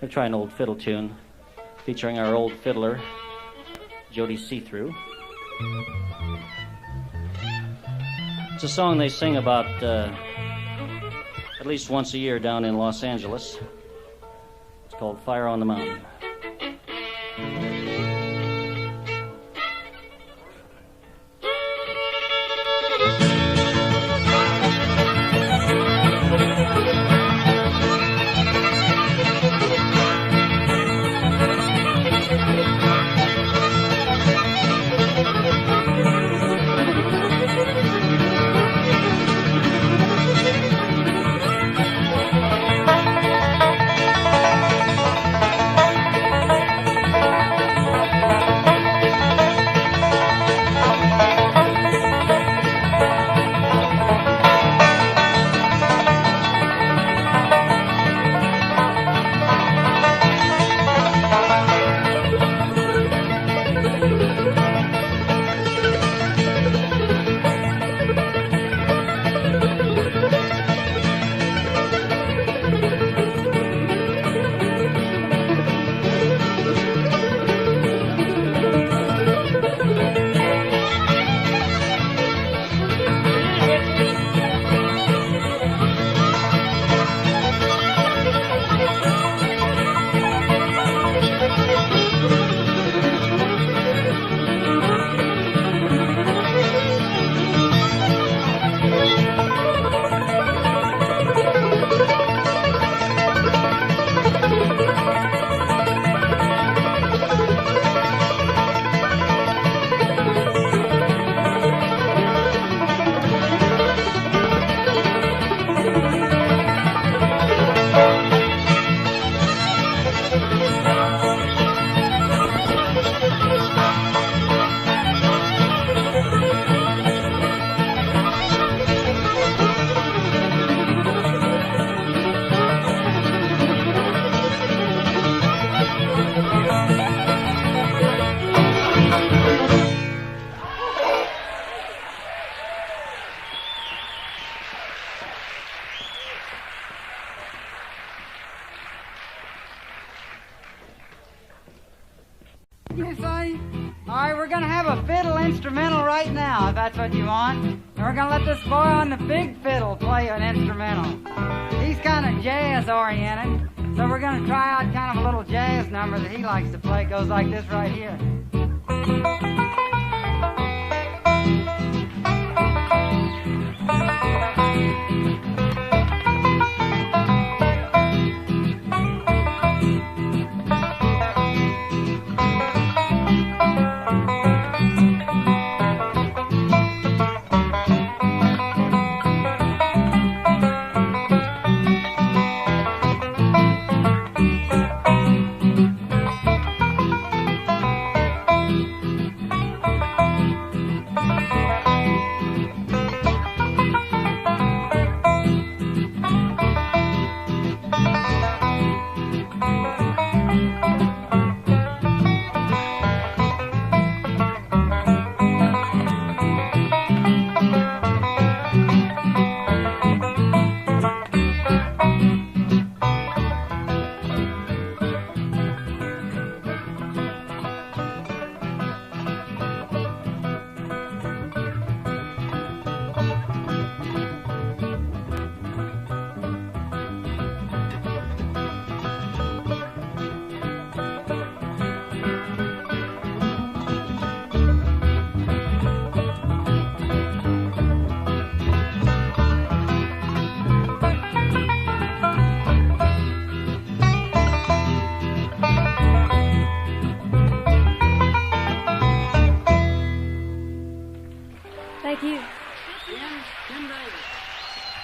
We'll try an old fiddle tune featuring our old fiddler, Jody See-Through. It's a song they sing about at least once a year down in Los Angeles. It's called Fire on the Mountain. That's what you want. And we're going to let this boy on the big fiddle play an instrumental. He's kind of jazz oriented, so we're going to try out kind of a little jazz number that he likes to play. It goes like this right here.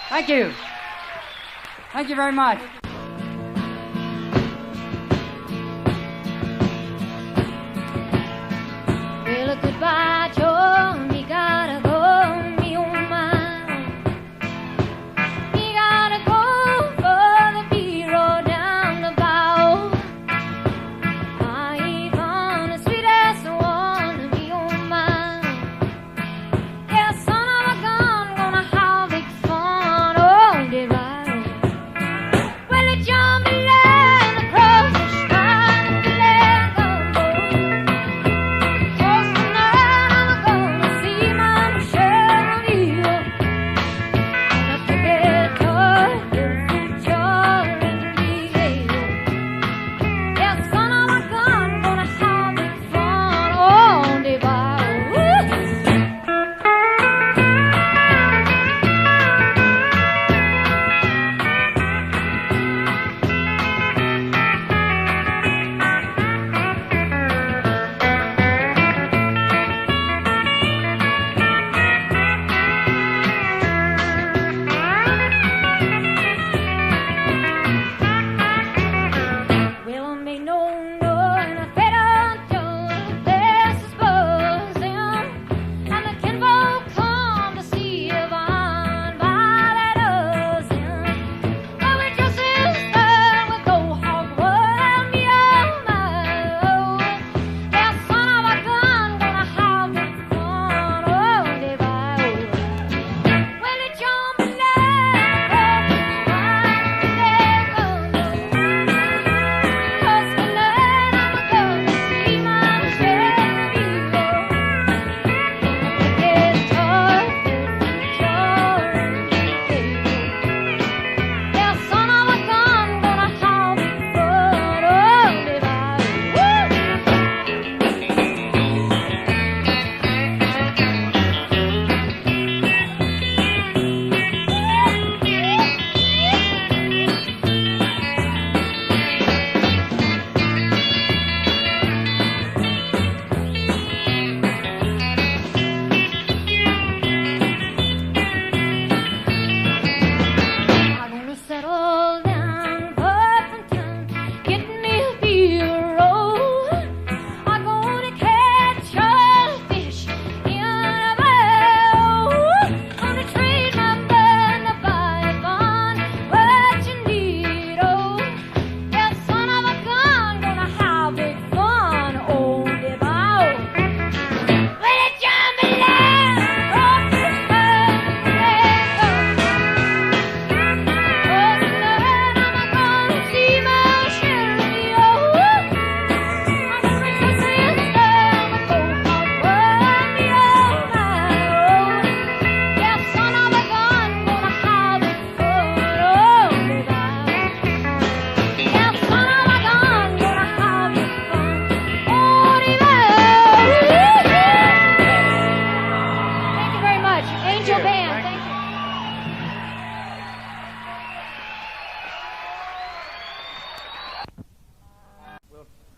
Thank you. Thank you very much. Well, goodbye, Joe. Me gotta go, me on my own. Me gotta go for the B-road down the bow. I ain't gonna sweet as the one, me on my own. Yeah, son of a gun, gonna have big fun. Oh, did right.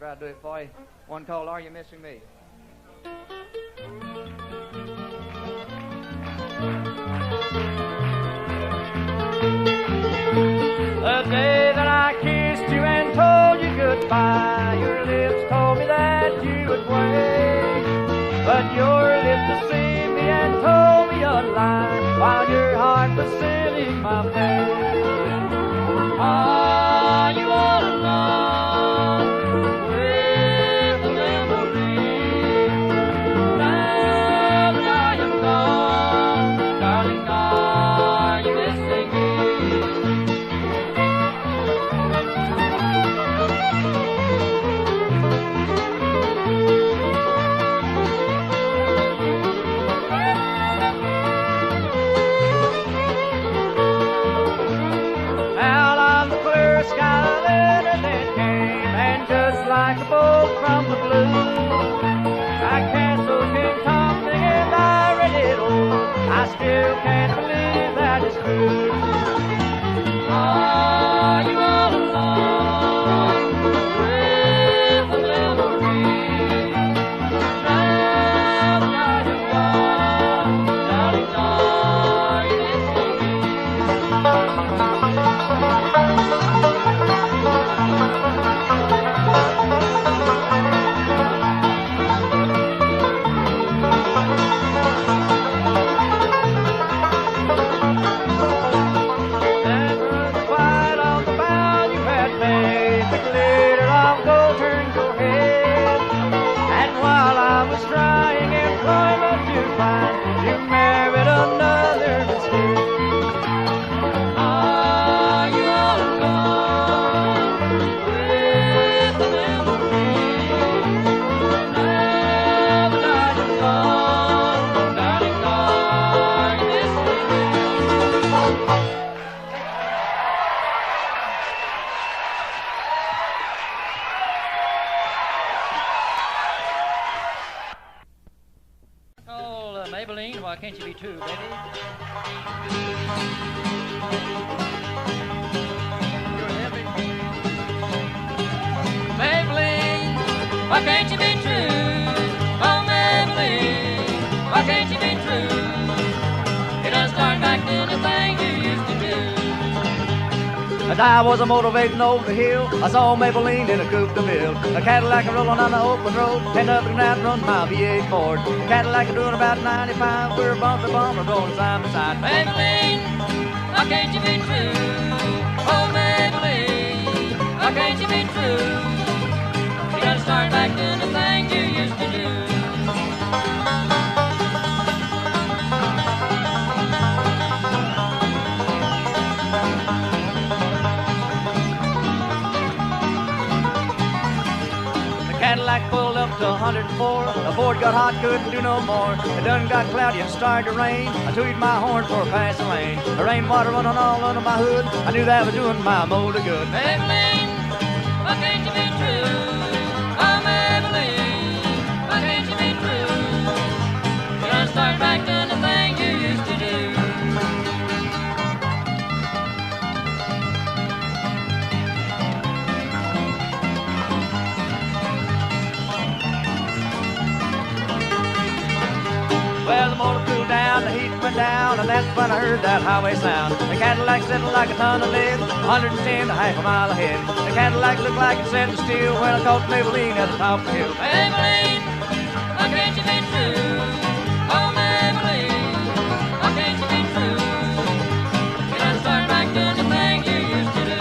I'll do it for you. One called Are You Missing Me? The day that I kissed you and told you goodbye, your lips told me that you would wait. But your lips deceived me and told me a lie, while your heart was sealing my fate. Are you all alone with the memory? Now that I am gone, darling, are you missing me? Like a bolt from the blue, my castle came tumbling and I read it all. I still can't believe that it's true. Are you all alone with the memory? Now that I am gone, darling, are you missing Maybelline, why can't you be true, baby? You're heavy. Maybelline, why can't you be true? Oh, Maybelline, why can't you be true? You done start back doing the thing you used to do. As I was motivating over the hill, I saw Maybelline in a coupe de ville. A Cadillac rolling on the open road, and up and down run my V8 Ford. Cadillac doing about 95, we're bump to bump, we're rolling side by side. Maybelline, how can't you be true? Oh, Maybelline, how can't you be true? You gotta start back doing the things you used to do. Cadillac pulled up to 104. The Ford got hot, couldn't do no more. It done got cloudy and started to rain. I tooted my horn for a passing lane. The rainwater running all under my hood. I knew that was doing my motor good. Maybelline, why can't you be true? Oh, Maybelline, why can't you be true? You gotta start back doing the thing you used to do. Well, the motor cooled down, the heat went down, and that's when I heard that highway sound. The Cadillac settled like a ton of lead, 110 to half a mile ahead. The Cadillac looked like it set still when I caught Maybelline at the top of the hill. Maybelline, why can't you be true? Oh, Maybelline, why can't you be true? You gotta start back doing the thing you used to do.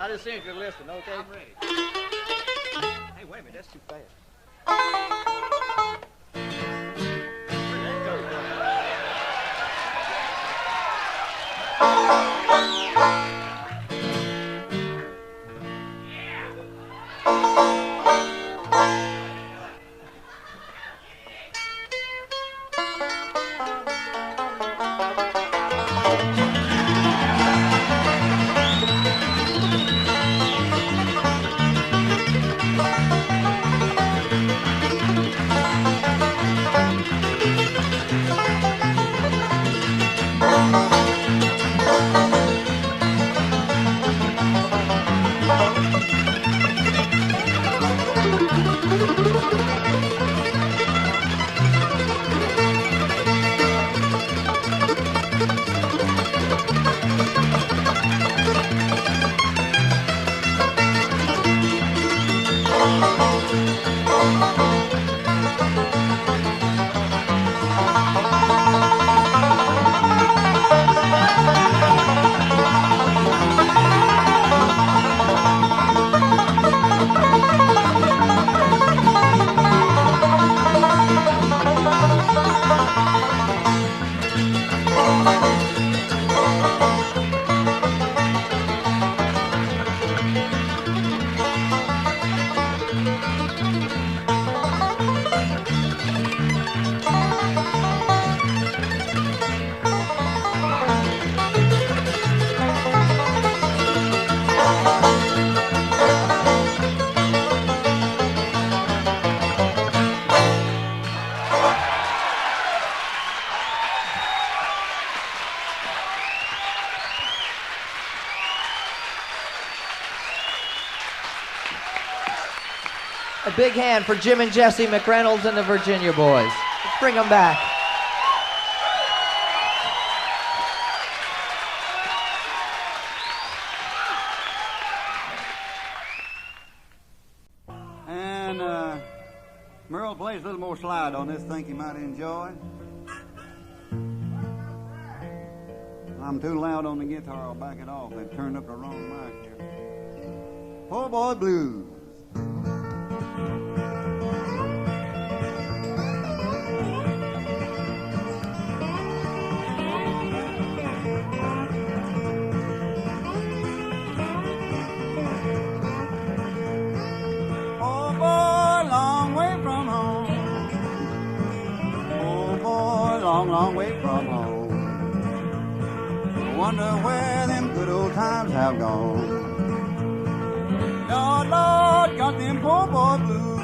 I just seen you're listening, okay? I'm ready. Hey, wait a minute, that's too fast. Where'd that go? A big hand for Jim and Jesse McReynolds and the Virginia Boys. Let's bring them back. And Merle plays a little more slide on this, think you might enjoy. I'm too loud on the guitar, I'll back it off. They've turned up the wrong mic here. Poor boy blues. Long way from home. I wonder where them good old times have gone. Lord, Lord, got them poor boy blues.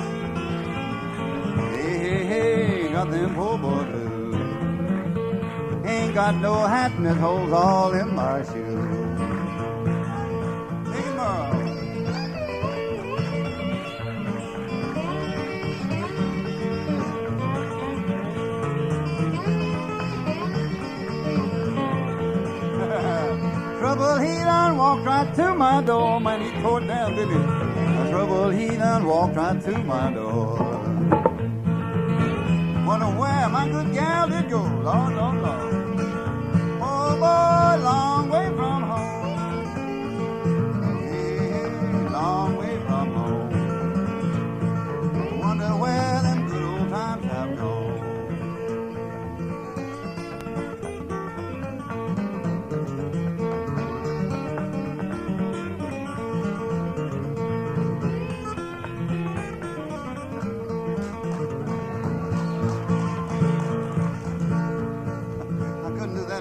Hey, hey, hey, got them poor boy blues. Ain't got no hat and it holes all in my shoes. Take it, Merle. Trouble, he done walked right to my door. Man, he tore it down, didn't he? Trouble, he done walked right to my door. Wonder where my good gal did go. Lord, Lord, Lord. Oh, boy, long way from home. Yeah, long way from home. Wonder where them good old times have gone.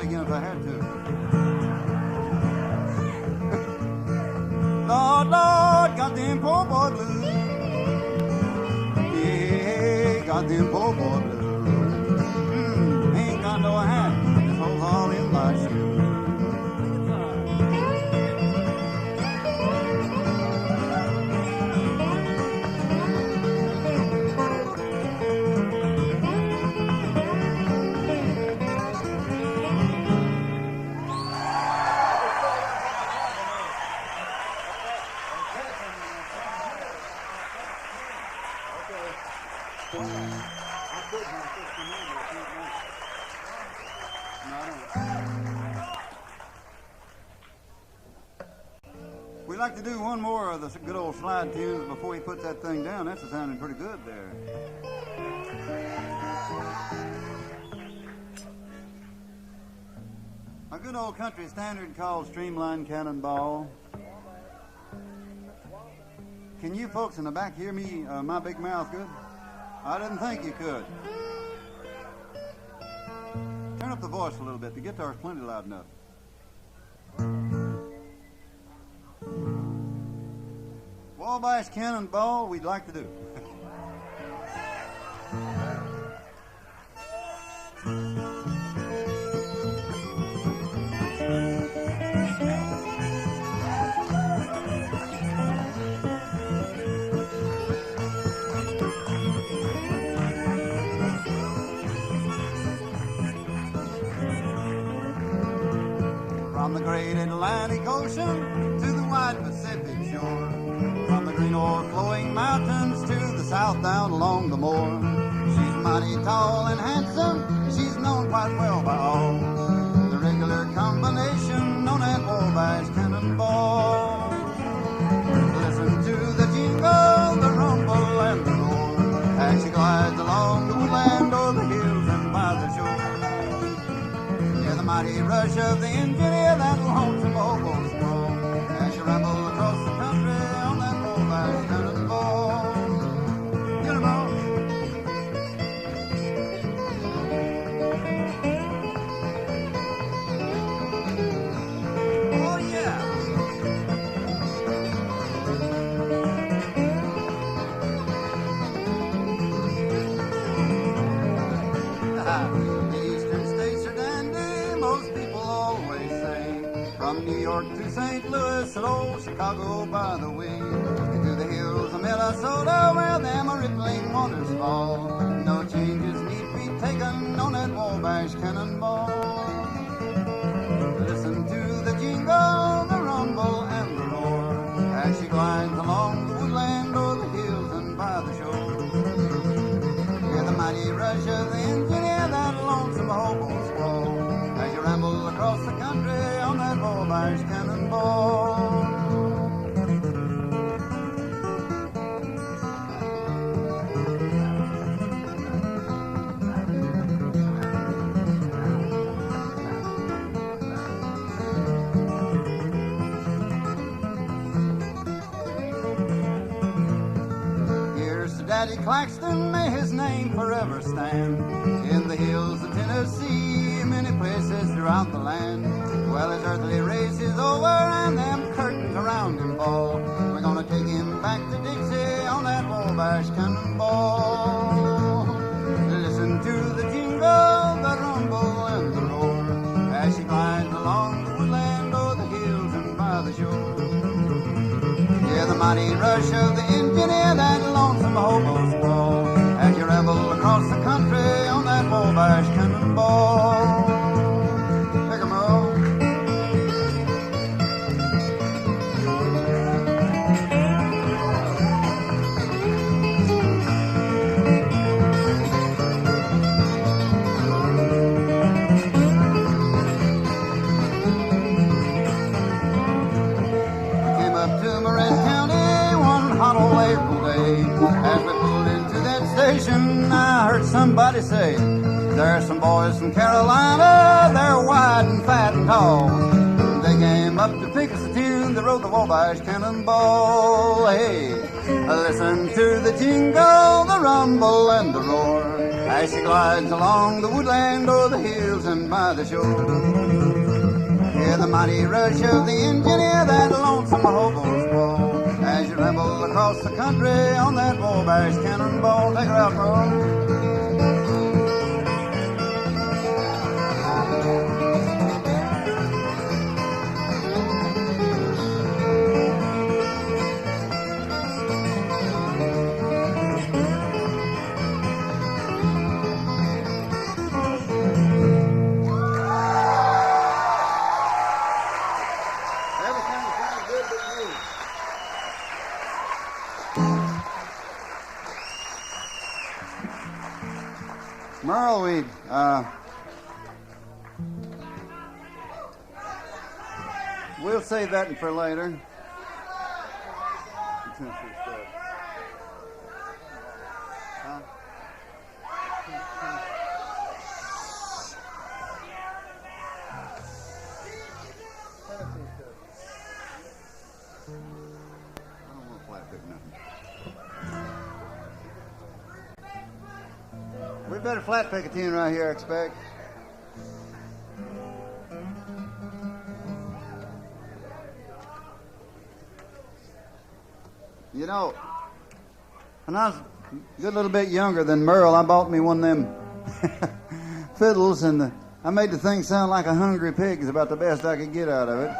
If I had to. Lord, Lord, got them poor boy blues. Yeah, got them poor boy blues. Ain't got no hat, this hole's all in my shoes. We'd like to do one more of the good old slide tunes before he puts that thing down. That's sounding pretty good there. A good old country standard called Streamline Cannonball. Can you folks in the back hear me, my big mouth good? I didn't think you could. Turn up the voice a little bit. The guitar's plenty loud enough. Wabash Cannonball, we'd like to do. From the great Atlantic Ocean to the wide Pacific shore, from the green o'erflowing mountains to the south down along the moor. She's mighty tall and handsome, she's known quite well by all. The regular combination known as Wabash Cannonball. Listen to the jingle, the rumble, and the roar as she glides along the woodland o'er the hills and by the shore. Hear the mighty rush of the engine, hear that lonesome hobo squall as she rambles across the country on that Wabash Cannonball. Get 'em all. Oh yeah. The eastern states are dandy, most people always say. From New York to St. Louis and old Chicago by the way. To the hills of Minnesota where them rippling waters fall. No changes need be taken on that Wabash Cannonball. Listen to the jingle, the rumble, and the roar as she glides along the woodland o'er the hills and by the shore. Hear the mighty rush of the engine, hear that lonesome hobo squall as you ramble across the country on that Wabash Cannonball. Here's to Daddy Claxton, may his name forever stand. In the hills of Tennessee, many places throughout the land. Well, his earthly race is over and them curtains around him fall. We're gonna take him back to Dixie on that Wabash Cannonball. Listen to mighty rush of the engineer, that lonesome hobo squall, as you ramble across the country on that Wabash cannonball. Pick 'em up. Marin County one hot old April day. As we pulled into that station, I heard somebody say, there's some boys from Carolina, they're wide and fat and tall. They came up to pick us a tune, they wrote the Wabash Cannonball. Hey, listen to the jingle, the rumble and the roar, as she glides along the woodland o'er the hills and by the shore. Hear the mighty rush of the engineer, that lonesome hobo squall, as you ramble across the country on that Wabash cannonball. Take her out, Merle. Merle, we'll save that for later. Huh? I don't want to flat pick nothing. We better flat pick a tune right here, I expect. You know, when I was a good little bit younger than Merle, I bought me one of them fiddles, and I made the thing sound like a hungry pig. It's about the best I could get out of it.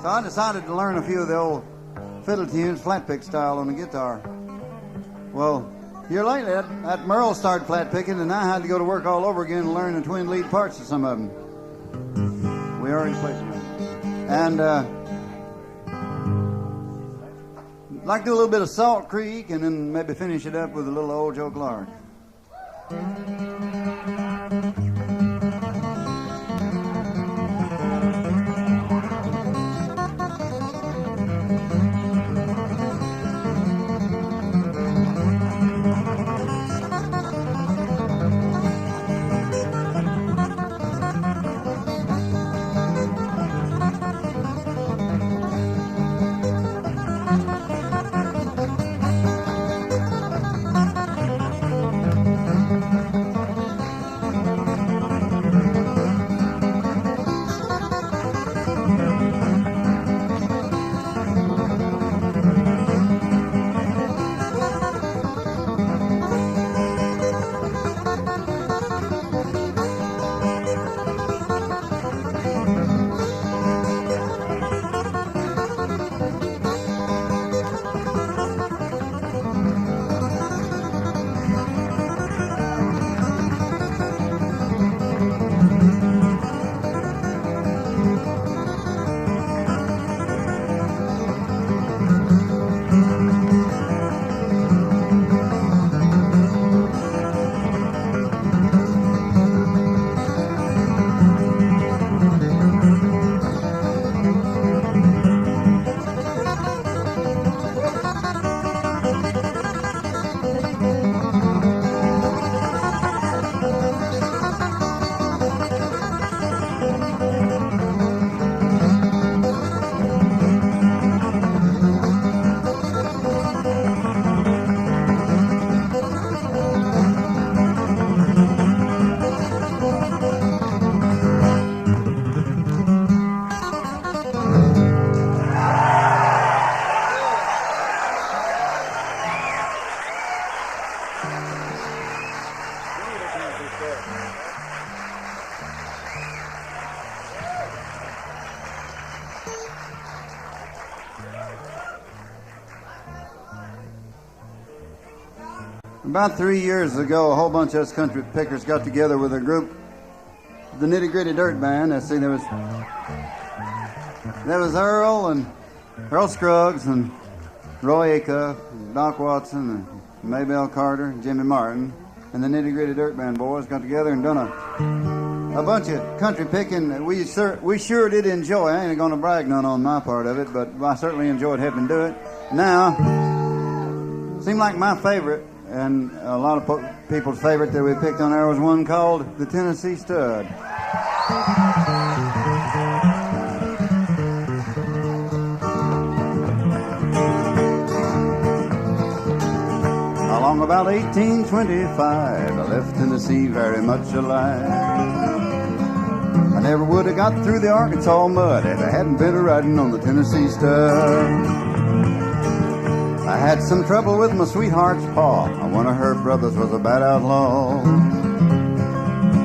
So I decided to learn a few of the old fiddle tunes, flat pick style, on the guitar. Well, here lately, that Merle started flat picking, and I had to go to work all over again and learn the twin lead parts of some of them. We already played them. And I'd like to do a little bit of Salt Creek, and then maybe finish it up with a little old Joe Clark. About 3 years ago, a whole bunch of us country pickers got together with a group, the Nitty Gritty Dirt Band. I see there was Earl Scruggs and Roy Acuff, and Doc Watson, and Maybelle Carter, and Jimmy Martin, and the Nitty Gritty Dirt Band boys got together and done a bunch of country picking that we sure did enjoy. I ain't going to brag none on my part of it, but I certainly enjoyed helping do it. Now, seemed like my favorite, and a lot of people's favorite that we picked on there was one called the Tennessee Stud. Along about 1825, I left Tennessee very much alive. I never would have got through the Arkansas mud if I hadn't been a-riding on the Tennessee Stud. I had some trouble with my sweetheart's paw. One of her brothers was a bad outlaw.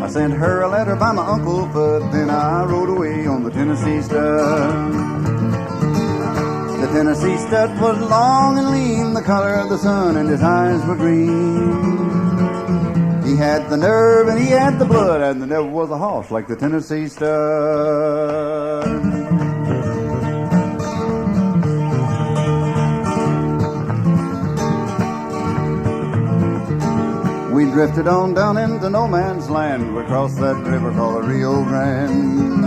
I sent her a letter by my Uncle Bud, then I rode away on the Tennessee Stud. The Tennessee Stud was long and lean, the color of the sun, and his eyes were green. He had the nerve and he had the blood, and there never was a horse like the Tennessee Stud. We drifted on down into no man's land. We crossed that river called the Rio Grande.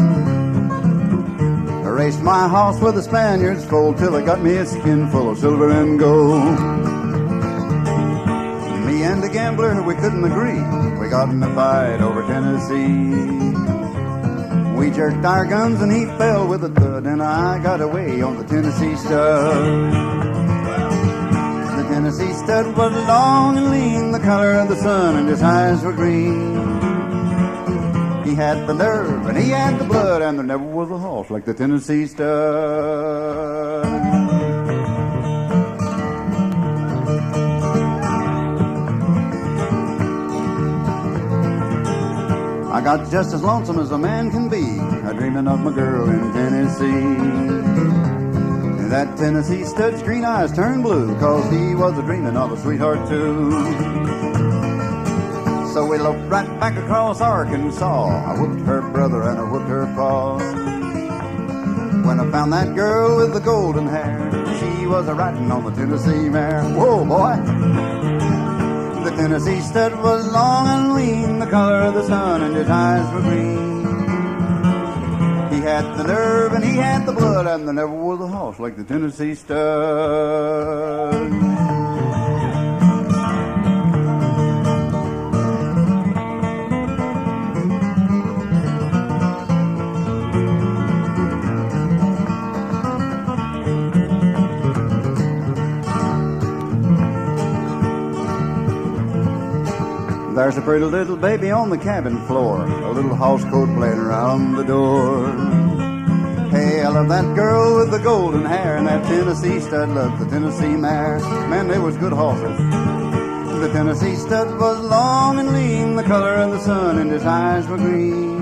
I raced my horse with the Spaniards full till it got me a skin full of silver and gold. Me and the gambler, we couldn't agree. We got in a fight over Tennessee. We jerked our guns and he fell with a thud, and I got away on the Tennessee Stud. The Tennessee Stud was long and lean, the color of the sun, and his eyes were green. He had the nerve and he had the blood, and there never was a horse like the Tennessee Stud. I got just as lonesome as a man can be, dreaming of my girl in Tennessee. That Tennessee Stud's green eyes turned blue, 'cause he was a-dreaming of a sweetheart too. So we loped right back across Arkansas. I whooped her brother and I whooped her pa. When I found that girl with the golden hair, she was a-riding on the Tennessee mare. Whoa, boy! The Tennessee Stud was long and lean, the color of the sun, and his eyes were green. He had the nerve and he had the blood, and there never was a horse like the Tennessee Stud. There's a pretty little baby on the cabin floor, a little house coat playing around the door. Hey, I love that girl with the golden hair, and that Tennessee Stud loved the Tennessee mare. Man, they was good horses. The Tennessee Stud was long and lean, the color of the sun, and his eyes were green.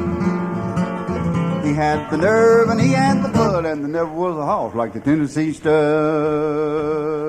He had the nerve and he had the blood, and there never was a horse like the Tennessee Stud.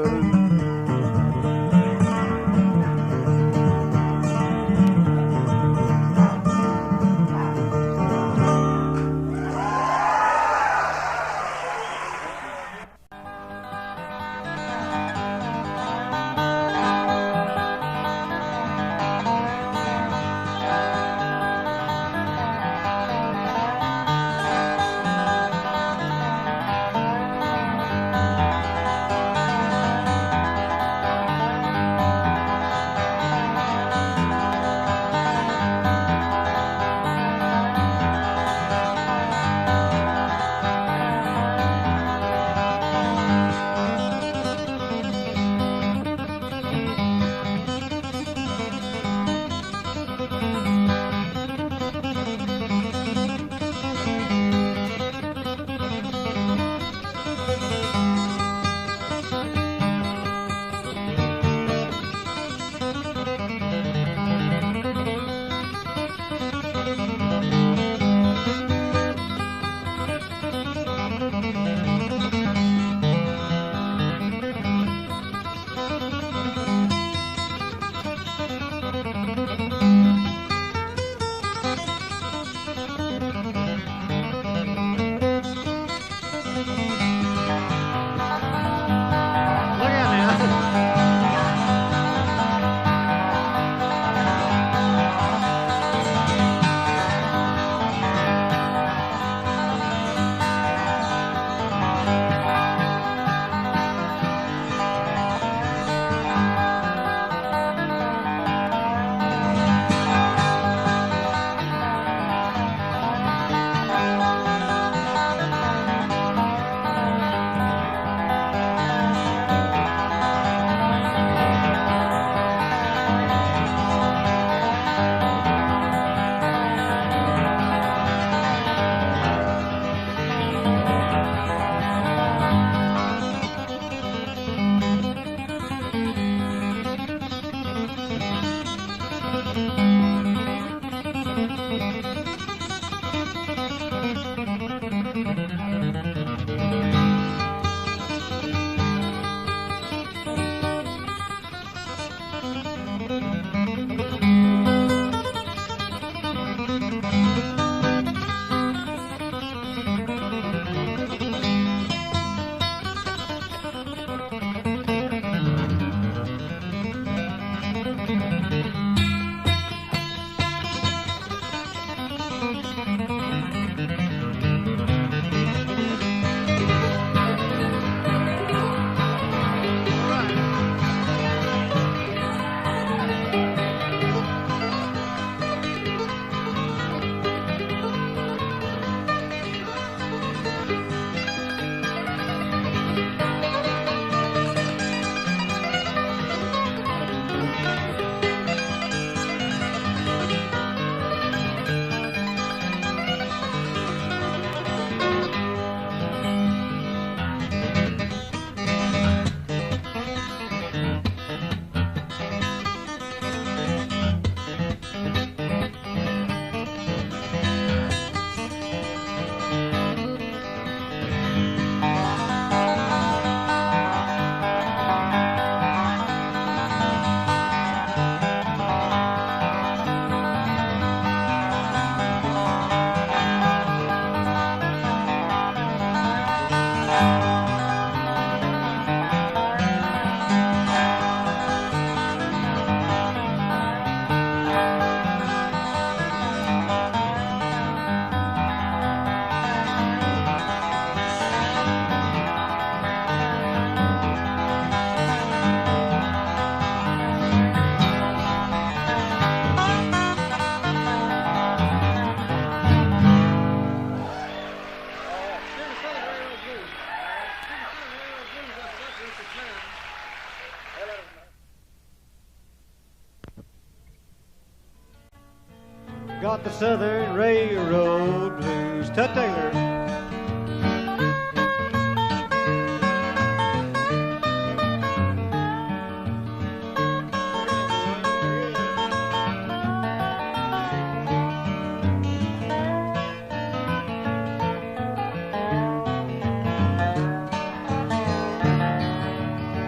got the Southern Railroad blues. Tut Taylor.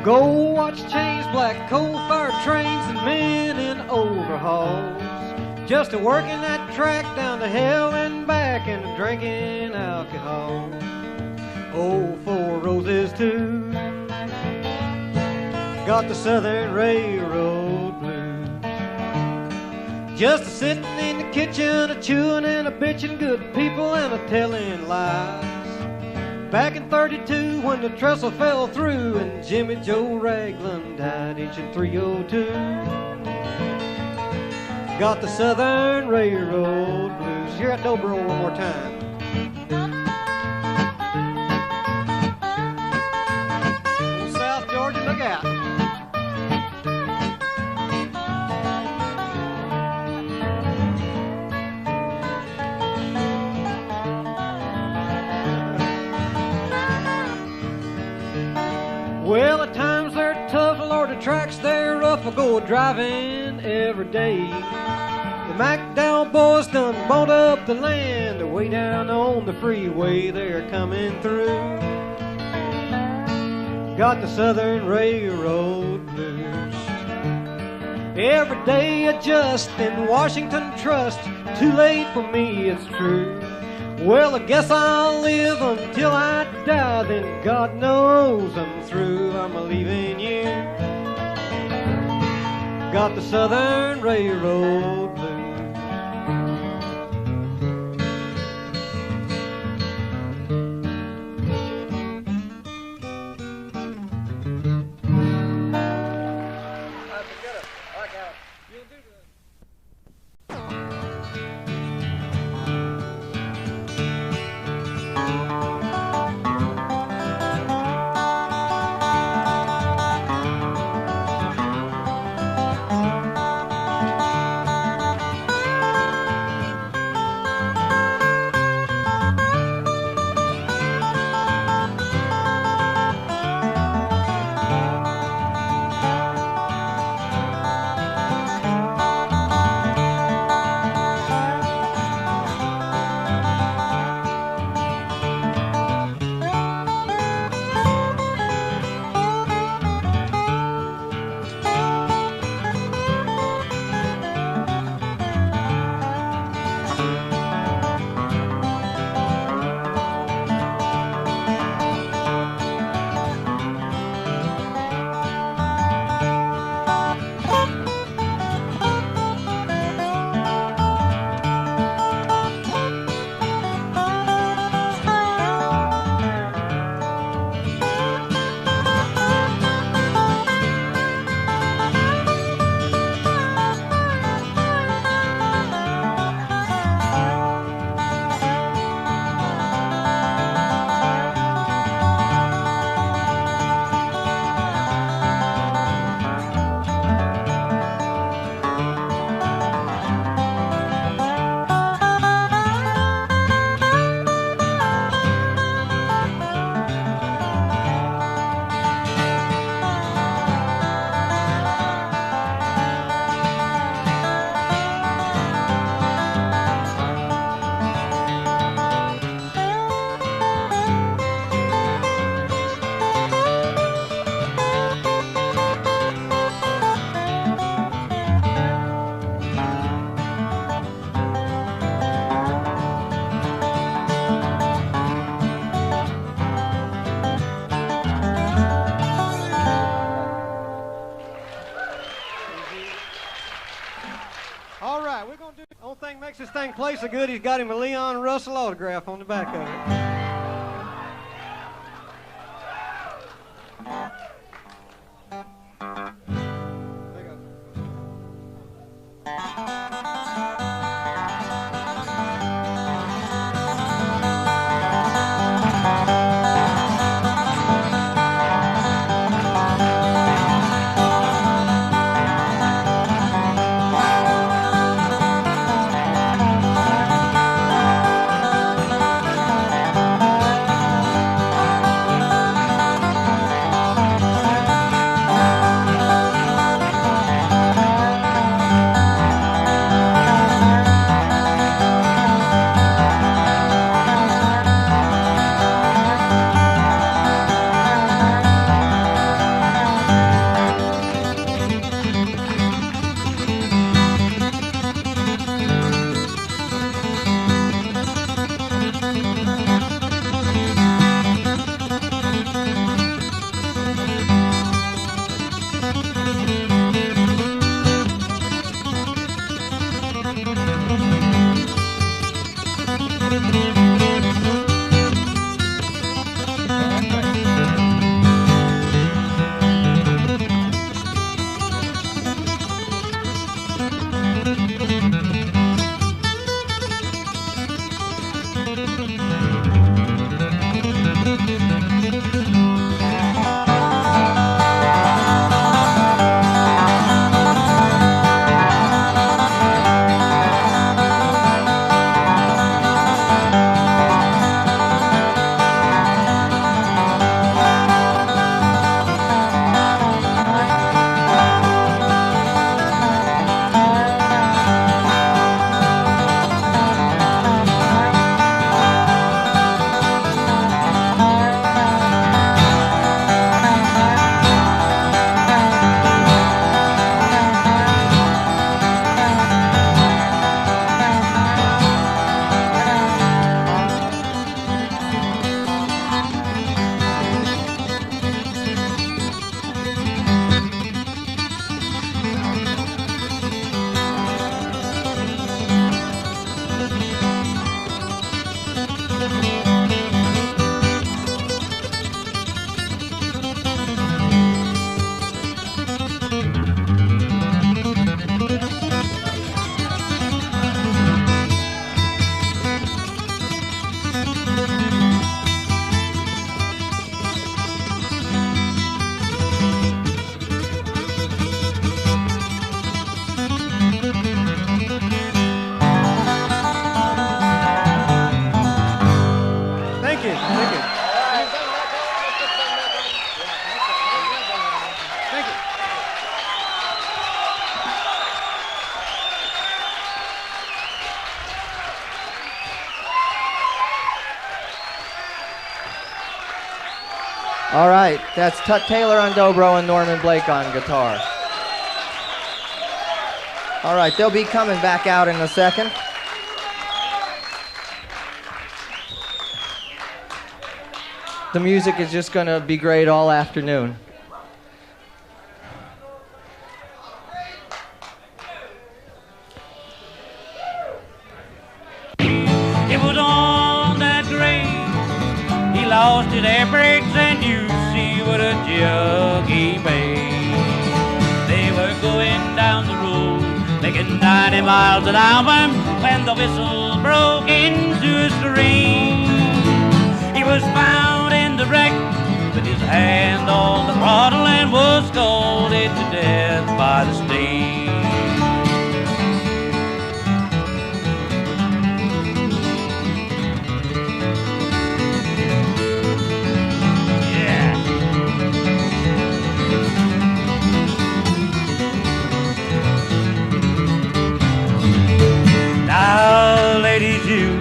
Gold watch chains, black coal-fired trains, and men in overhauls, just a working that track down to hell and back and a drinking alcohol. Oh, Four Roses too, got the Southern Railroad blues. Just a sitting in the kitchen, a chewing and a bitching, good people and a telling lies. Back in 32 when the trestle fell through and Jimmy Joe Raglan died inching 302. Got the Southern Railroad blues. Here at Dobro one more time. Old South Georgia, look out. Well, at times they're tough, Lord, the tracks they're rough. I go driving every day. The McDowell boys done bought up the land. They're way down on the freeway, they're coming through. Got the Southern Railroad blues. Every day adjust in Washington trust. Too late for me, it's true. Well, I guess I'll live until I die, then God knows I'm through. I'm leaving you. Got the Southern Railroad blues. Makes this thing play so good, he's got him a Leon Russell autograph on the back of it. All right, that's Tut Taylor on dobro and Norman Blake on guitar. All right, they'll be coming back out in a second. The music is just going to be great all afternoon. It was on that grave he lost his air brakes, and you see what a jug he made. They were going down the road, making 90 miles an hour, when the whistle broke into a scream. He was found in the wreck with his hand on the throttle and was scalded to death by the steam. Now, ladies, you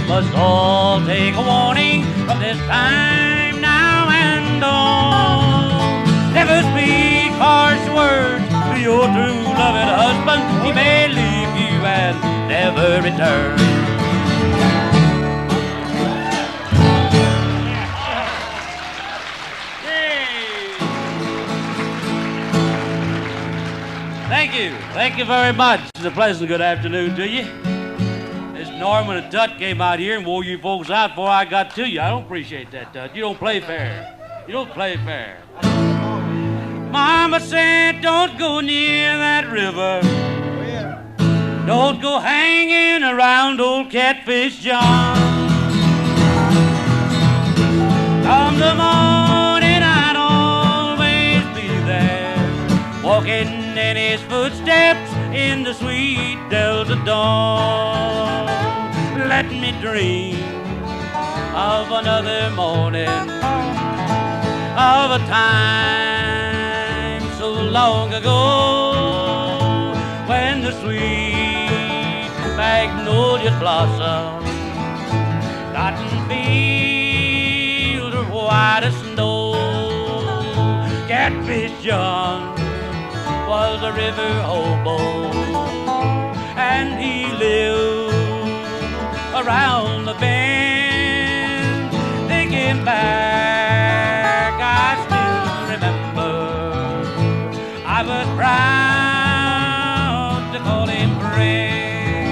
must all take a warning from this time now and on. Never speak harsh words to your true loving husband. He may leave you and never return. Thank you. Thank you very much. It's a pleasant good afternoon to you. This Norman and Tut came out here and wore you folks out before I got to you. I don't appreciate that, Tut. You don't play fair. You don't play fair. Mama said, don't go near that river. Don't go hanging around old Catfish John. Come the morning, I'd always be there, walking in his footsteps in the sweet Delta dawn. Let me dream of another morning, of a time so long ago, when the sweet magnolias blossom, cotton fields are white as snow. Catfish John was a river hobo, and he lived around the bend. Thinking back, I still remember I was proud to call him friend.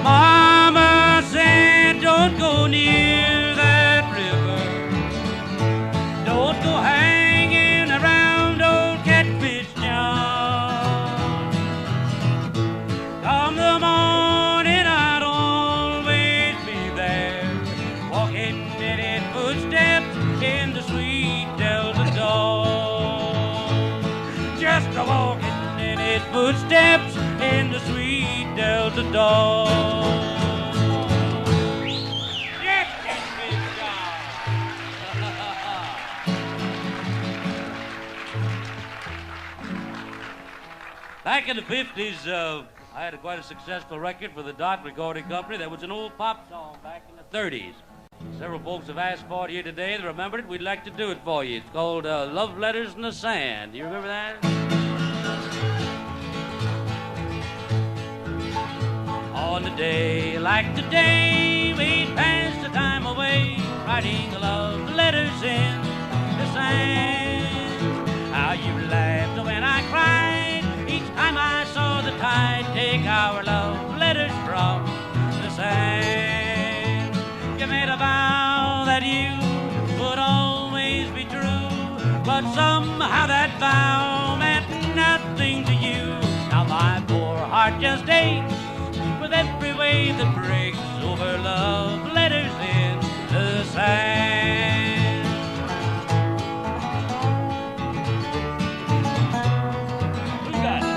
Mama said, don't go near that river, don't go hanging around old Catfish John. Come the morning, I'd always be there, walking in his footsteps in the sweet Delta dawn. Just a walking in his footsteps in the sweet Delta dawn. Yes, Catfish John. Back in the 50s, I had quite a successful record for the Dot Recording Company. That was an old pop song back in the 30s. Several folks have asked for it here today. They remembered it. We'd like to do it for you. It's called Love Letters in the Sand. Do you remember that? On a day like today, we'd pass the time away, writing love letters in the sand. How you laughed when I cried each time I saw the tide take our love letters from the sand. You made a vow that you would always be true, but somehow that vow meant nothing to you. Now my poor heart just aches with every wave that breaks over love letters in the sand. Who's got it?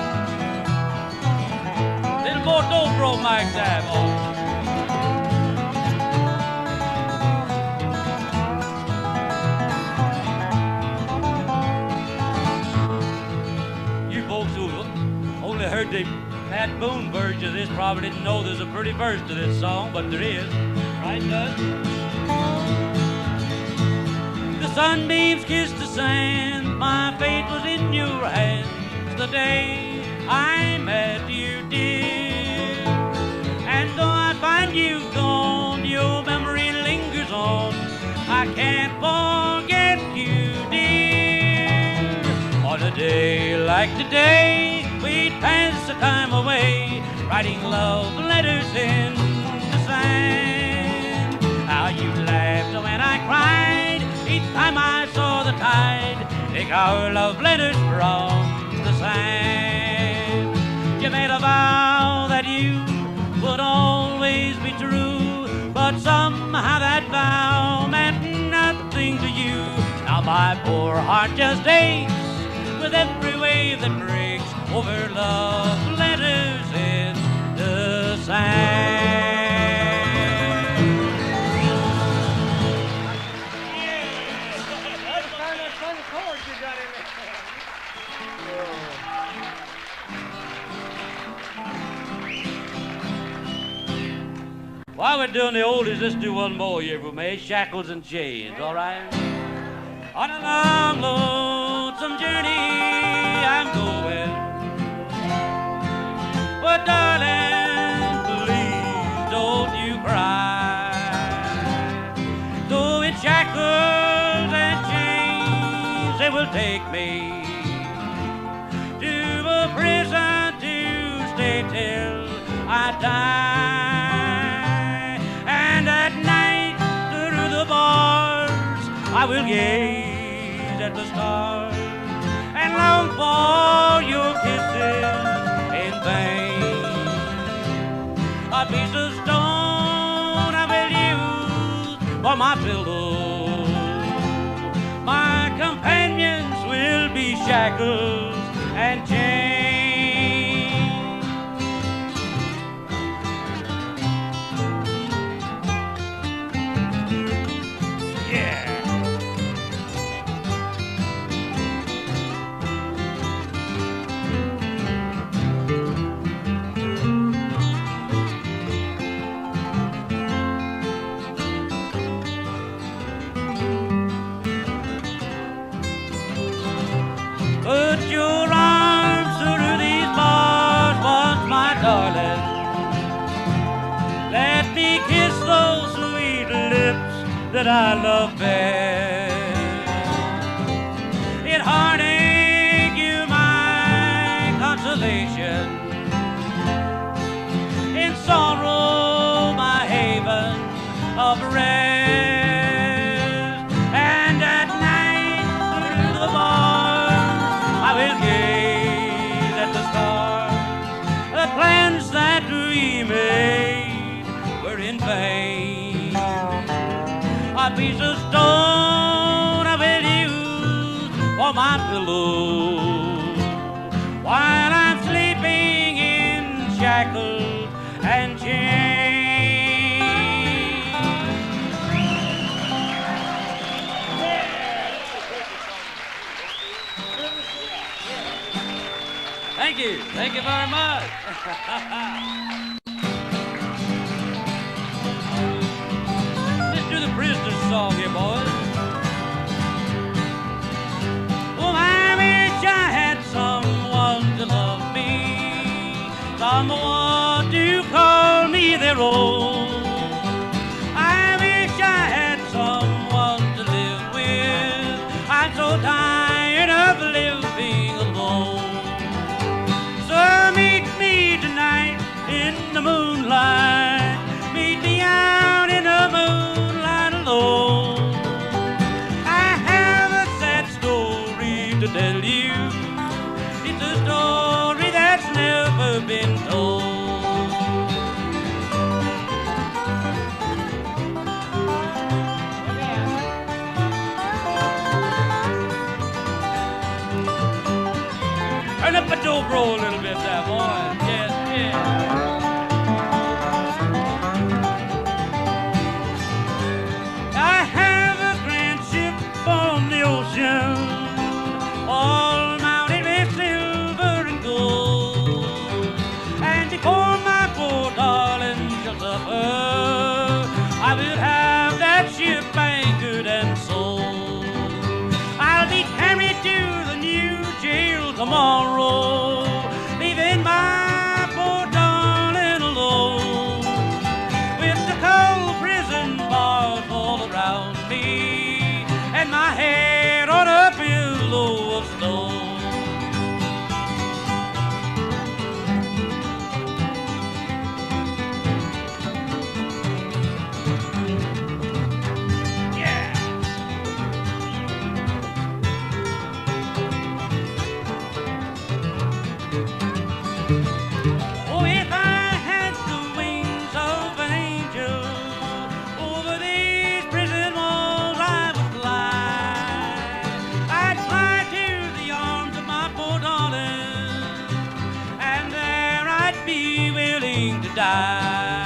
Little more dobro mic there, boy. You folks who only heard the Pat Boone version of this probably didn't know there's a pretty verse to this song, but there is. Right, Doug? The sunbeams kissed the sand, my fate was in your hands the day I met you, dear. And though I find you gone, your memory lingers on. I can't forget you, dear. On a day like today, we'd pass the time away, writing love letters in the sand. How you laughed when I cried each time I saw the tide take our love letters from the sand. You made a vow that you would always be true, but somehow that vow meant nothing to you. Now my poor heart just aches with every wave that breaks over love letters in the sand. While we're doing the oldies, let's do one more here, if we may. Shackles and Chains, all right? On a long, lonesome journey I'm going. But darling, please don't you cry. Though in shackles and chains they will take me to a prison to stay till I die. I will gaze at the stars and long for your kisses in vain. A piece of stone I will use for my pillow. My companions will be shackles and chains. Put your arms through these bars once, my darling. Let me kiss those sweet lips that I love best. In heartache, you're my consolation. In sorrow, my haven of rest. And at night, through the bars, I will gaze at the stars. The plans that we made were in vain. A piece of stone I will use for my pillow while I'm sleeping in shackles and chains. Thank you. Thank you very much. Let's do the Prisoner's song here, boys. Oh, I wish I had someone to love me, someone to call me their own. I wish I had someone to live with. I'm so tired of living alone. Meet me tonight in the moonlight. Meet me out in the moonlight alone. I have a sad story to tell you. It's a story that's never been told. Turn up the dobro a little bit there, boy. Yes, yes. die.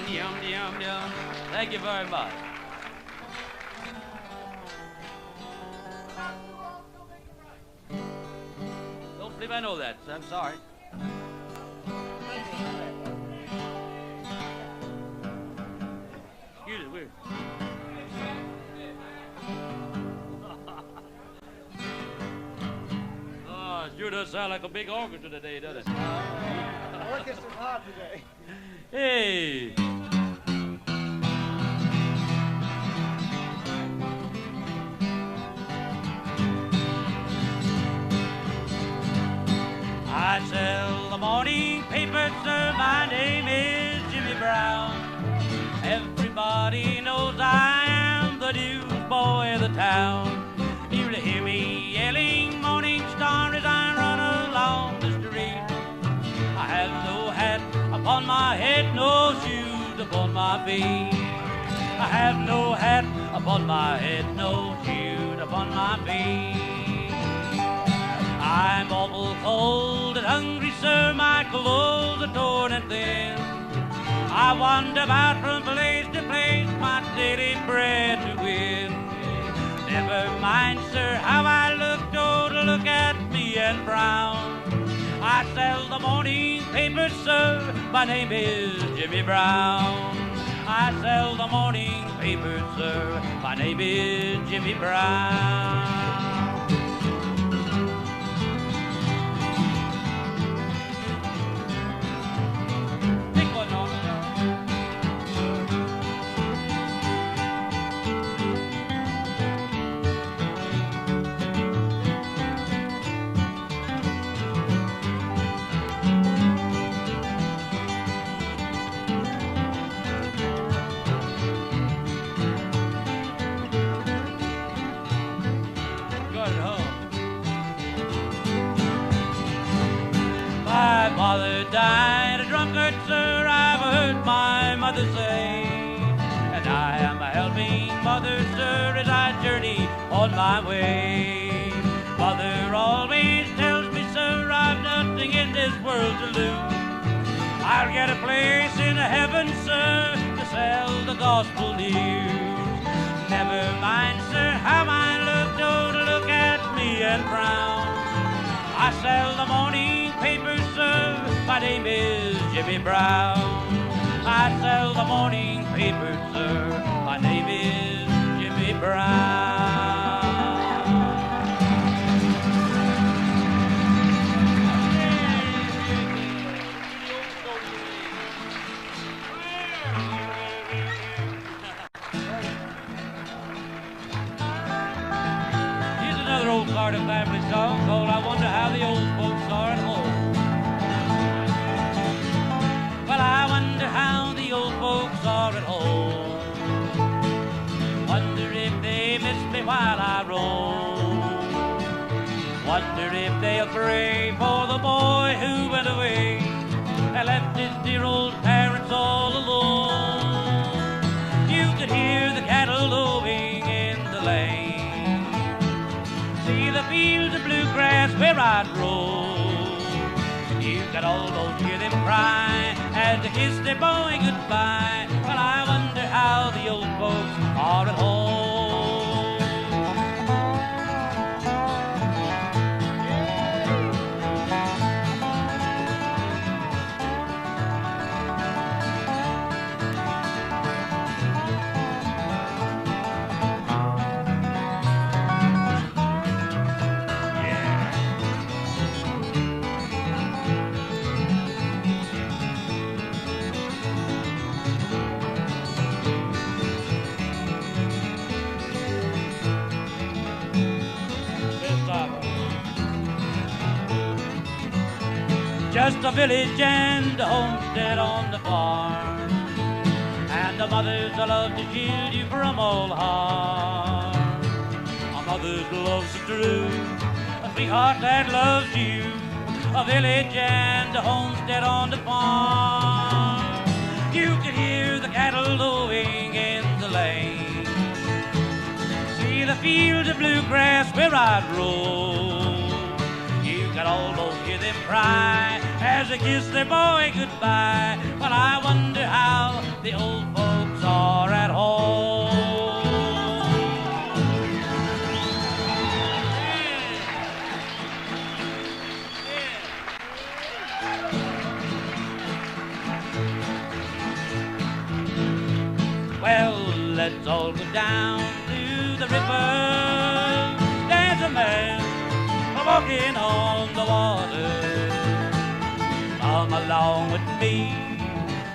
Yum, yum, yum. Thank you very much. Don't believe I know that. I'm sorry. Excuse me, weird. Oh, it sure does sound like a big orchestra today, doesn't it? Orchestra's hot today. Hey. I sell the morning paper, sir. My name is Jimmy Brown. Everybody knows I am the newsboy of the town. You'll hear me yelling Morning Star as I run along the street. I have no hat upon my head, no shoes upon my feet. I have no hat upon my head, no shoes upon my feet. I'm awful cold and hungry, sir, my clothes are torn and thin. I wander about from place to place, my daily bread to win. Never mind, sir, how I look, don't look at me and frown. I sell the morning paper, sir, my name is Jimmy Brown. I sell the morning paper, sir, my name is Jimmy Brown. My father died a drunkard, sir, I've heard my mother say. And I am a helping mother, sir, as I journey on my way. Mother always tells me, sir, I've nothing in this world to lose. I'll get a place in heaven, sir, to sell the gospel news. Never mind, sir, how I look, don't look at me and frown. I sell the morning paper, sir, my name is Jimmy Brown. I sell the morning paper, sir, my name is Jimmy Brown. Here's another old Carter family song called I Wonder How the Old Folks Are at Home. Well, I wonder how the old folks are at home. Wonder if they miss me while I roam. Wonder if they'll pray for the boy who went away and left his dear old parents all alone. You could hear the cattle lowing in the lane, see the fields of bluegrass where I'd roam. You could almost hear them cry as they kiss their boy goodbye. Well, I wonder how the old folks are at home. Just a village and a homestead on the farm, and a mother's love to shield you from all harm. A mother's love's so true, a sweetheart that loves you. A village and a homestead on the farm. You can hear the cattle cattle lowing in the lane. See the fields of bluegrass where I'd roll. You can almost hear them cry as they kiss their boy goodbye. But I wonder how the old folks are at home. Well, let's all go down to the river. There's a man walking on the water. Come along with me,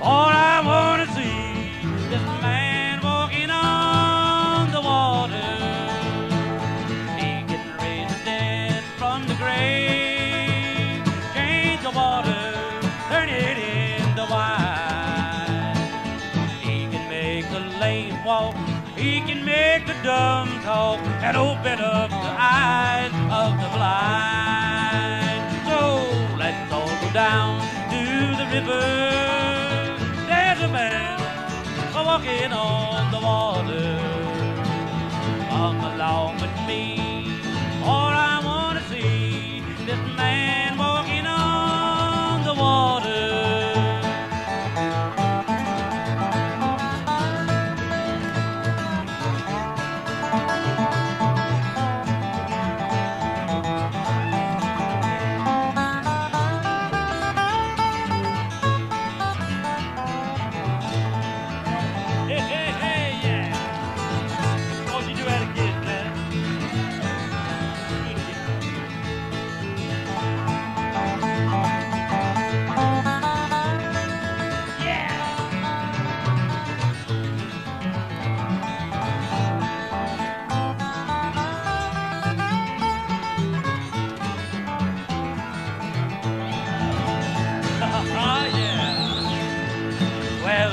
for I want to see this man walking on the water. He can raise the dead from the grave, change the water, turn it into wine. He can make the lame walk, he can make the dumb talk, and open up the eyes of the blind. So let's all go down to the river. There's a man walking on the water. Come along with me, for I want to see this man walking on the water.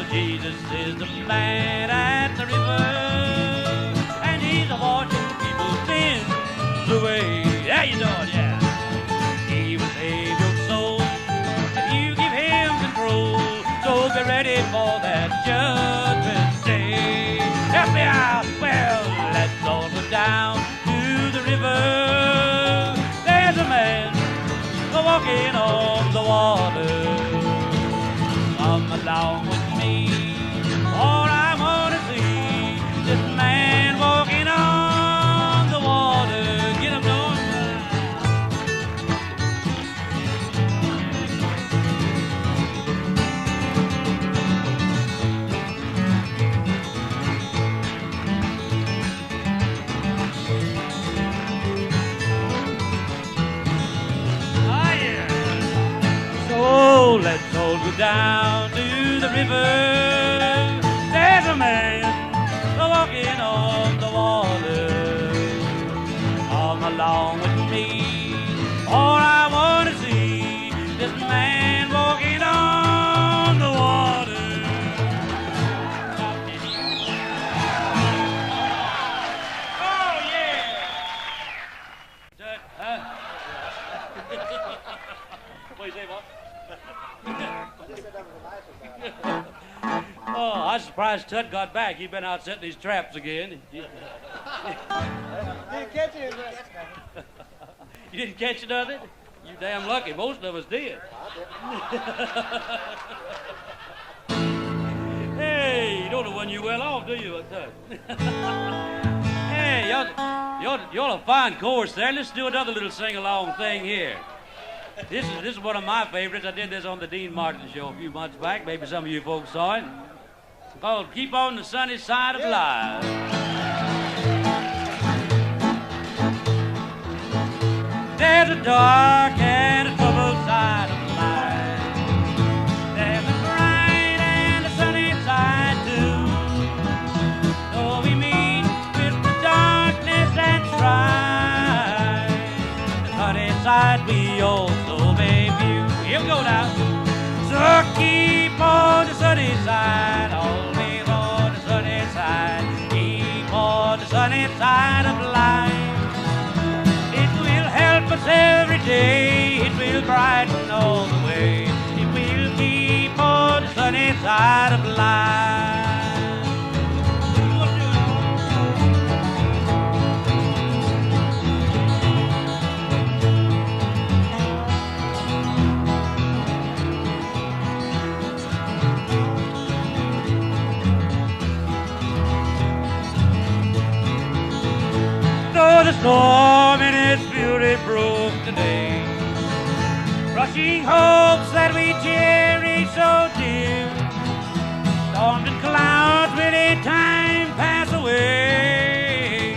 Jesus is the man at the river, and he's a-washing people's sins away. Yeah, you know it, yeah. He will save your soul if you give him control. So be ready for that judgment day. Help me out. Well, let's all go down to the river. There's a man walking on the water. Come along with me, for I want to see this man walking on the water. Get him going. Oh, yeah. So let's all go down to the river. There's a man walking on the water. Come along with me, for I want to see this man walking on the water. Oh, yeah! What do you say, Bob? Oh, I was surprised Tut got back. He'd been out setting his traps again. Didn't catch it. You didn't catch none of it? You damn lucky. Most of us did. Hey, you don't know when you well off, do you, Tut? Hey, y'all a fine chorus there. Let's do another little sing-along thing here. This is one of my favorites. I did this on the Dean Martin show a few months back. Maybe some of you folks saw it. Called Keep on the Sunny Side of Life. There's a dark and a troubled side of life. There's a bright and a sunny side too. Though we meet with the darkness and strife, the sunny side we also may view. Here we go now. So keep on the sunny side, always on the sunny side. Keep on the sunny side of life. It will help us every day. It will brighten all the way. It will keep on the sunny side of life. the storm in its fury broke today, crushing hopes that we cherish so dear. Storms and clouds will in time pass away.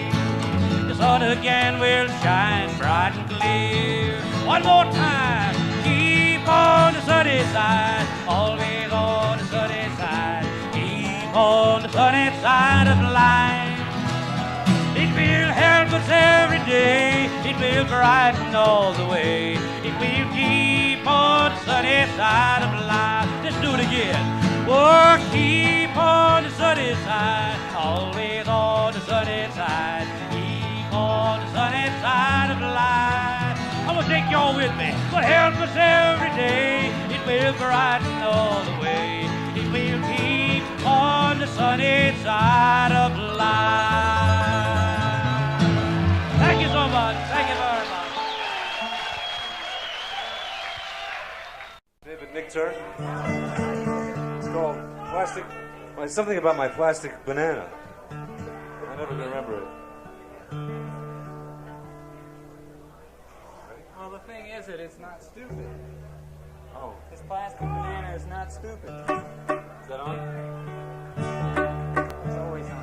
The sun again will shine bright and clear. One more time, keep on the sunny side, always on the sunny side. Keep on the sunny side of life. It will help us every day. It will brighten all the way. It will keep on the sunny side of life. Let's do it again. Oh, keep on the sunny side, always on the sunny side. Keep on the sunny side of life. I'm gonna take y'all with me. It will help us every day. It will brighten all the way. It will keep on the sunny side of life. Thank you so much. Thank you very much. David Nick Turk. It's called Plastic. Well, it's something about my plastic banana. I never can remember it. Well, the thing is that it's not stupid. Oh. This plastic banana is not stupid. Is that on? It's always on.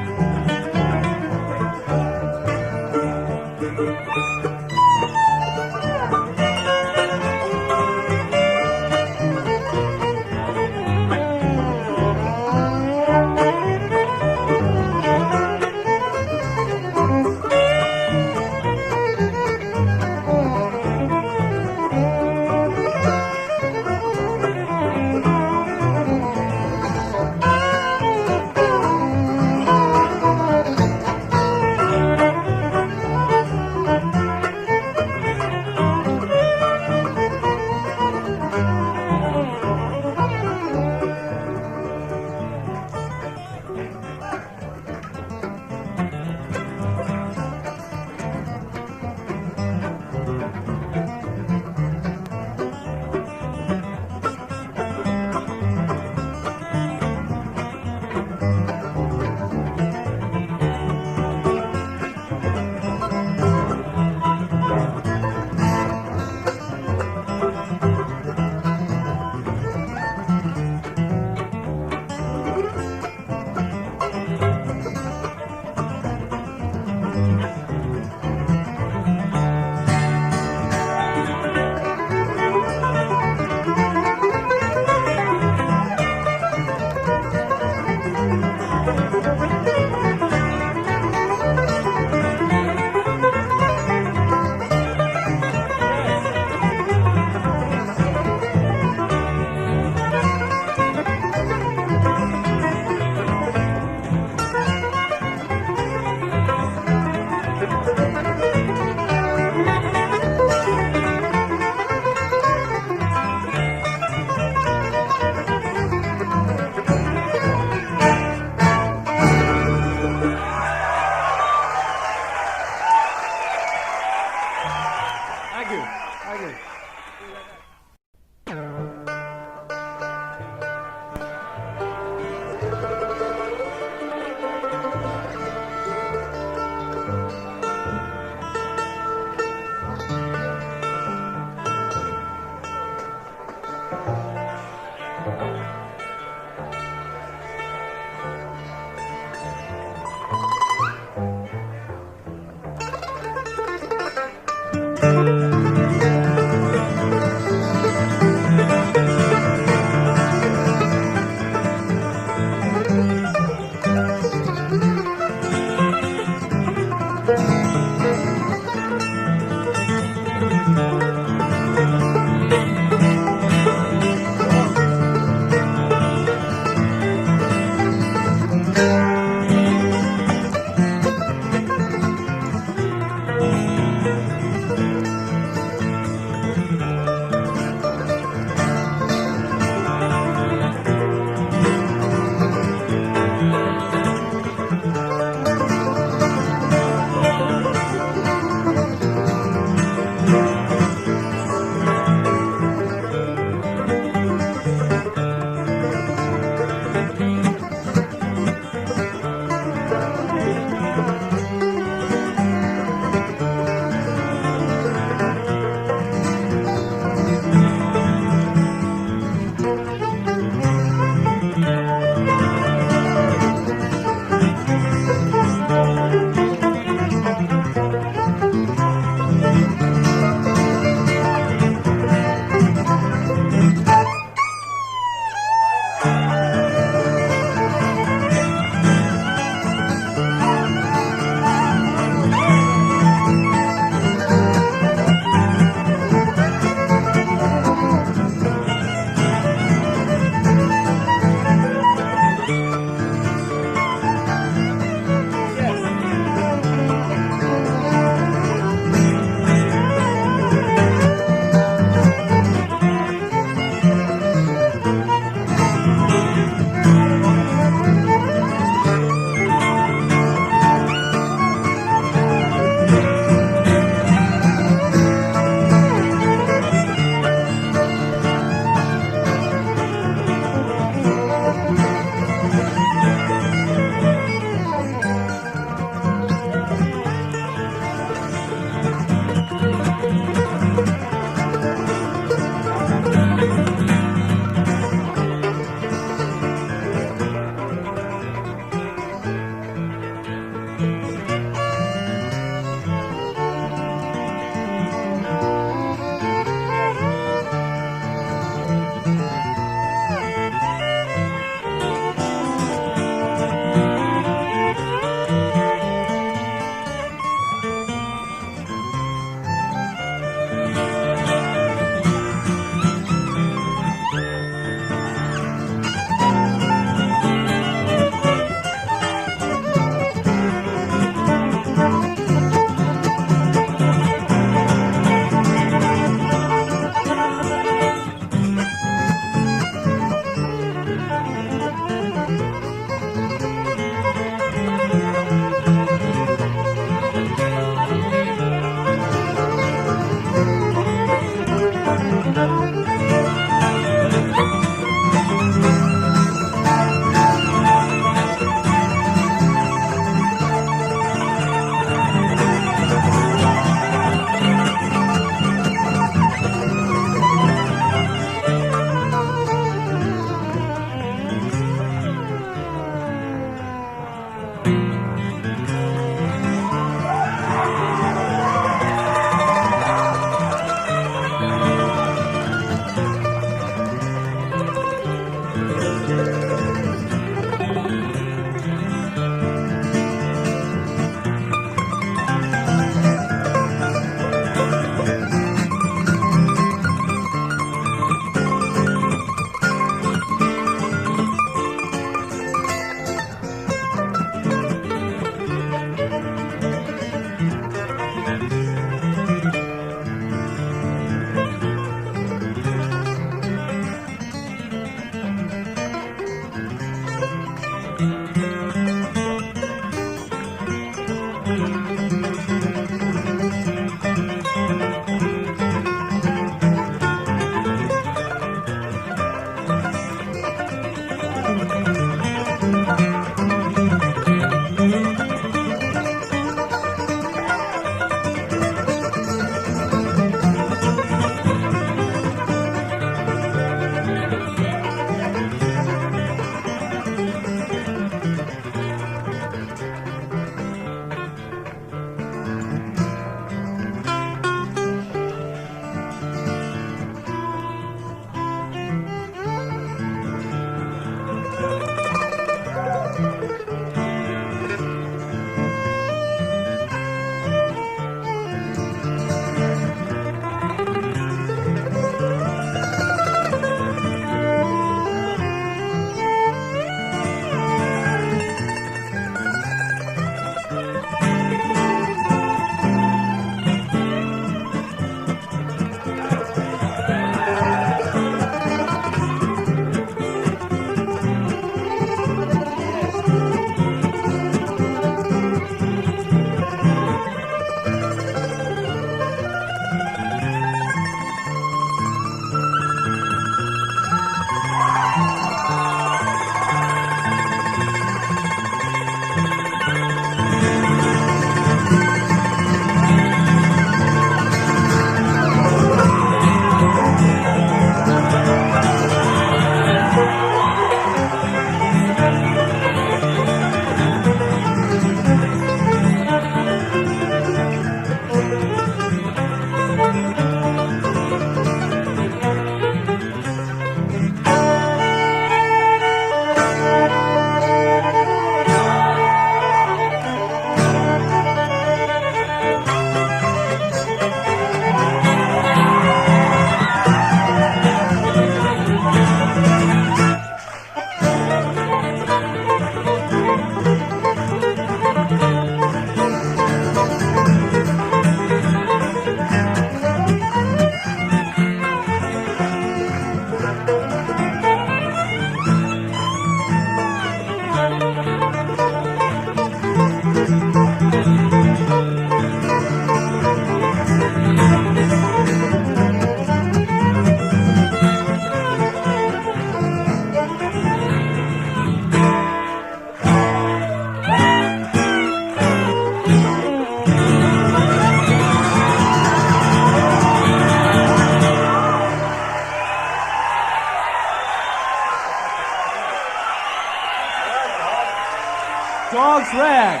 Dog's Rag.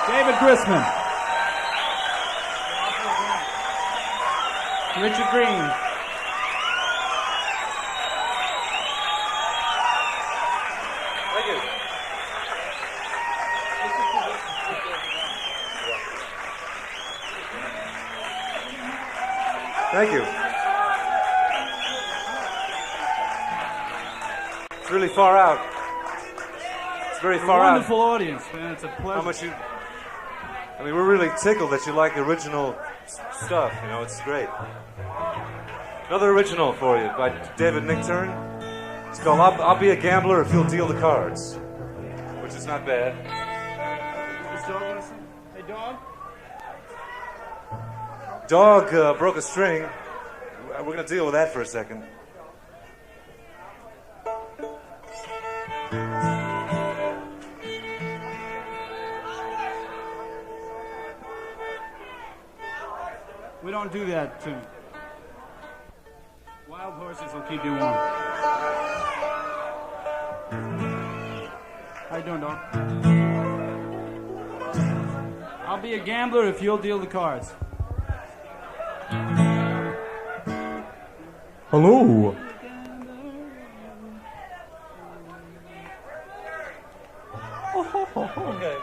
David Grisman. Richard Green. Thank you. Thank you. It's really far out. It's very far out. Wonderful audience, man. It's a pleasure. How much you... I mean, we're really tickled that you like original stuff. You know, it's great. Another original for you by David Nickturn. It's called I'll Be a Gambler If You'll Deal the Cards, which is not bad. Is Dog gonna sing? Hey, Dog? Dog broke a string. We're going to deal with that for a second. We don't do that tune. Wild horses will keep you warm. How you doing, Dog? I'll be a gambler if you'll deal the cards. Hello. Okay.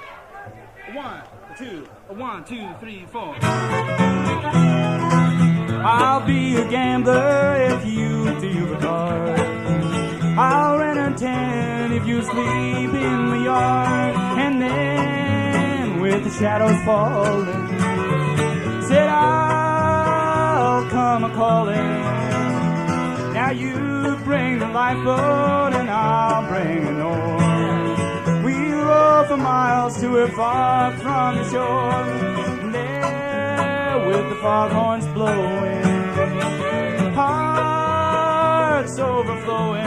1, 2, 3, 4. I'll be a gambler if you deal the cards. I'll rent a tent if you sleep in the yard. And then with the shadows falling, said I'll come a-calling. Now you bring the lifeboat and I'll bring an oar. We'll row for miles till we're far from the shore. And there with the foghorns blowing, hearts overflowing,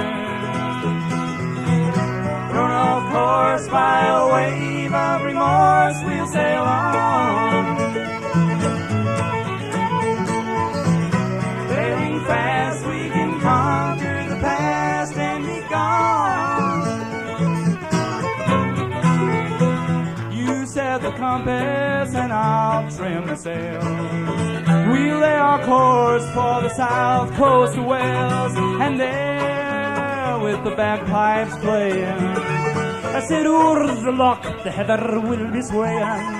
thrown off course by a wave of remorse, we'll sail on. Sailing fast, we can conquer the past and be gone. You set the compass and I'll trim the sails. We lay our course for the south coast of Wales. And there with the bagpipes playing, I said, oars the lock, the heather will be swaying.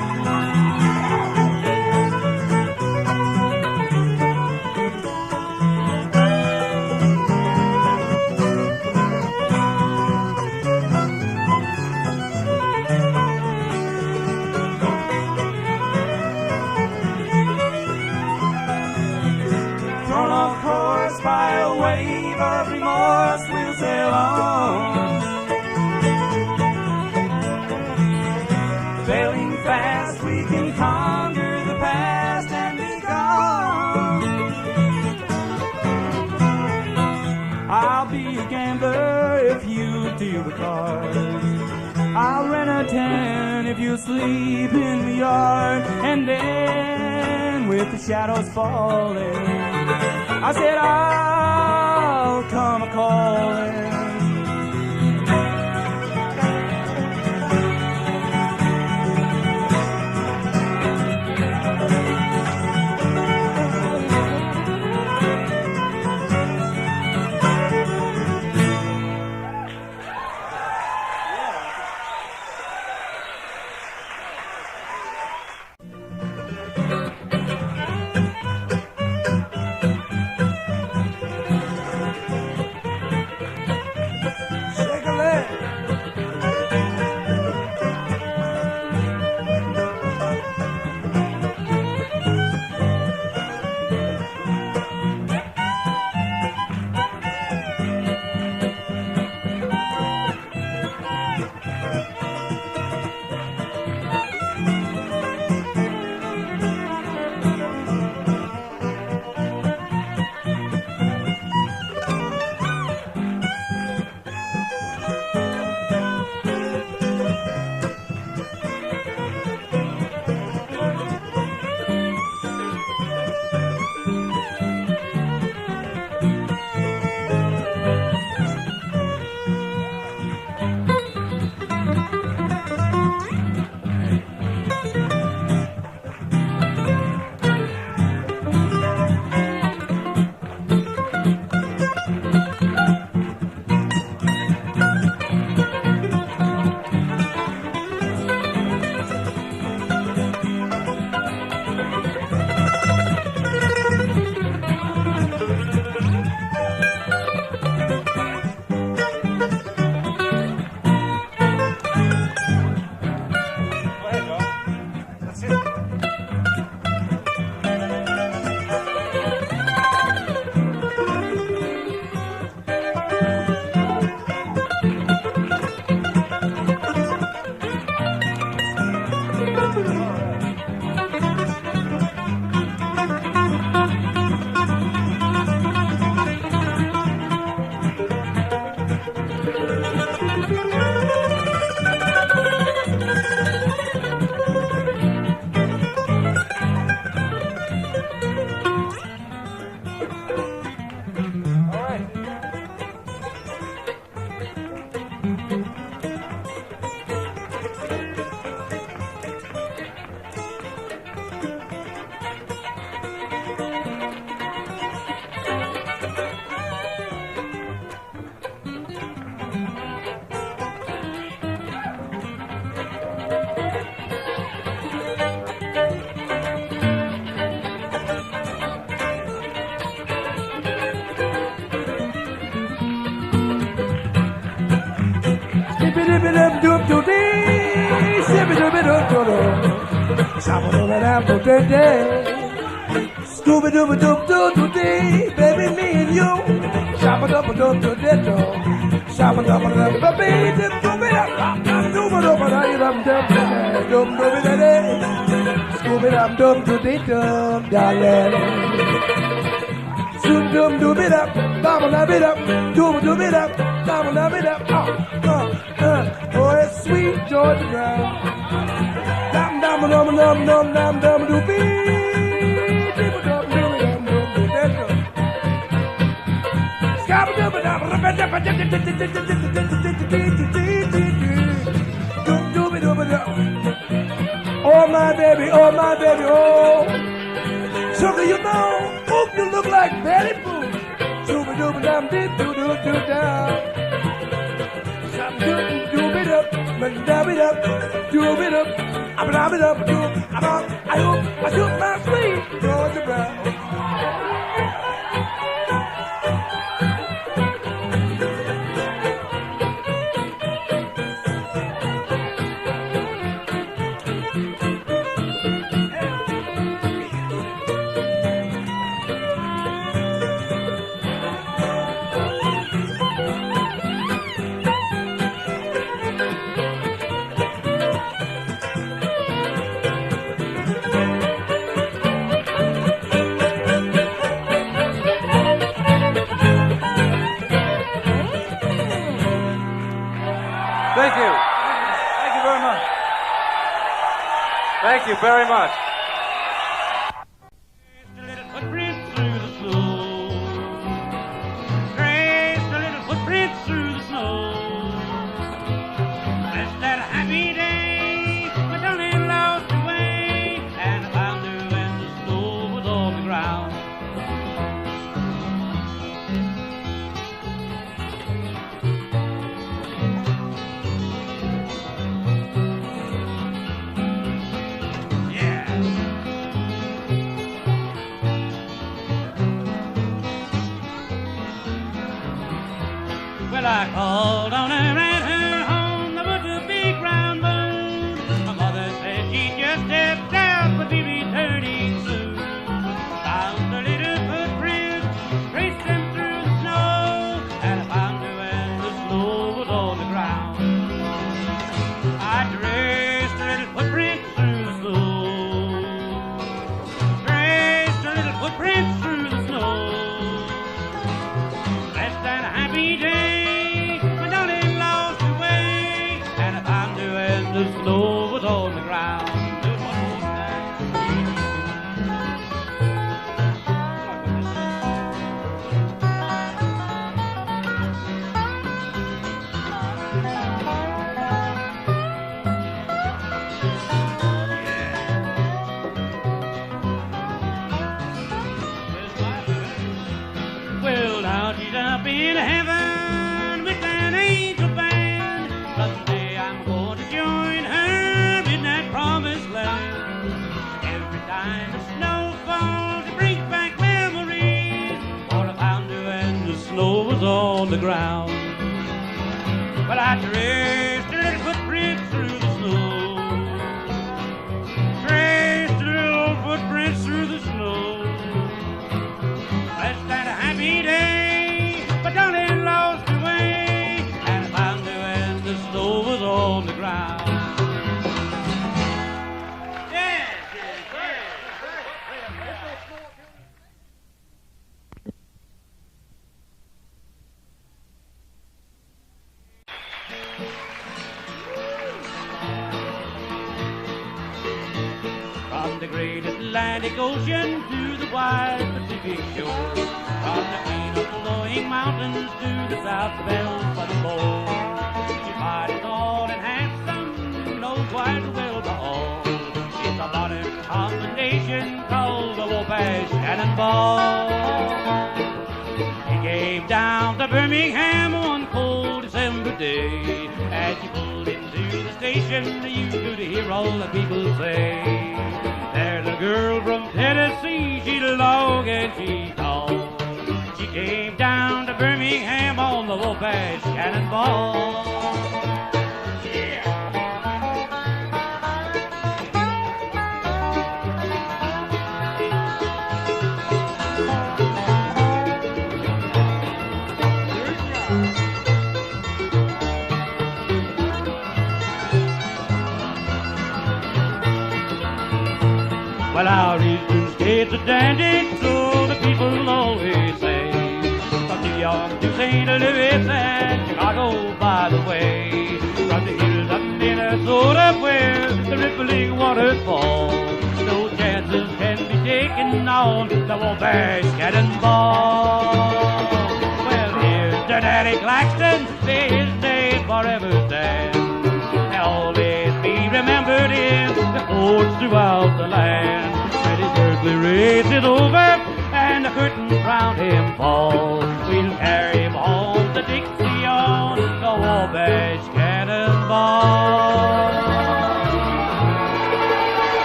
By a wave of remorse, we'll sail on. Sailing fast, we can conquer the past and be gone. I'll be a gambler if you deal the cards. I'll rent a tent if you sleep in the yard. And then with the shadows falling, I said I'll come a-calling. Shibby dibby dum dum doo dee. Shibby dibby dum doo doo. Shabba dibby dum doo dee dee. Scooby dooby doo doo doo dee. Baby, me and you. Shabba dubba dum doo dee doo. Shabba dubba dum baby dum dooby dum dum dooby dooby dum dum dum dooby dee. Scooby dum dum doo dee dum darling. Zoom dum dooby dum. Baba love it up, dooba dooba it up, baba love it up, oh, it's sweet Georgia Brown. Dum dum dum dum dum dum dum doobie, dooba dum dooba dum dooba dum dum. Scabba dooba dum, dum dooba dooba dum. Oh my baby, oh. Sugar, you know, oop, you look like Betty Boop. Dooba dooba dum dee doo doo doo down. Shum doo doob it up, dub it up, doob it up, dub it up, doob. I hope I shoot my sweet Georgia Brown. Thank you. Thank you very much. Thank you very much. Traced a little footprint through the snow. Just that happy day, my darling lost her way, and I found her when the snow was on the ground. Well, I called on her at her home, there was a big round moon. My mother said she just stepped out, but be returning soon. Found her little footprints, traced them through the snow, and I found her when the snow was on the ground. I traced her little footprints through the snow, traced her little footprints through the snow. Less than a happy day, the snow was on the ground. Well, now she's up in heaven with an angel band. Someday I'm going to join her in that promised land. Every time the snow falls, it brings back memories. For I found her when the snow was on the ground. But I traced her little footprints through the snow, traced her little footprints through the snow. Less than a happy day, but darling lost her way, and I found her when the snow was on the ground. From the great Atlantic Ocean to the wide Pacific shore, from the green of flowing mountains to the south bells by the Pole, she's mighty tall and handsome, knows quite well by all. It's a modern combination called the Wabash Cannonball. She came down to Birmingham one cold December day. As she pulled into the station, you could hear all the people say, there's a girl from Tennessee, she's long and she's tall. She came down to Birmingham on the Wabash Cannonball. Well, Lowry's blues skates a dandy, so the people always say. From New York to St. Louis and Chicago, by the way. From the hills up in Minnesota where the rippling waters fall, no chances can be taken on the Wabash Cannonball. Well, here's the Daddy Claxton, may his name forever stand, and always be remembered in the courts throughout the land. When his earthly race is over and the curtain round him falls, we'll carry him home to Dixie on the Wabash Cannonball.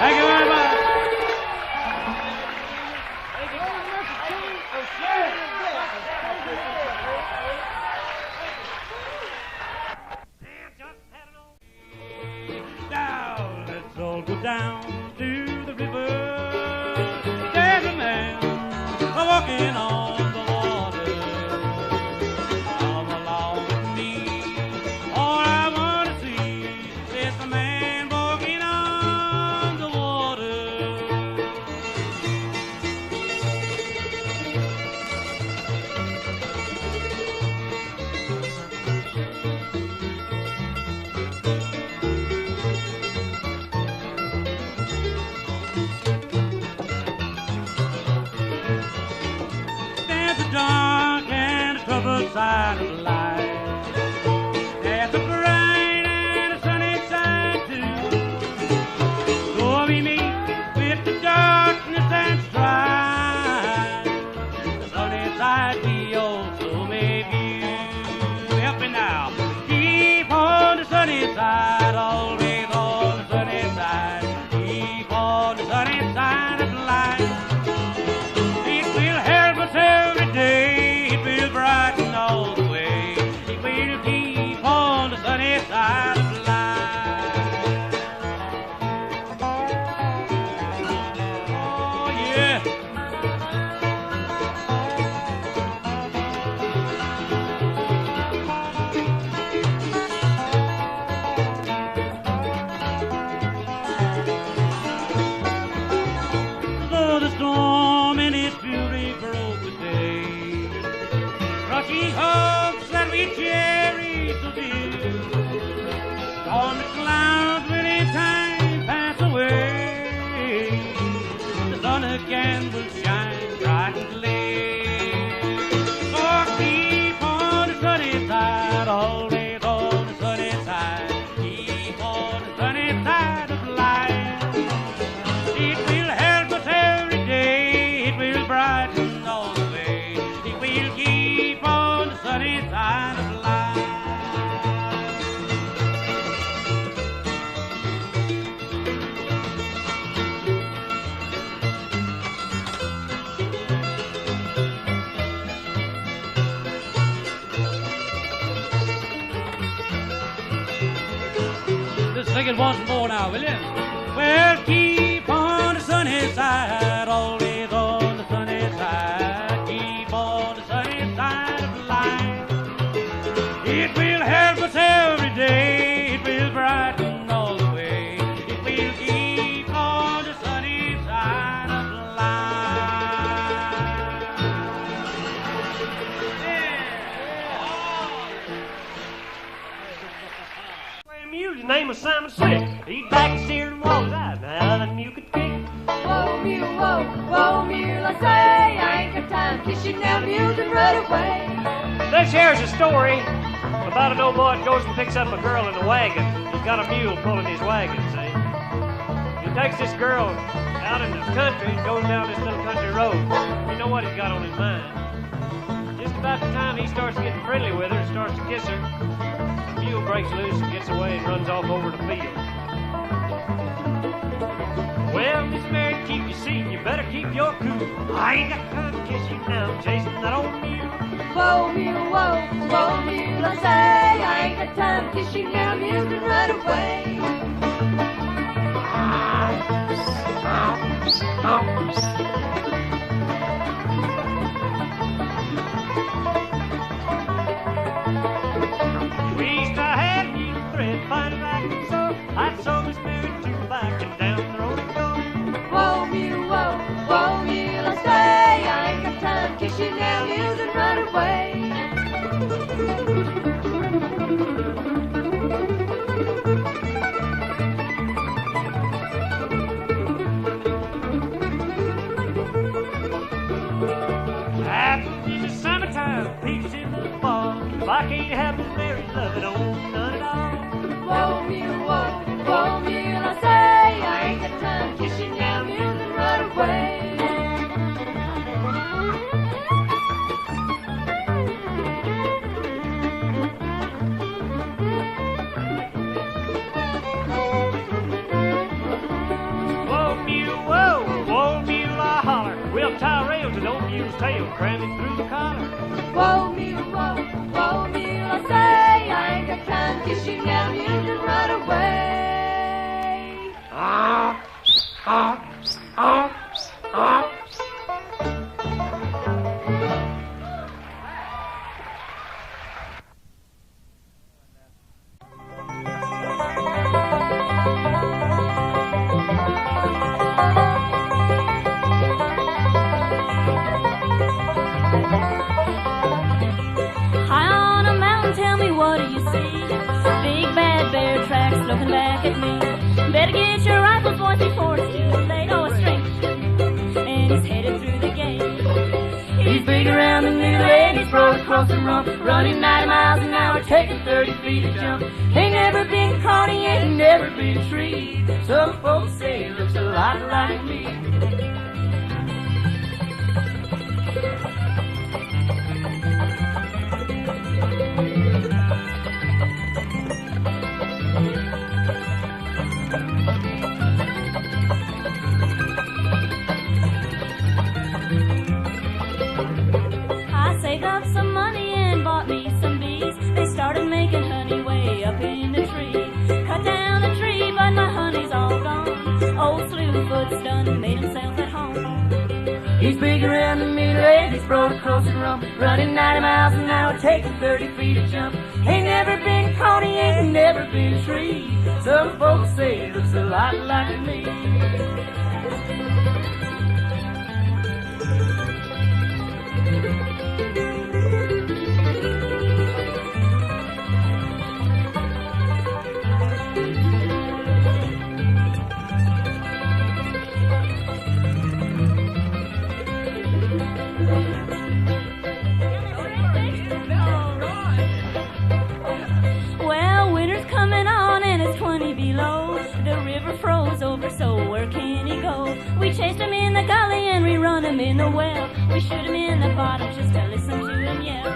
Thank you very much. Now let's all go down to the river. There's a man walking on the water. Come along with me. All I want to see is a man walking on the water. There's a dark and a troubled side of life. There's a bright and a sunny side too. So we meet with the darkness and strife. The sunny side we also may view. Help me now. Keep on the sunny side, always on the sunny side. Keep on the sunny side of life. It will help us every day. It will brighten all the way. It will keep on the sunny side of life. Oh, yeah. Though the storm in its fury broke today, crushing hopes that we cherish so dear, storm clouds will in time pass away. The sun again will shine bright and clear. So keep on the sunny side, always on the sunny side. Keep on the sunny side of life. It will help us every day. It will brighten all the way. It will keep on the sunny side of life. Just sing it once more now, will you? Well, keep on the sunny side, always on the sunny side. Keep on the sunny side of life. It will help us every day. It will brighten all the way. It will keep on the sunny side of life. Mule, his name was Simon Slick. He'd back and steer and walk out. Now that mule could kick. Whoa, mule, whoa, mule, I say, I ain't got time to kiss you now, mule, and run away. This here's a story about an old boy that goes and picks up a girl in a wagon. He's got a mule pulling his wagon, see? He takes this girl out in the country and goes down this little country road. You know what he's got on his mind. Just about the time he starts getting friendly with her and starts to kiss her, the mule breaks loose and gets away and runs off over the field. Well, Miss Mary, keep your seat and you better keep your cool. I ain't got time to kiss you now, I'm chasing that old mule. Whoa, mule, I say, I ain't got time to kiss you now, mule, and run away. We used to have needle thread, fine back and so I'd sew Miss Mary to back and down the road and go. Whoa, mule, have peaches in the fall. If I can't have blueberries, love, it don't none at all. Whoa, mule, I say, I ain't got time to kiss you now, mule, and run away. Whoa, mule, I holler. We'll tie rails to old mule's tail, cram it through the collar. Whoa, mule, I say, I ain't got time to kiss you now, mule, and run away. High on a mountain, tell me what do you see? Big bad bear tracks looking back at me. Better get your rifles, boys, before it's too late. Oh, a stranger, and he's headed through the gate. He's big around the middle and he's broad across the rump, running 90 miles an hour, taking 30 feet to jump. Ain't never been caught, he ain't never been treed. Some folks say he looks a lot like me. I saved up some money and bought me some bees. They started making honey way up in the tree. Cut down the tree, but my honey's all gone. Old Slewfoot's done made himself at home. He's big around the middle and he's broad across the rump, running 90 miles an hour, taking 30 feet to jump. Ain't never been caught, he ain't never been treed. Some folks say he looks a lot like me. Well, winter's coming on and it's 20 below. The river froze over, so where can he go? We chased him in the gully and we run him in the well. We shoot him in the bottom just to listen to him yell.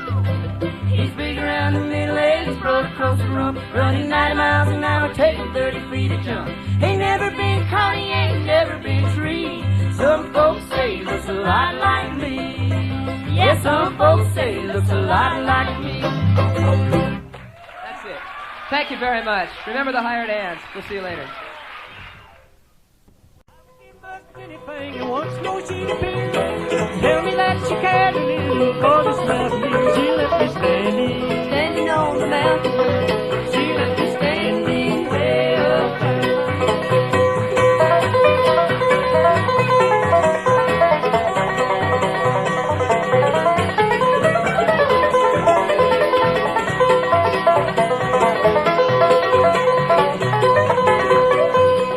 He's big around the middle and he's broad across the rump, running 90 miles an hour, taking 30 feet to jump. Ain't never been caught, he ain't never been treed. Some folks say he looks a lot like me. Yeah, some folks say he looks a lot like me. That's it. Thank you very much. Remember the hired hands. We'll see you later. Anything you want, no she appeared. Tell me that she cared a little for this mountain. She left me standing on the mountain. She left me standing way up there.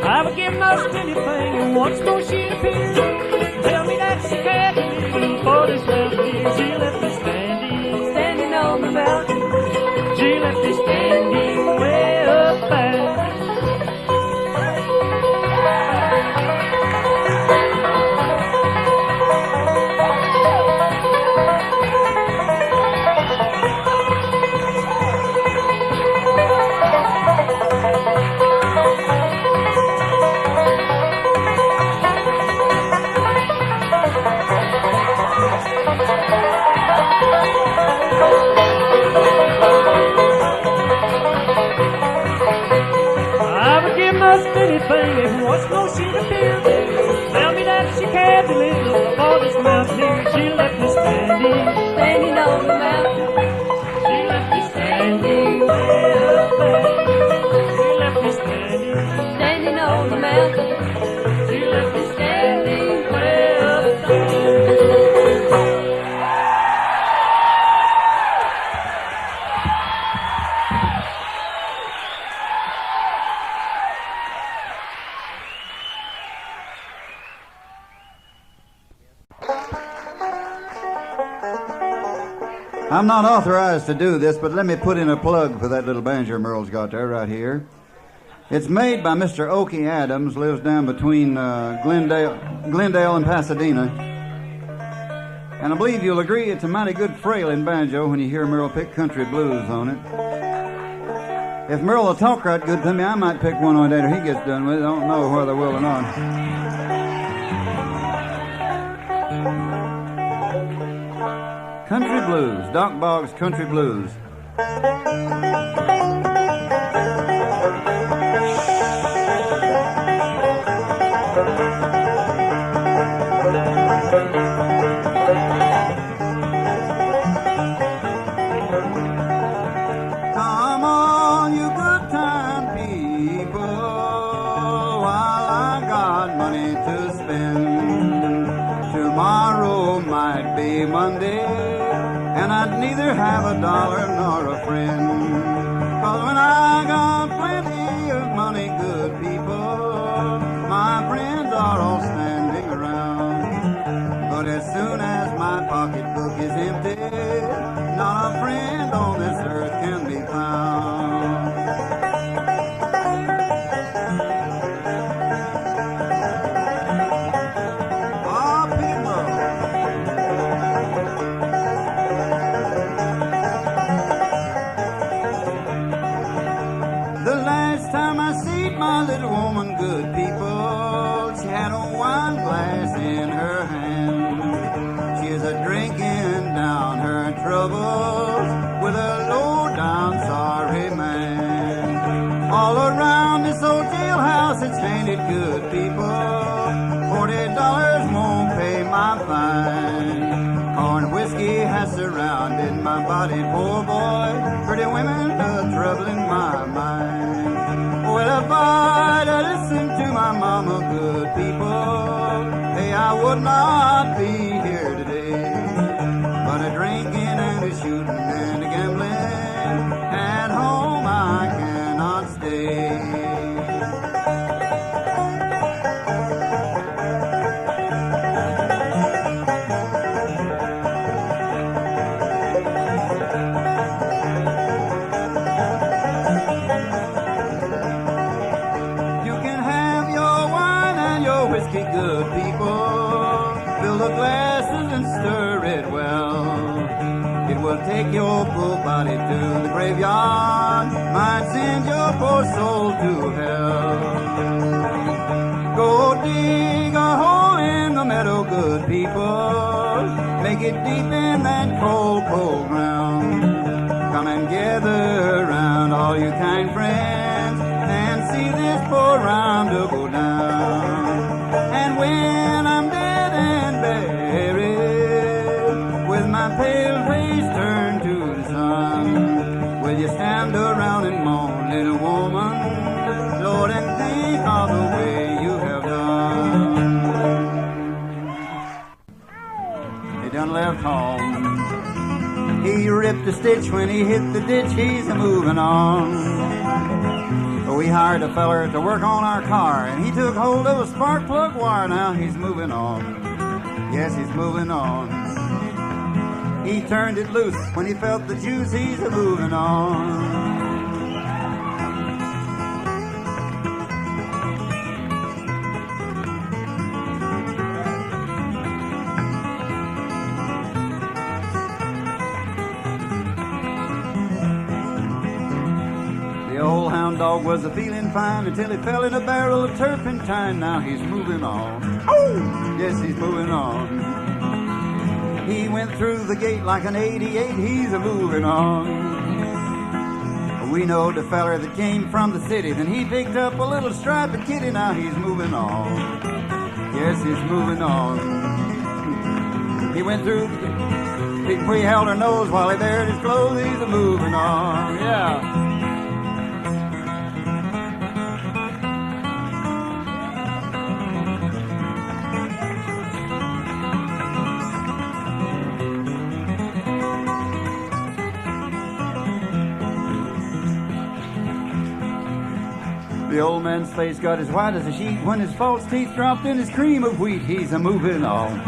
I would give most anything and once more she appeared. Tell me that she cared a little for this mountain. She left me standing on the mountain. She left me standing way up there. I would give most anything if once more she'd appear. Tell me that she cared a little for this mountain. She left me standing on the mountain. She left me standing way up there. She left me standing on the mountain. She left me standing way up there. I'm not authorized to do this, but let me put in a plug for that little banjo Merle's got there right here. It's made by Mr. Okie Adams, lives down between Glendale and Pasadena. And I believe you'll agree it's a mighty good frailing banjo when you hear Merle pick country blues on it. If Merle will talk right good to me, I might pick one on that after he gets done with it. I don't know whether I will or not. Country Blues, Doc Boggs Country Blues. Come on, you good time people, while I got money to spend. Tomorrow might be Monday, and I'd neither have a dollar nor a friend. 'Cause when I got plenty of money, good people, my friends are all standing around. But as soon as my pocketbook is empty, not a friend on this earth can be found. My little woman, good people, she had a wine glass in her hand. She is a drinking down her troubles with a low down sorry man. All around this old jailhouse it's painted, good people, $40 won't pay my fine. Corn whiskey has surrounded my body, poor boy, pretty women are troubling my mind. Well, if I'd listened to my mama, good people, hey, I would not be here today. But a drinking and a shooting and a gambling, at home I cannot stay. Good people, fill the glasses and stir it well. It will take your poor body to the graveyard, might send your poor soul to hell. Go dig a hole in the meadow, good people, make it deep in that cold, cold ground. Come and gather around, all you kind friends, and see this poor round to go down. And when I'm dead and buried, with my pale face turned to the sun, will you stand around and moan, little woman, Lord, and think of the way you have done? He done left home. He ripped a stitch when he hit the ditch, he's a-moving on. We hired a feller to work on our car, and he took hold of a spark plug wire. Now he's moving on. Yes, he's moving on. He turned it loose when he felt the juice. He's moving on. Dog was a-feeling fine until he fell in a barrel of turpentine. Now he's moving on. Oh! Yes, he's moving on. He went through the gate like an 88. He's a-moving on. We know the feller that came from the city. Then he picked up a little striped kitty. Now he's moving on. Yes, he's moving on. He went through the gate. He held her nose while he bared his clothes. He's a-moving on. Yeah. The old man's face got as white as a sheet when his false teeth dropped in his cream of wheat. He's a-moving on.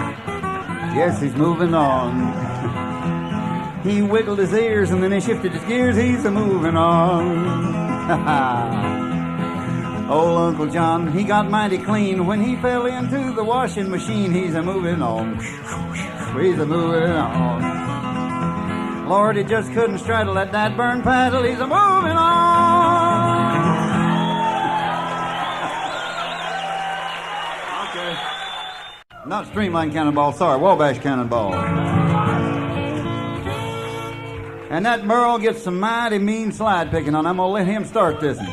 Yes, he's moving on. He wiggled his ears and then he shifted his gears. He's a moving on. Old Uncle John, he got mighty clean when he fell into the washing machine. He's a moving on. He's a moving on. Lord, he just couldn't straddle that burn paddle. He's a moving on. Okay. Not streamline cannonball, sorry, Wabash cannonball. And that Merle gets some mighty mean slide picking on. I'm gonna let him start this one.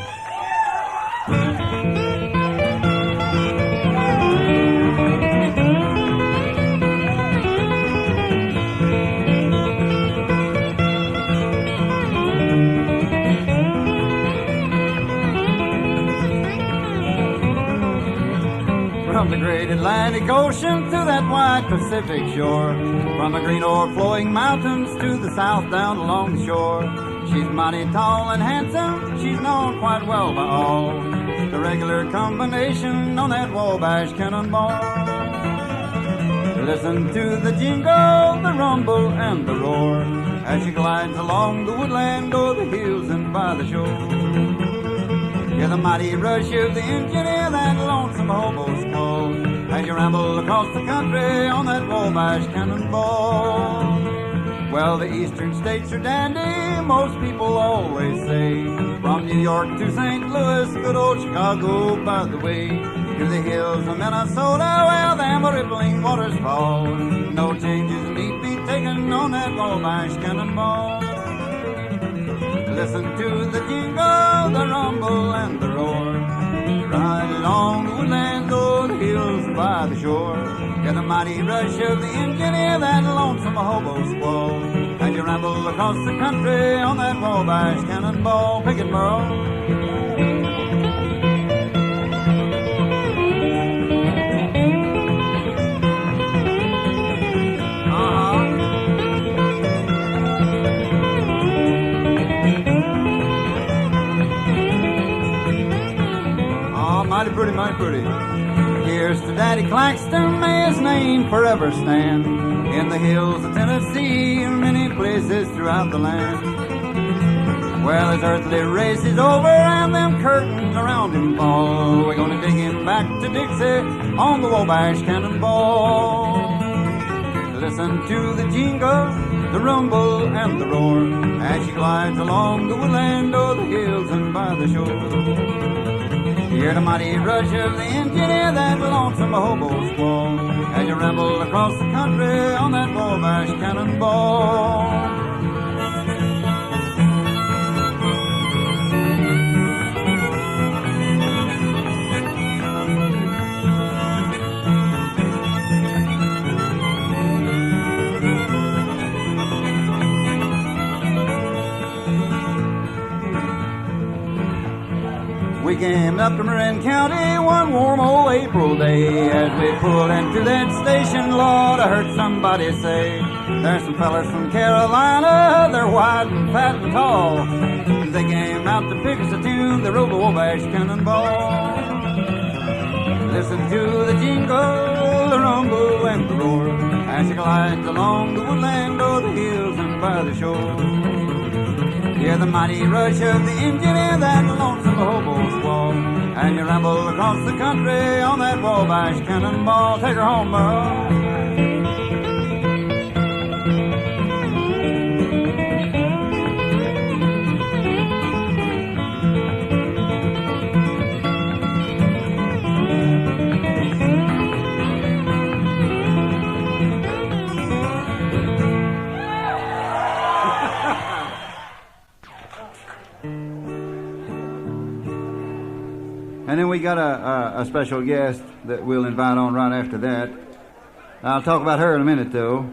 From the great Atlantic Ocean to that wide Pacific shore, from the green o'erflowing mountains to the south down along the shore, she's mighty tall and handsome, she's known quite well by all, the regular combination on that Wabash cannonball. Listen to the jingle, the rumble, and the roar, as she glides along the woodland o'er the hills and by the shore. Hear the mighty rush of the engine, hear that lonesome hobo's call, as you ramble across the country on that Wabash cannonball. Well, the eastern states are dandy, most people always say, from New York to St. Louis, good old Chicago by the way, to the hills of Minnesota, where them rippling waters fall. No changes need be taken on that Wabash cannonball. Listen to the jingle, the rumble, and the roar. Ride along the woodlands, o'er the hills and by the shore. Hear the mighty rush of the engine, hear that lonesome hobo squall, and you ramble across the country on that Wabash cannonball. Pick it, Merle. Mighty pretty, mighty pretty. Here's to Daddy Claxton, may his name forever stand in the hills of Tennessee and many places throughout the land. Well, his earthly race is over and them curtains around him fall. We're gonna dig him back to Dixie on the Wabash cannonball. Listen to the jingle, the rumble, and the roar, as she glides along the woodland o'er the hills and by the shore. Hear the mighty rush of the engine, hear that lonesome hobo squall, as you ramble across the country on that Wabash cannonball. We came up to Marin County one warm old April day. As we pulled into that station, Lord, I heard somebody say, there's some fellas from Carolina, they're white and fat and tall. They came out to pick us a tune, they rode the Wabash cannonball. Listen to the jingle, the rumble, and the roar, as she glides along the woodland o'er the hills and by the shore. Hear the mighty rush of the engine, hear that lonesome hobo squall, and you ramble across the country on that Wabash cannonball. Take her home, Merle. And then we got a special guest that we'll invite on right after that. I'll talk about her in a minute, though.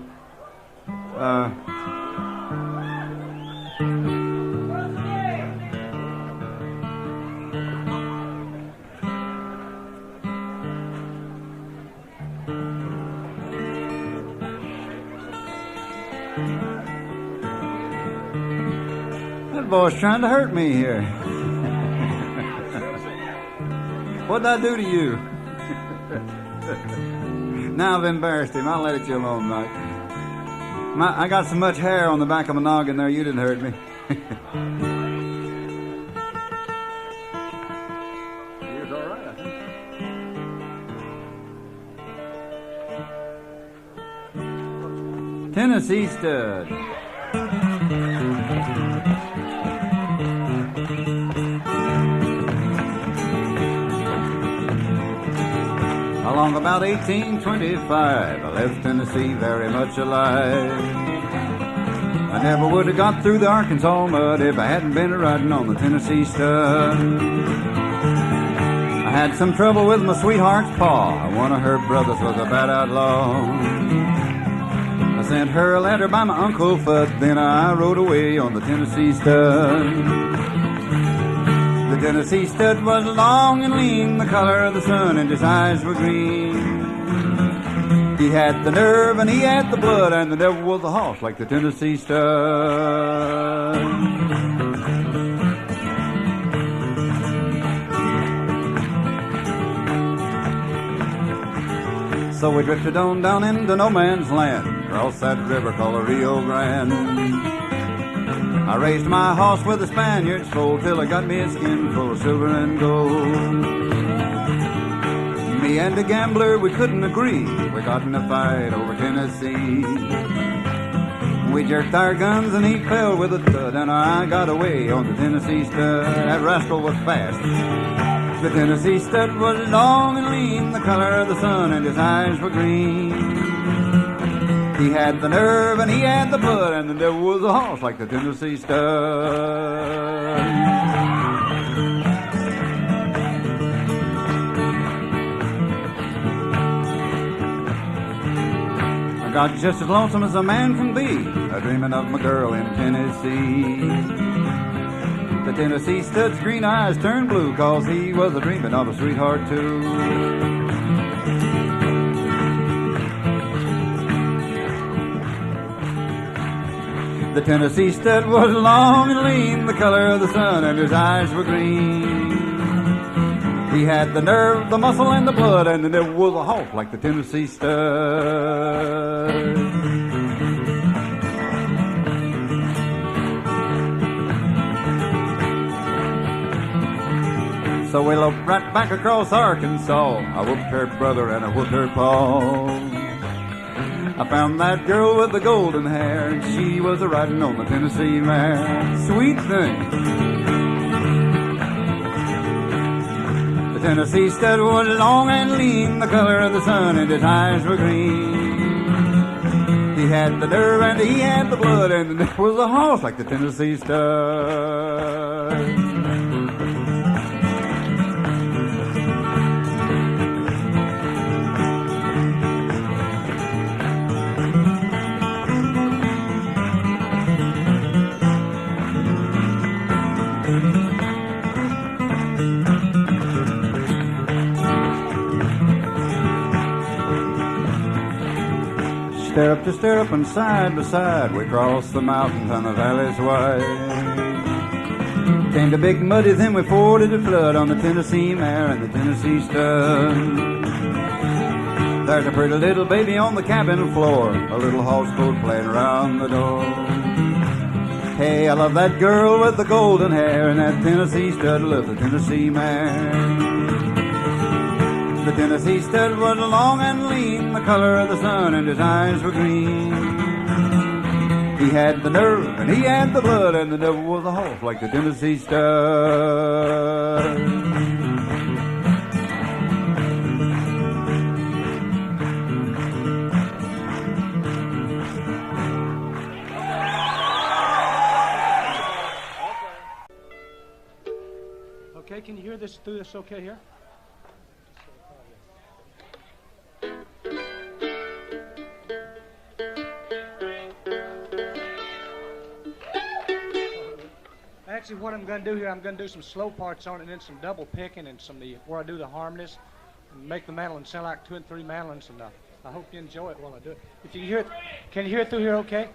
That boy's trying to hurt me here. What'd I do to you? Now I've embarrassed him. I'll let it you alone, Mike. I got so much hair on the back of my noggin there, you didn't hurt me. Here's all right, I think. Tennessee Stud. Along about 1825, I left Tennessee very much alive. I never would have got through the Arkansas mud if I hadn't been riding on the Tennessee Stud. I had some trouble with my sweetheart's pa. One of her brothers was a bad outlaw. I sent her a letter by my Uncle Fudd, then I rode away on the Tennessee Stud. The Tennessee Stud was long and lean, the color of the sun, and his eyes were green. He had the nerve and he had the blood, and the devil was a horse like the Tennessee Stud. So we drifted on down into no man's land, across that river called the Rio Grande. I raised my horse with a Spaniard's foal till I got me a skin full of silver and gold. Me and the gambler, we couldn't agree. We got in a fight over Tennessee. We jerked our guns and he fell with a thud, and I got away on the Tennessee Stud. That rascal was fast. The Tennessee Stud was long and lean, the color of the sun, and his eyes were green. He had the nerve and he had the blood, and the devil was a horse like the Tennessee Stud. I got just as lonesome as a man can be, a-dreaming of my girl in Tennessee. The Tennessee Stud's green eyes turned blue, 'cause he was a-dreaming of a sweetheart too. The Tennessee Stud was long and lean, the color of the sun, and his eyes were green. He had the nerve, the muscle, and the blood, and the devil was a horse like the Tennessee Stud. So we loped right back across Arkansas. I whooped her brother and I whooped her paw. I found that girl with the golden hair, and she was a-riding on the Tennessee mare. Sweet thing. The Tennessee Stud was long and lean, the color of the sun, and his eyes were green. He had the nerve and he had the blood, and there was a horse like the Tennessee Stud. Stirrup to stirrup and side by side, we crossed the mountains and the valleys wide. Came to big muddy, then we forded the flood on the Tennessee mare and the Tennessee Stud. There's a pretty little baby on the cabin floor, a little houseboat playing around the door. Hey, I love that girl with the golden hair, and that Tennessee Stud loves the Tennessee mare. The Tennessee Stud was long and lean, the color of the sun, and his eyes were green. He had the nerve and he had the blood, and the devil was a horse like the Tennessee Stud. Okay, can you hear this through this okay here? Actually, what I'm going to do here, I'm going to do some slow parts on it, and then some double picking, and where I do the harmonies, and make the mandolin sound like 2 and 3 mandolins, and I hope you enjoy it while I do it. If you can hear it, can you hear it through here okay?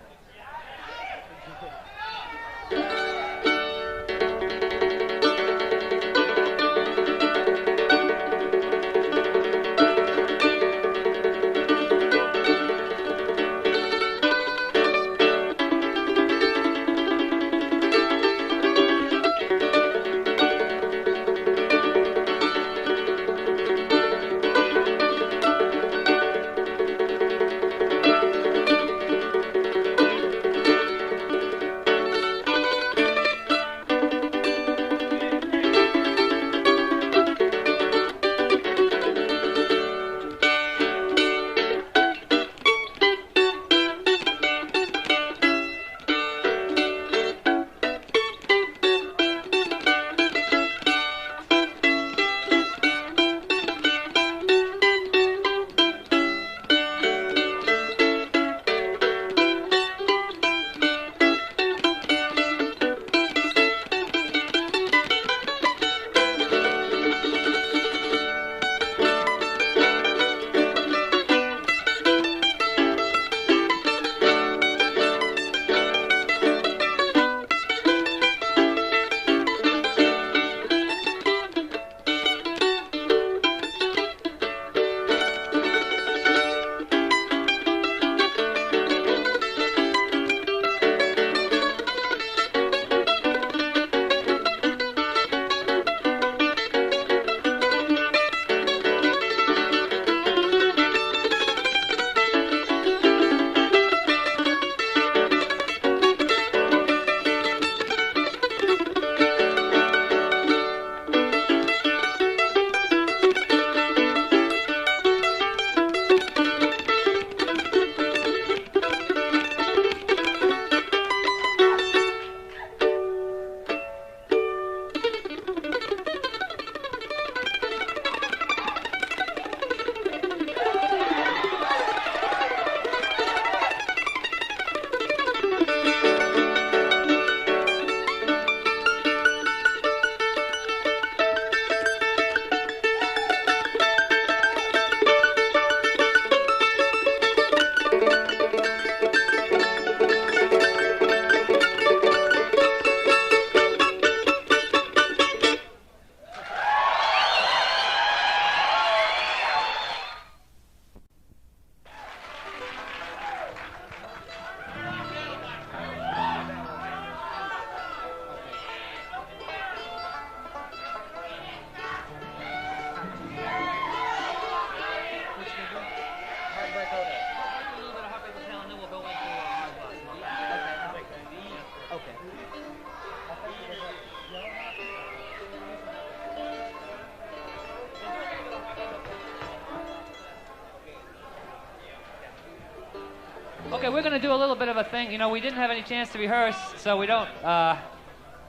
Okay, we're going to do a little bit of a thing. You know, we didn't have any chance to rehearse, so we don't,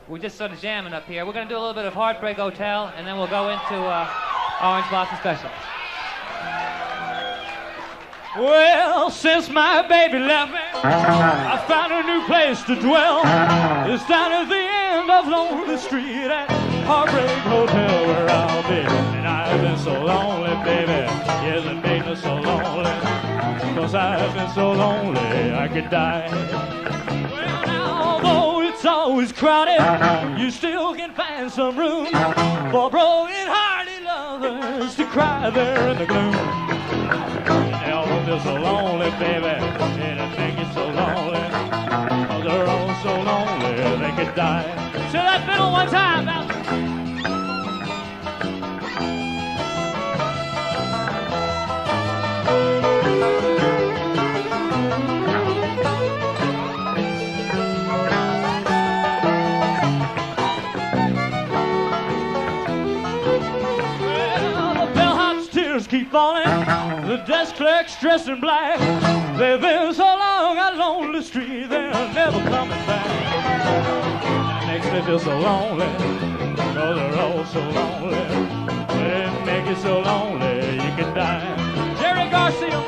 we're just sort of jamming up here. We're going to do a little bit of Heartbreak Hotel, and then we'll go into Orange Blossom Special. Well, since my baby left me, I found a new place to dwell. It's down at the end of Lonely Street at Heartbreak Hotel where I'll be. And I've been so lonely, baby. Yes, it made me so lonely. 'Cause I've been so lonely, I could die. Well, now, although it's always crowded, you still can find some room for broken-hearted lovers to cry there in the gloom. They're so lonely, baby, and it make you so lonely. 'Cause they're all so lonely, they could die. Say that fiddle one time, now. Well, the bellhop's tears keep falling. The desk clerk's dressed in black. They've been so long on Lonely Street, they're never coming back. It makes me feel so lonely, 'cause they're all so lonely. They make you so lonely, you could die. Jerry Garcia.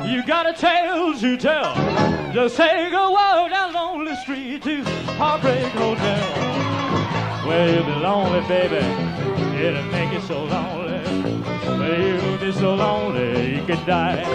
You got a tale to tell. Just take a walk down Lonely Street to Heartbreak Hotel. Well, you'll be lonely, baby. It'll make you so lonely. Well, you'll be so lonely, you could die.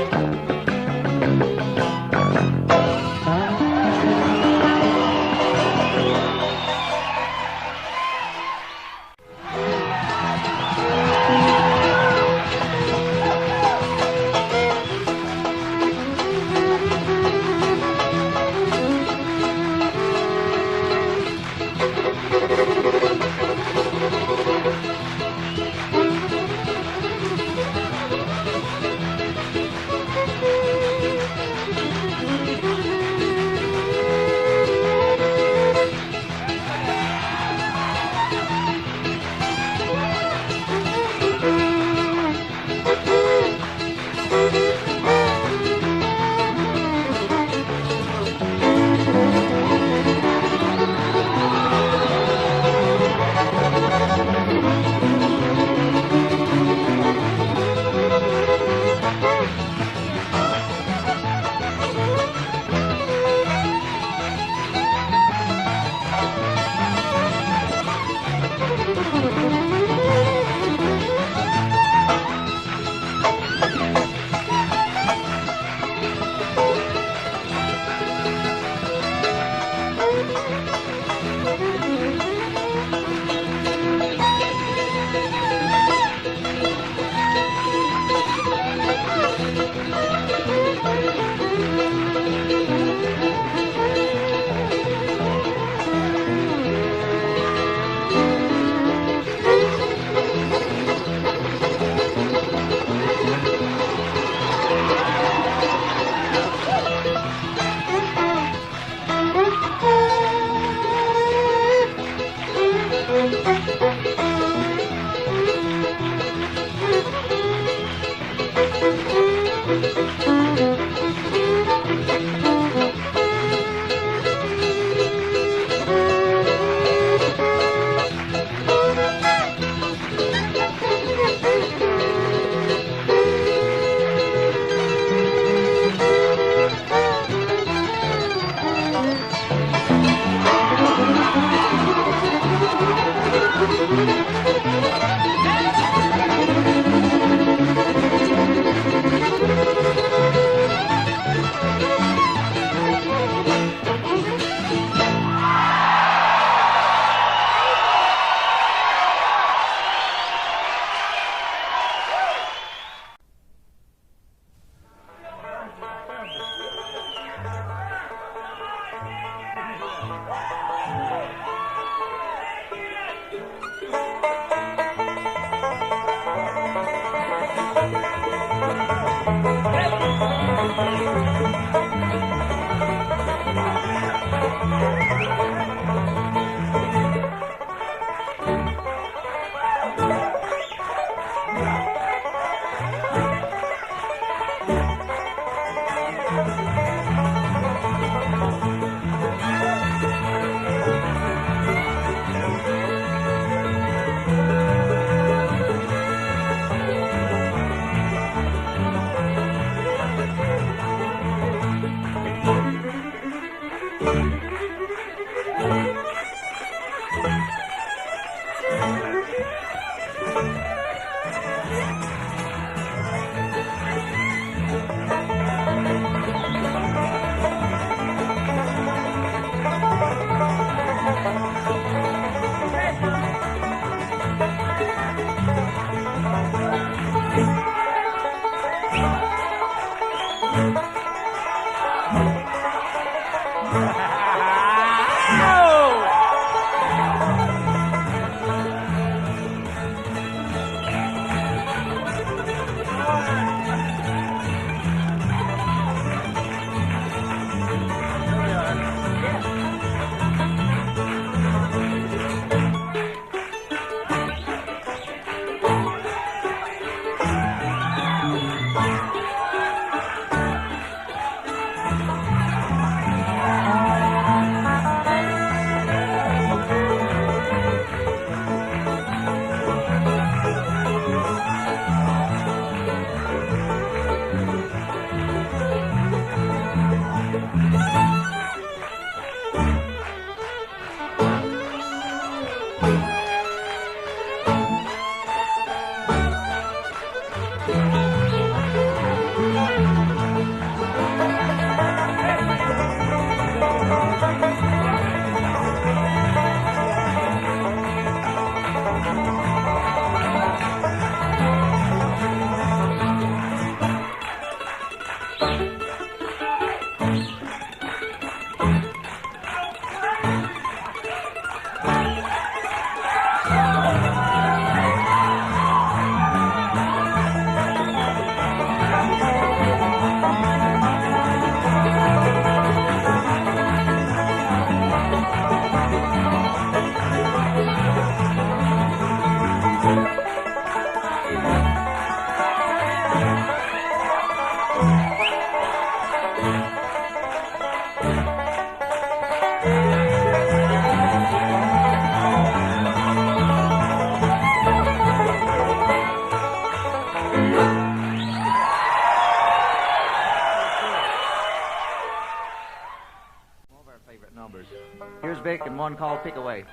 Here's Vic and one called Pick Away.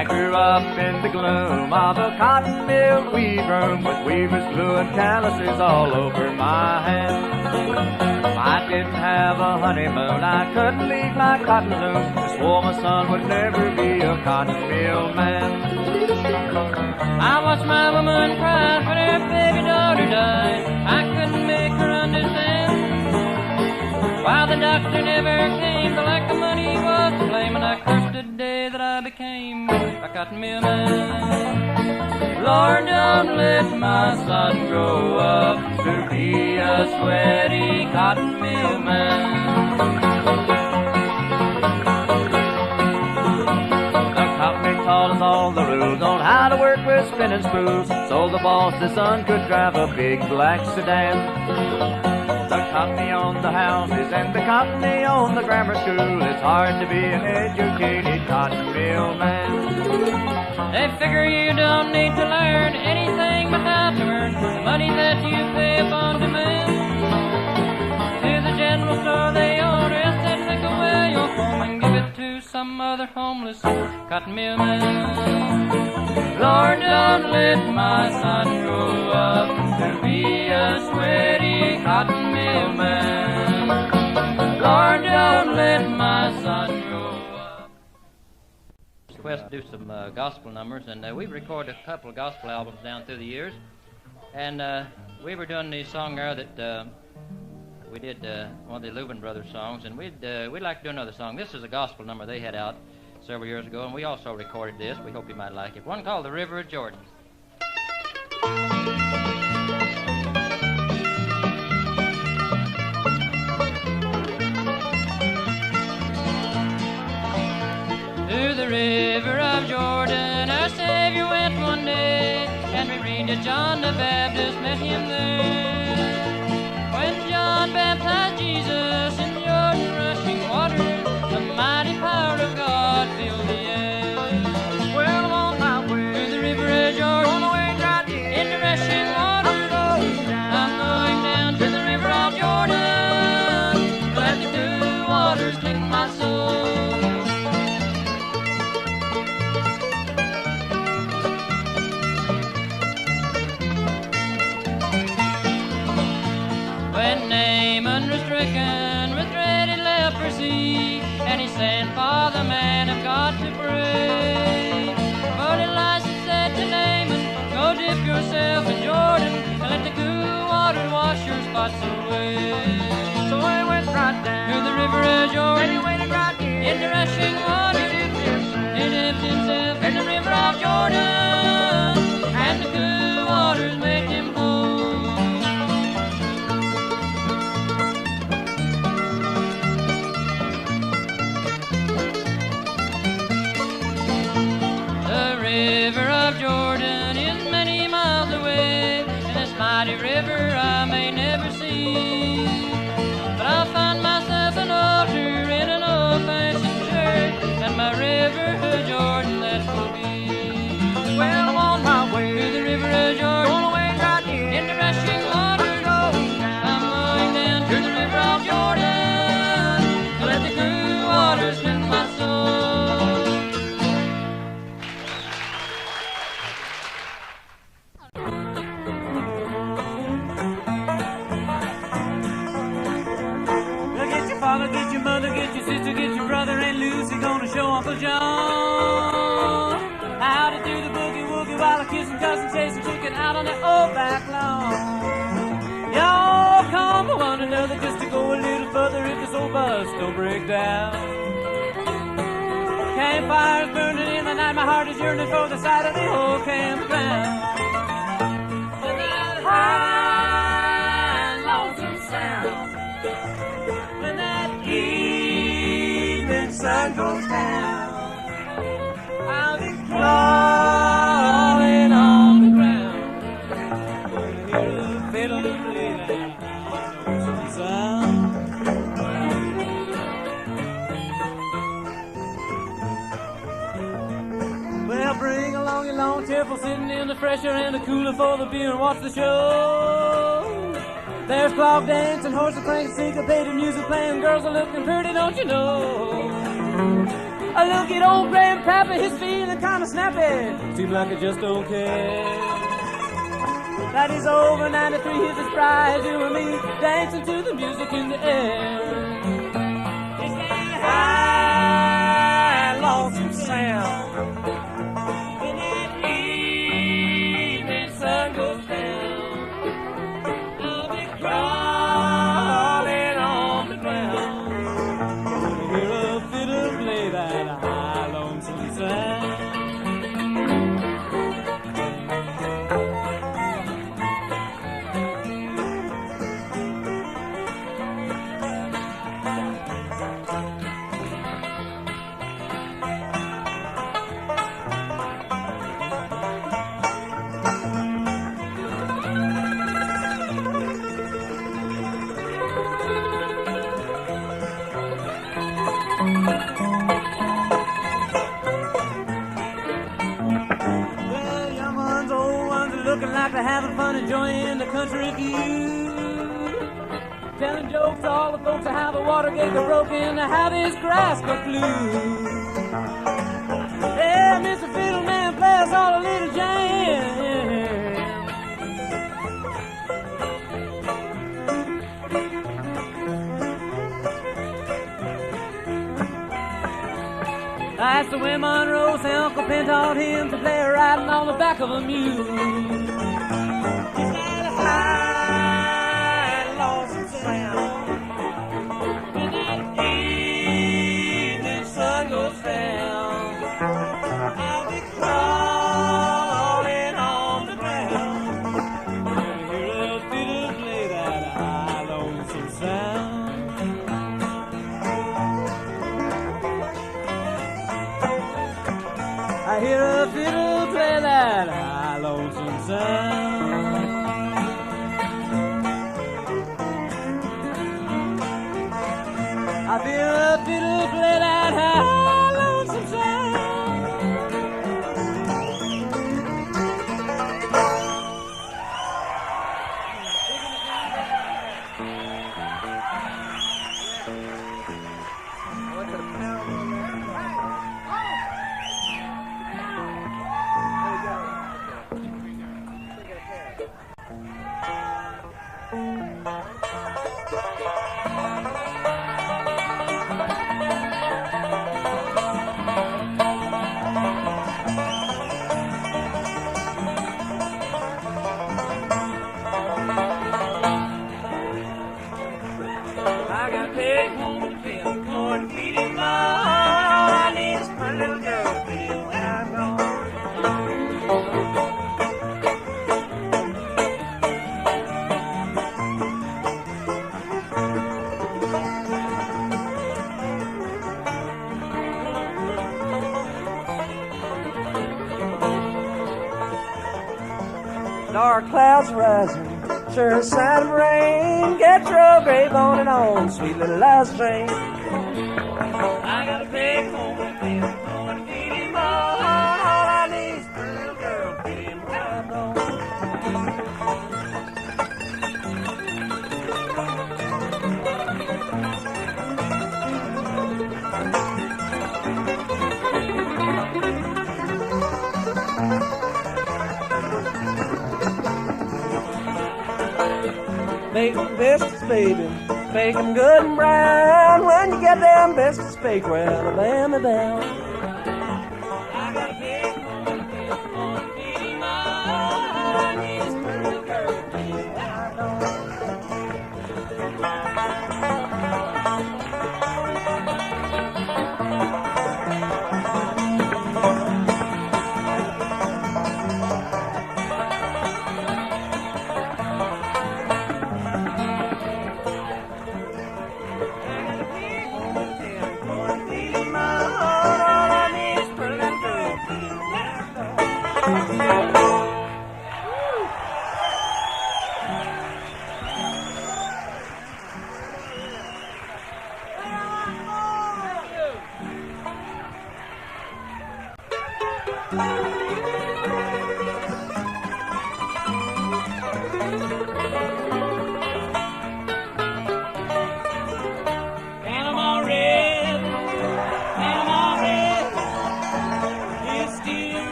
I grew up in the gloom of a cotton mill weave room with weaver's glue and calluses all over my hands. If I didn't have a honeymoon, I couldn't leave my cotton loom. I swore my son would never be a cotton mill man. I watched my woman cry when her baby daughter died. I couldn't make her understand. While the doctor never came to like the money was to blame, and I cursed the day that I became a cotton mill man. Lord, don't let my son grow up to be a sweaty cotton mill man. Taught us all the rules on how to work with spinning spools, so the boss's son could drive a big black sedan. The company owned the houses and the company owned the grammar school. It's hard to be an educated cotton mill man. They figure you don't need to learn anything without to earn the money that you pay upon demand. To the general store they order, instead take away your home and give it to some other homeless cotton mill man. Lord, don't let my son grow up to be a sweaty cotton mill man. Lord, don't let my son grow up. Request to do some gospel numbers, and we've recorded a couple of gospel albums down through the years, and we were doing the song there that we did one of the Lubin Brothers songs, and we'd like to do another song. This is a gospel number they had out several years ago, and we also recorded this. We hope you might like it. One called The River of Jordan. To the river of Jordan our Savior went one day, and we read that John the Baptist met him there. When John baptized Jesus in Jordan rushing water, the mighty power of God filled the air. Well, I'm on my way to the river of Jordan, on the way right in the rushing water. I'm going down to the river of Jordan, let the blue waters clean my soul. When Naaman was stricken with dreaded leprosy, and he sent for the man of God to pray. But Elisha said to Naaman, go dip yourself in Jordan, and let the cool water wash your spots away. So he went right down to the river of Jordan, and he waded right in the rushing water. He dipped himself in the river of Jordan, and the cool waters made him whole. Jordan is many miles away, and this mighty river I may never see. But I'll find myself an altar in an old-fashioned church, and my river of Jordan that will be. Well, I'm on my way to the river of Jordan, going away right here in the rushing water. I'm going down to the river of Jordan to let the cool waters cleanse my soul. Get your mother, get your sister, get your brother, and Lucy gonna show Uncle John how to do the boogie woogie while kissing cousin chasing chicken out on the old back lawn. Y'all come for one another just to go a little further if this old bus don't break down. Campfires burning in the night, my heart is yearning for the sight of the old campground. With that high and lonesome sound, when that evening sun goes down, I'll be crawling on the ground when I hear the fiddle play that lonesome sound. Well, bring along your long table sitting in the fresh air and the cooler for the beer and watch the show. There's clog dancing, horses clanking, syncopated music playing, girls are looking pretty, don't you know? I look at old Grandpapa, his feeling kinda snappy. Seems like I just don't care. That he's over 93, here's his prize, you and me, dancing to the music in the air. It's that high, lonesome sound. When that evening sun goes down, I'll be crawling on the ground. Gonna hear a fiddle play that high, lonesome sound. Like they're having fun enjoying the country view, telling jokes to all the folks of how the Watergate got broken, how this grass got blue. Yeah, Mr. Fiddleman, play us all a little jam. I asked the way Monroe, say Uncle Pen taught him to play riding on the back of a mule. High, lonesome sound. When that evening sun goes down, I'll be crawling on the ground. Gonna hear a fiddle play that high, lonesome sound. I hear a fiddle play that high, lonesome sound. I feel a fiddle play that high, lonesome sound. Dark clouds rising, sure a sign of rain. Get your gray bonnet on, sweet little Liza Jane. I got a big home and feel going to feed him all. All I need is a little girl, feed him right on. Bake them biscuits, baby, bake them good and brown. When you get them biscuits baked, well, lay me down. I got a big home and feel going to feed him all. All I need is a little girl, feed him right on. Oh,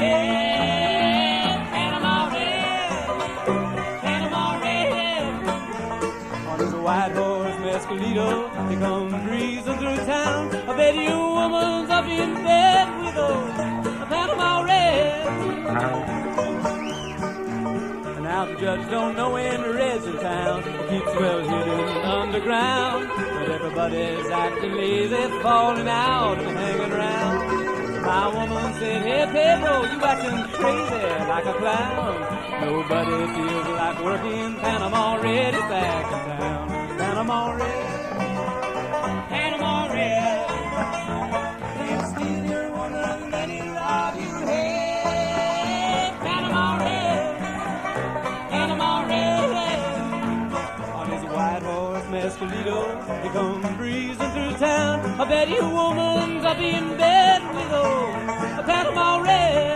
head. Panama red, Panama red. On his white horse Mescalito, he comes breezing through town. I bet you woman's up in bed with old Panama red. Now the judge don't know when the red's in town. He keeps well hidden underground. But everybody's acting lazy, falling out and hanging around. My woman said, hey Pedro, you acting crazy like a clown. Nobody feels like working. Panama red is back in town. Panama red, Panama red. He'll steal your woman and he'll rob you. Hey, Panama red, Panama red. On his white horse Mescalito, he comes breezing through town. I bet you woman's up in bed with old Panama red.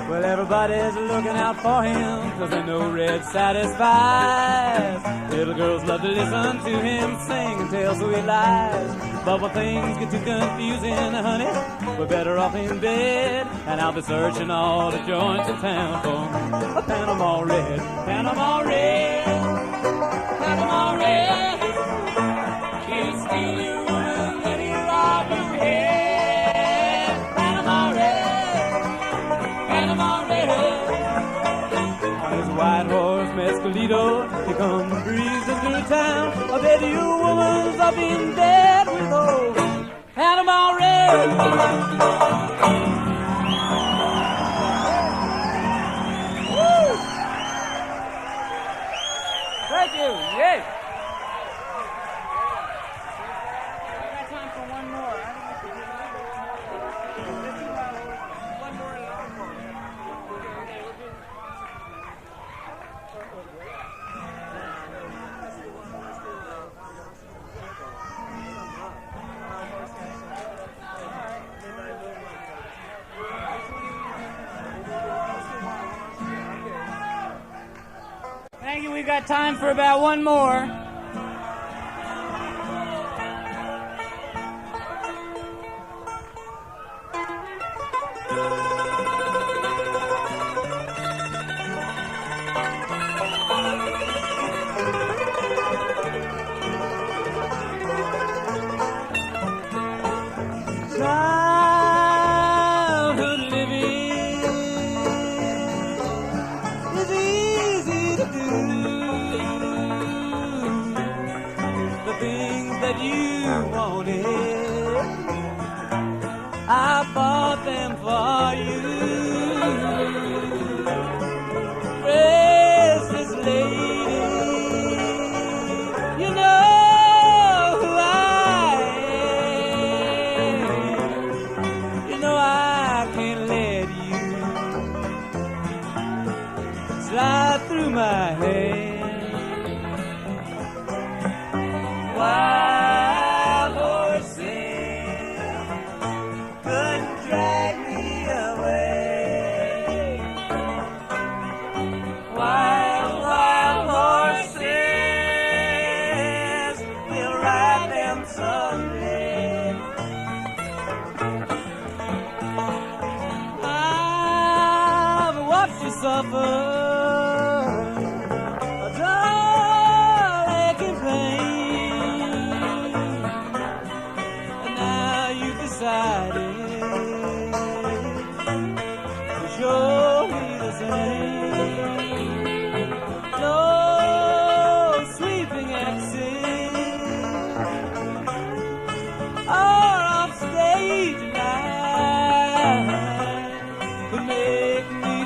Well, everybody's looking out for him, 'cause they know red satisfies. Little girls love to listen to him sing and tell so he lies. But when things get too confusing, honey, we're better off in bed. And I'll be searching all the joints in town for a Panama red, Panama red, Panama red. He'll steal your woman and he'll rob your head. Panama red, Panama red. On his white horse Mescalito, he comes breezing through town. I bet you woman's up in bed with old Panama red. Woo! Thank you. Yes. I got time for one more. Thank you. We've got time for about one more. Childhood living is easy to do. The things that you wanted, I bought them for you. Precious lady, you know who I am. You know I can't let you slide through my hand. Wild horses couldn't drag me away. Wild, wild horses, we'll ride them someday. I've watched you suffer a dull aching pain, and now you've decided to show me the same. No sweeping accent or off stage life could make me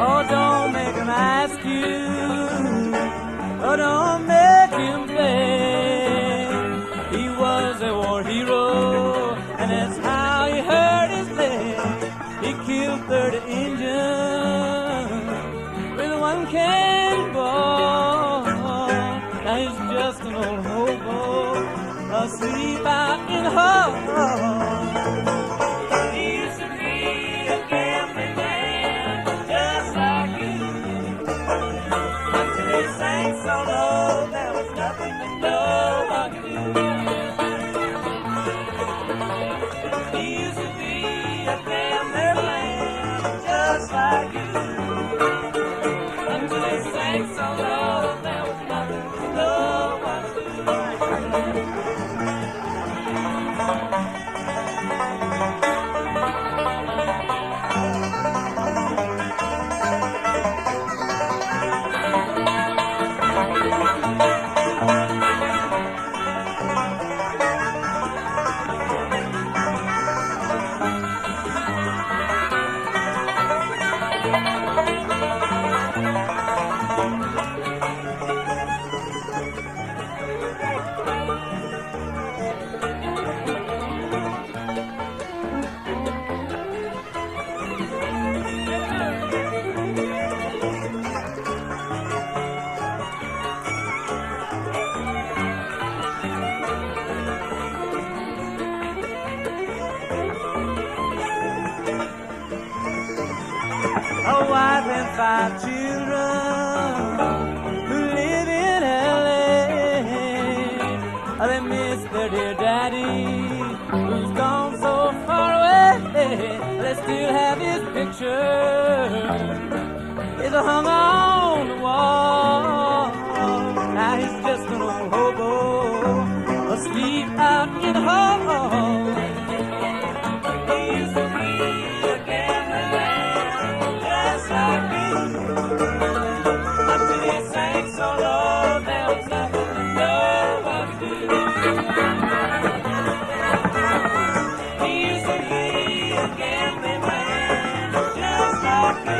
Oh, don't make him ask you. Oh, don't make him beg. He was a war hero, and that's how he hurt his leg. He killed 30 Indians with one cannonball. Now he's just an old hobo, asleep out in the hall. So low, there was nothing that nobody knew. 5 children who live in L.A. They miss their dear daddy who's gone so far away. They still have his picture. It's hung on the wall. Now he's just an old hobo asleep out in the hall. He used to be a gambling man, just like me. Until he sank so low, there was nothing to know what to do. He used to be a gambling man, just like me.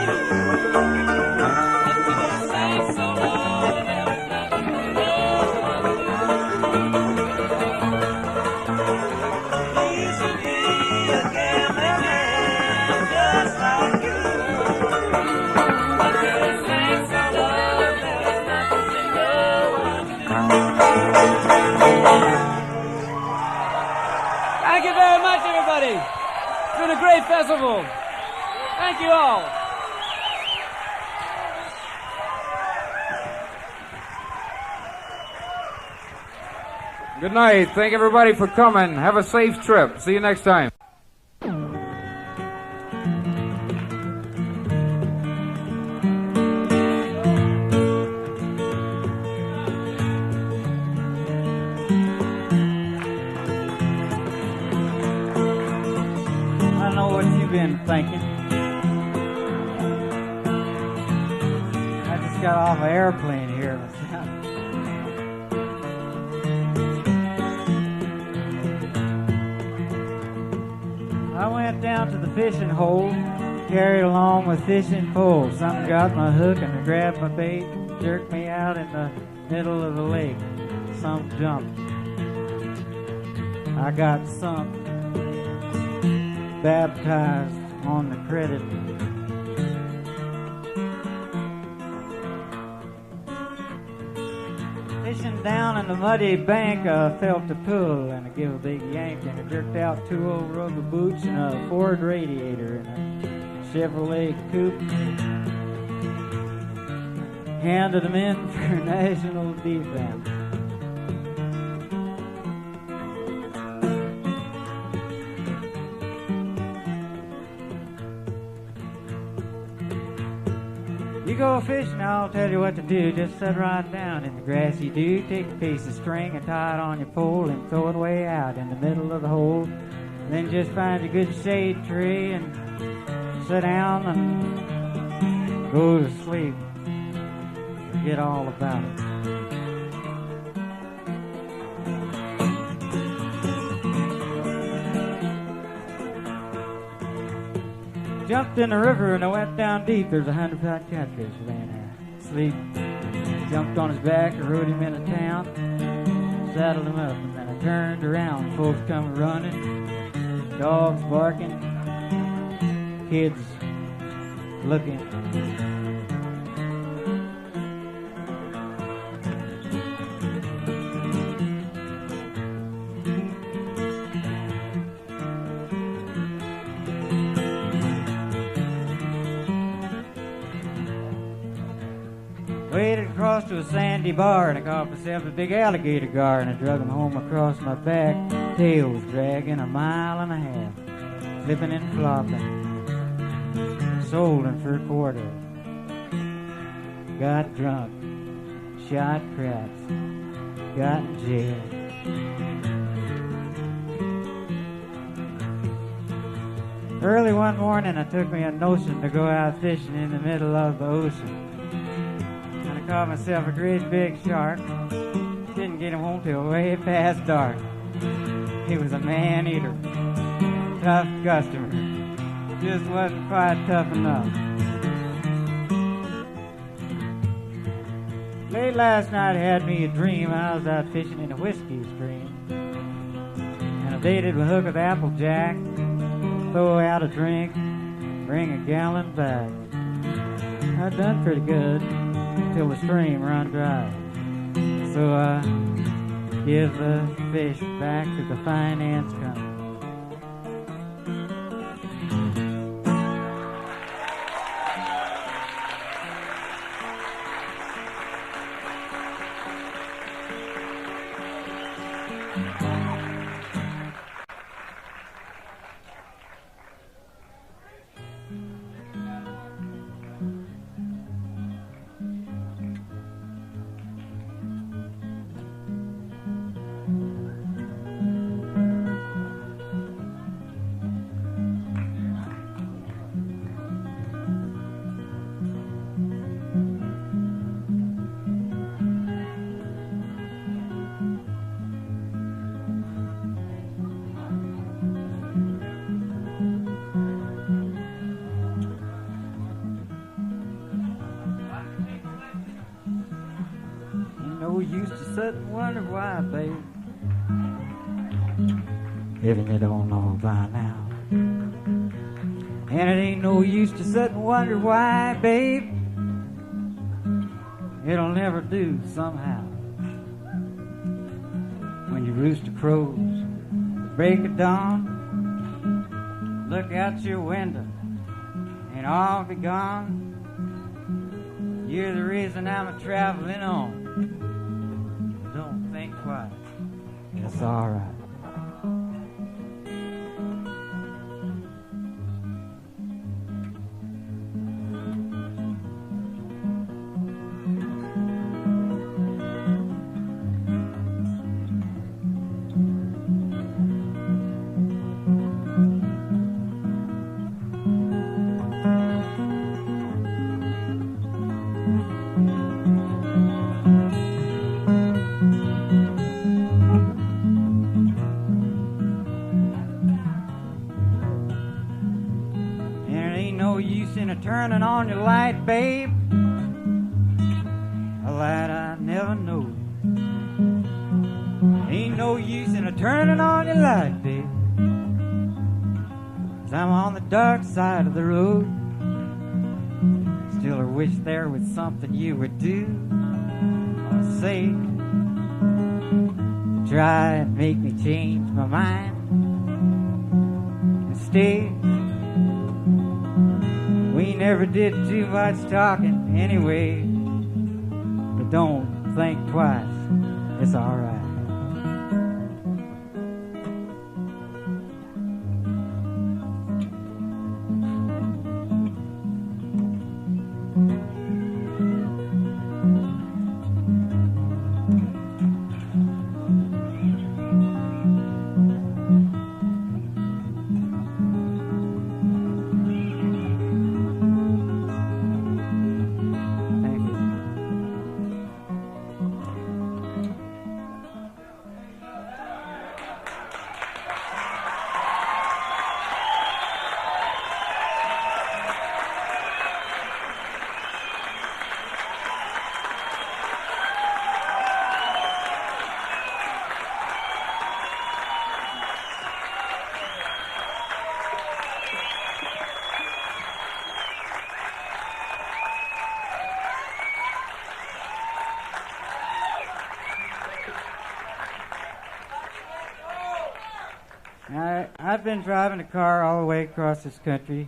Until he sank so low, there was nothing to know what to do. He used to be a gambling man, just like you. Until he sank so low, there was nothing to know what to do. Thank you very much, everybody. It's been a great festival. Thank you all. Good night. Thank everybody for coming. Have a safe trip. See you next time. I know what you've been thinking. I just got off an airplane here. I went down to the fishing hole, carried along with fishing poles. Something got my hook and grabbed my bait, jerked me out in the middle of the lake. Some jumped. I got sunk, baptized on the credit. Fishing down in the muddy bank, I felt a pull and I gave a big yank and I jerked out 2 old rubber boots and a Ford radiator and a Chevrolet coupe. Handed them in for national defense. You go fishing, I'll tell you what to do. Just sit right down in the grassy dew. Take a piece of string and tie it on your pole and throw it way out in the middle of the hole. Then just find a good shade tree and sit down and go to sleep. Forget all about it. Jumped in the river and I went down deep. There's 100-pound catfish laying there, asleep. Jumped on his back and rode him into town. Saddled him up and then I turned around. Folks come running, dogs barking, kids looking. Waded across to a sandy bar and I caught myself a big alligator gar and I drug him home across my back. Tail was dragging 1.5 miles, flipping and flopping. Sold him for a quarter. Got drunk, shot craps, got in jail. Early one morning I took me a notion to go out fishing in the middle of the ocean. I caught myself a great big shark. Didn't get him home till way past dark. He was a man-eater. Tough customer. Just wasn't quite tough enough. Late last night I had me a dream. I was out fishing in a whiskey stream. And I baited a hook of applejack. Throw out a drink. Bring a gallon back. I done pretty good till the stream run dry. So I give the fish back to the finance company. Used to sit and wonder why, babe. If you don't know by now. And it ain't no use to sit and wonder why, babe. It'll never do somehow. When your rooster crows, the break of dawn, look out your window and I'll be gone. You're the reason I'm a-traveling on. Think twice. It's all right. Turning on your light, babe, a light I never know. Ain't no use in a turning on your light, babe, 'cause I'm on the dark side of the road. Still I wish there was something you would do or say, try and make me change my mind and stay. We never did too much talking anyway, but don't think twice, it's all right. I've been driving a car all the way across this country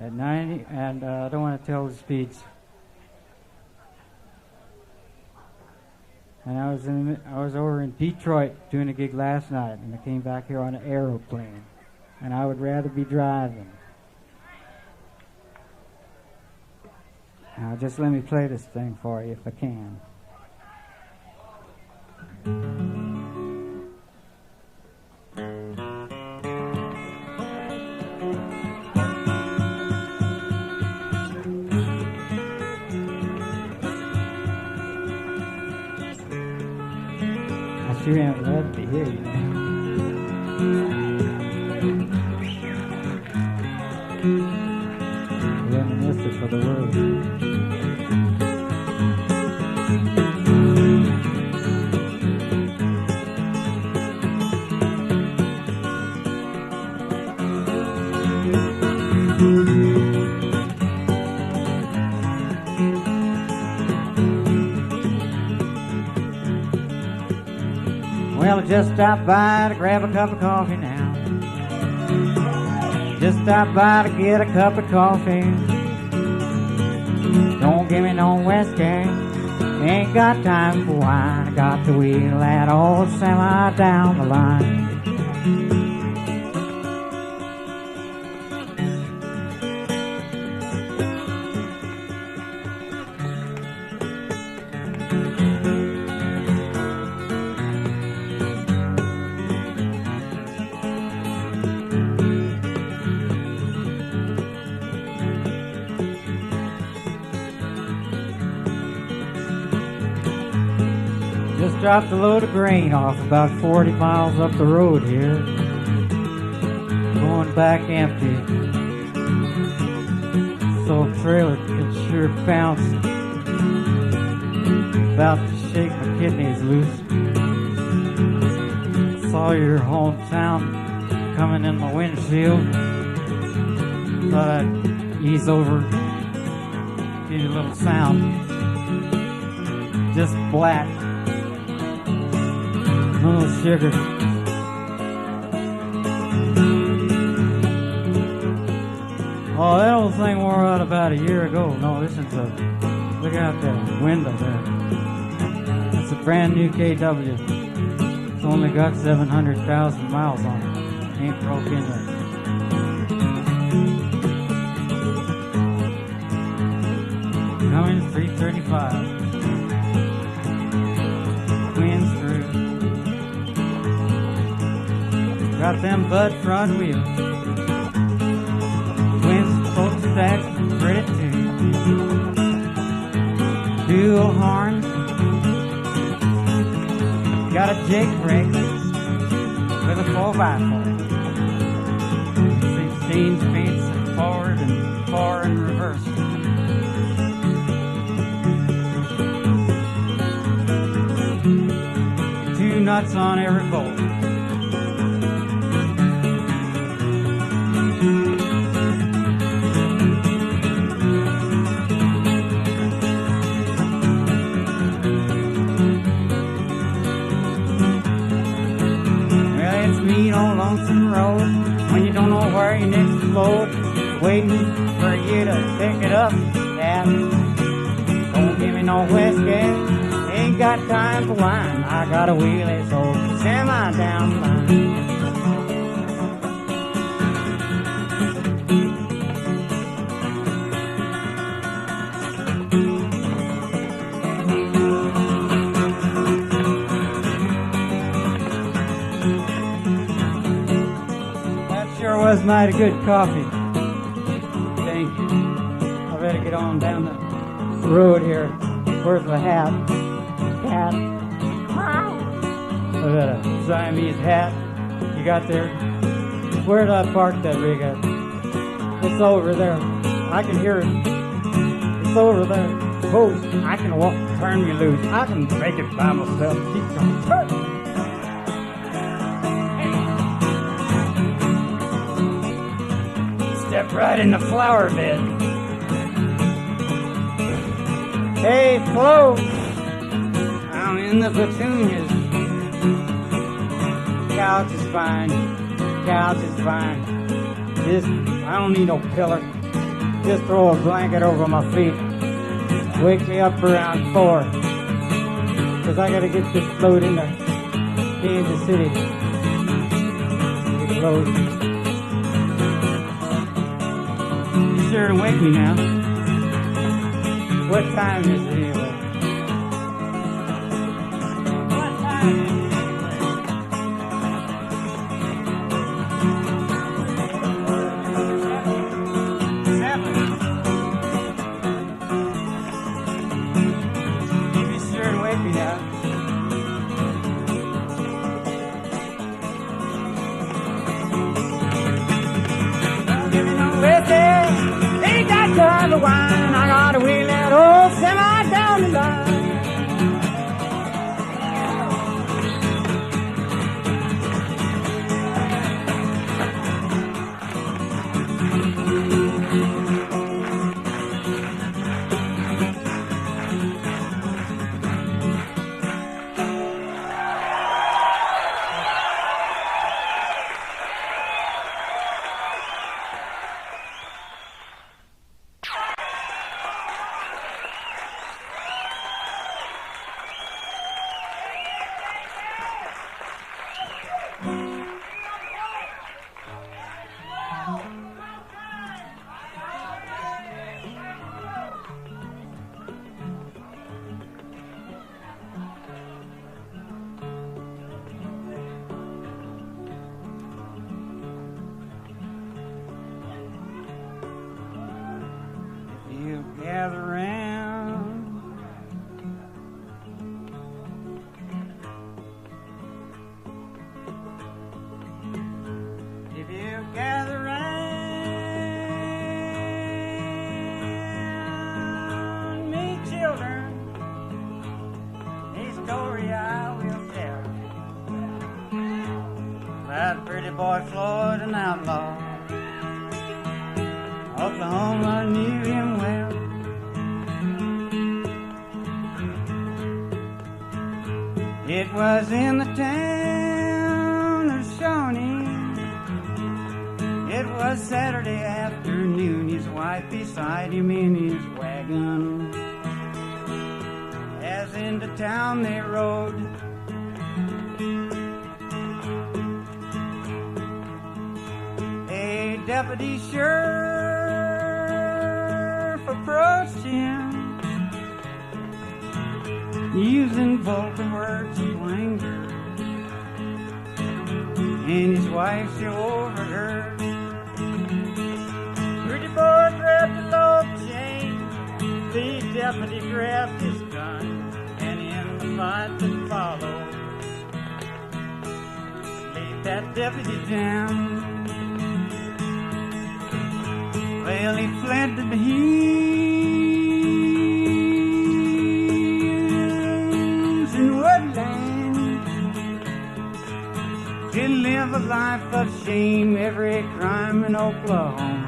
at 90, and I don't want to tell the speeds. And I was over in Detroit doing a gig last night, and I came back here on an aeroplane, and I would rather be driving. Now just let me play this thing for you if I can. You ain't glad to hear you. Reminiscent for the world. Well, I just stopped by to grab a cup of coffee now. Just stopped by to get a cup of coffee. Don't give me no whiskey, Ain't got time for wine. I got to wheel that old semi down the line. Just dropped a load of grain off about 40 miles up the road here. Going back empty. So trailer can sure bounce. About to shake my kidneys loose. Saw your hometown coming in my windshield. Thought I'd ease over, give you a little sound. Just black. No sugar. Oh, that old thing wore out about a year ago. No, this is a... Look out that window there. It's a brand new KW. It's only got 700,000 miles on it. Ain't broke in yet. Coming 335. Winds through. Got them Bud front wheels. Twin spoke stacks, credit too. Dual horns. Got a Jake brake with a 4x4. 16 speeds forward and 4 in reverse. Two nuts on every bolt. On Lonesome Road, when you don't know where your next load, waiting for you to pick it up. Yeah, don't give me no whiskey, ain't got time for wine. I got a wheelie, so semi down the line. Was mighty good coffee. Thank you. I better get on down the road here. Where's the hat? Hat. I got a Siamese hat. You got there? Where did I park that rig at? It's over there. I can hear it. It's over there. Oh, I can walk. Turn me loose. I can make it by myself. Keep going. Turn. Step right in the flower bed. Hey, Flo, I'm in the petunias. Couch is fine, couch is fine. I don't need no pillow. Just throw a blanket over my feet. Wake me up around 4. 'Cause I gotta get this load into Kansas City. Get load. Sure to wake me now. What time is it anyway? What time is it anyway? 7. You be sure to wake me now. Don't give me no whiskey. Ain't got time to wine. I gotta wheel that old semi down the line. That pretty boy Floyd, an outlaw. Oklahoma knew him well. It was in the town of Shawnee. It was Saturday afternoon. His wife beside him in his wagon. As into town they rode. A deputy sheriff approached him, using vulgar words of anger, and his wife she overheard. Pretty boy grabbed the lobe chain, the deputy grabbed his gun, and in the fight that followed, laid that deputy down. Well, he fled to the hills and woodland to live a life of shame. Every crime in Oklahoma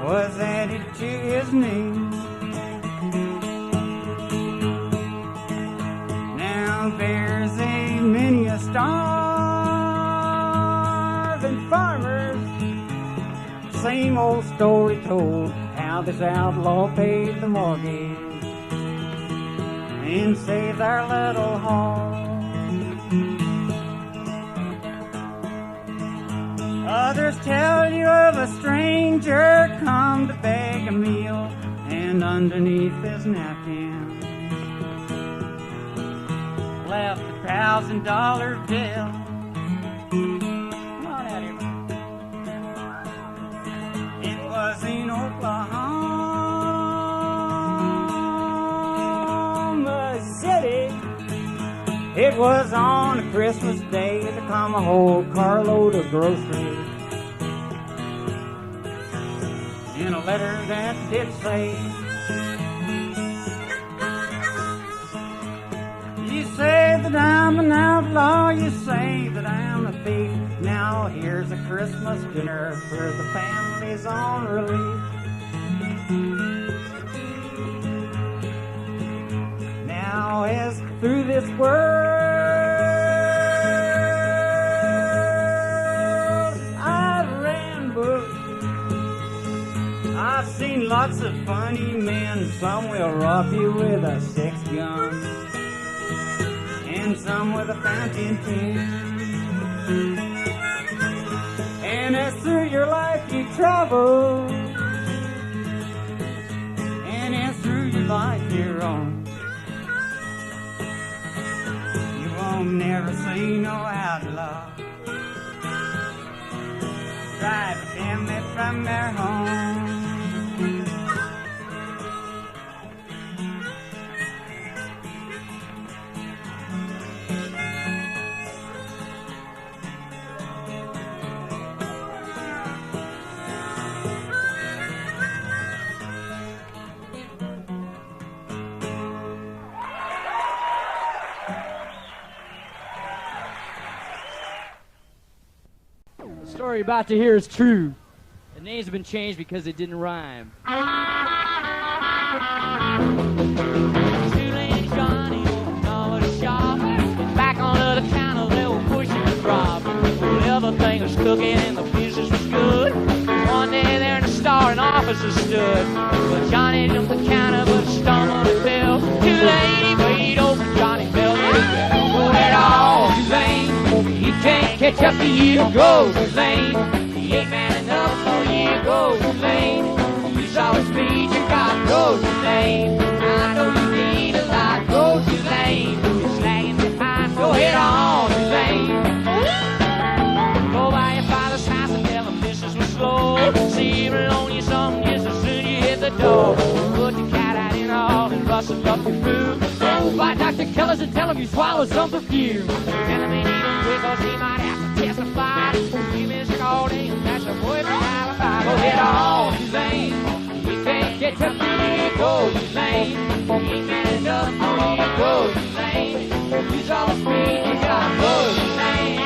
was added to his name. Now there's a many a starving farmers. Same old story told, how this outlaw paid the mortgage and saved our little home. Others tell you of a stranger come to beg a meal, and underneath his napkin left $1,000 bill. Come on out here. It was in Oklahoma City. It was on a Christmas day to come a whole carload of groceries. In a letter that did say, you say that I'm an outlaw, you say that I'm a thief. Now here's a Christmas dinner for the families on relief. Now as through this world I've ran books, I've seen lots of funny men. Some will rob you with a 6-gun, and some with a fountain pen. And as through your life you travel, and as through your life you're on, you won't never see no outlaw drive a family from their home. The story you're about to hear is true. The names have been changed because it didn't rhyme. Two-lane Johnny over the shop. Back on the counter, they were pushing the drop. Well, everything was cooking and the business was good. One day there in the store, an officer stood. Well, Johnny jumped the counter, but stumbled and fell. Too late, he weighed over, Johnny fell. Go head on, Tulane. He can't catch up to you. Go, Tulane. He ain't man enough for you. Go, Tulane. You saw his speech and got go, Tulane. I know you need a lot. Go, Tulane. You're slagging behind. Go head on, Tulane. Go by your father's house and tell him business was slow. See him loan you something just as soon as you hit the door. Put the cat out in the hall and rustle up your food. Go by Dr. Keller's and tell him you swallowed some perfume. Tell him he need him quick cause he might have to testify. You missed all day and that's your boy from alibi. Go head on, Tulane. You can't get to me. Go, Tulane. You ain't man enough for me. Go, Tulane. Use all the speed you got. Go, Tulane.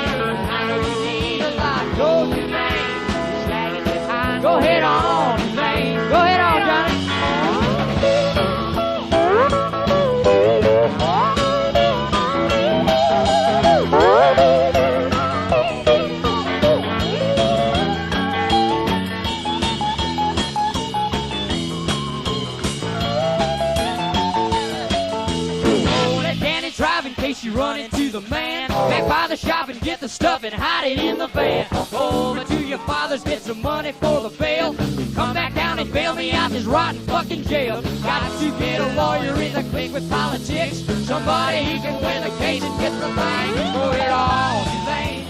talking to the man. Back by the shop and get the stuff and hide it in the van. Go over to your father's, get some money for the bail. Come back down and bail me out this rotten fucking jail. Got to get a lawyer in the clique with politics. Somebody he can win the case and get the thing. Go it all, Tulane.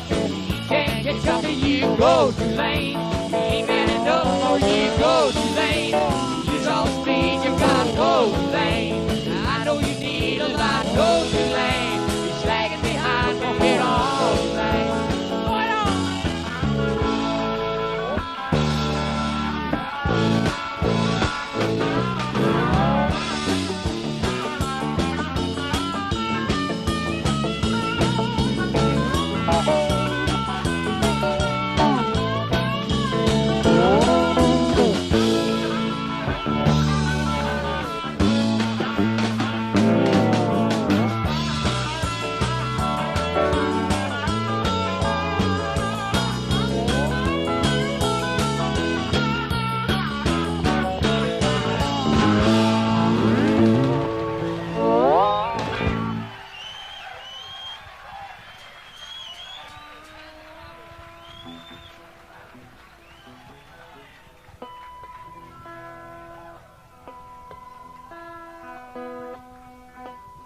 Can't get you till you go, Tulane. Ain't man enough for you, go, Tulane. Use all the speed you got, go, Tulane. I know you need a lot, go, Tulane. You're slagging behind, go get on, Tulane. Go it on.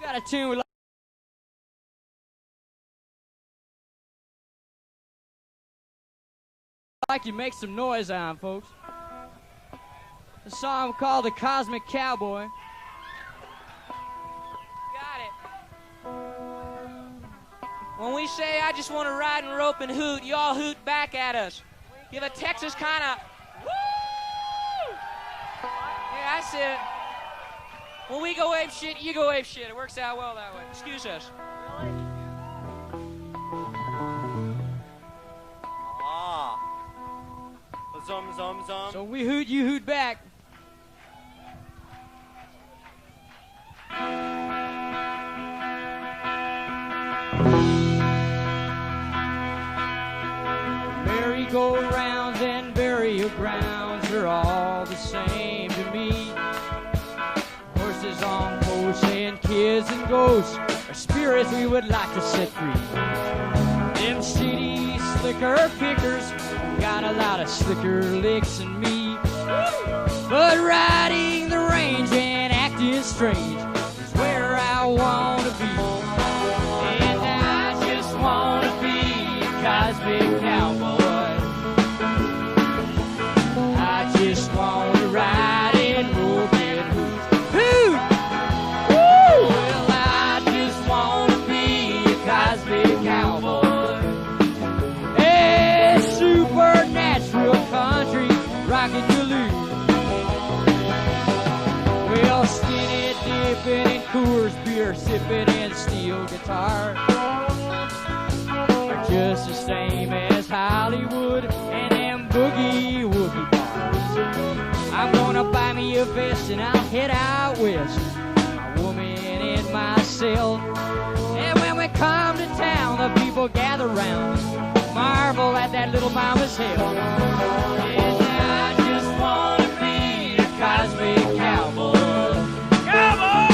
Got a tune we like you make some noise on, folks. A song called The Cosmic Cowboy. Got it. When we say I just want to ride and rope and hoot, you all hoot back at us. Give a Texas kind of woo! Yeah, that's it. When we go ape shit, you go ape shit. It works out well that way. Excuse us. Ah. Zum, zum, zum. So we hoot, you hoot back. Merry-go-rounds and burial grounds are all the same to me. Horses on posts and kids and ghosts are spirits we would like to set free. Them city slicker pickers got a lot of slicker licks than me. But riding the range and acting strange is where I want to be. And I just want to be a cosmic cowboy. I just want to ride and rope and hoot. Woo! Well, I just want to be a cosmic cowboy. A supernatural country rockin' Duluth. Well, skinny dipping and Coors beer sipping and steel guitar are just the same as Hollywood and them boogie woogie bars. I'm gonna buy me a vest and I'll head out west. My woman and myself. And when we come to town, the people gather round, marvel at that little mama's hell. And I just wanna be a cosmic cowboy. Cowboy!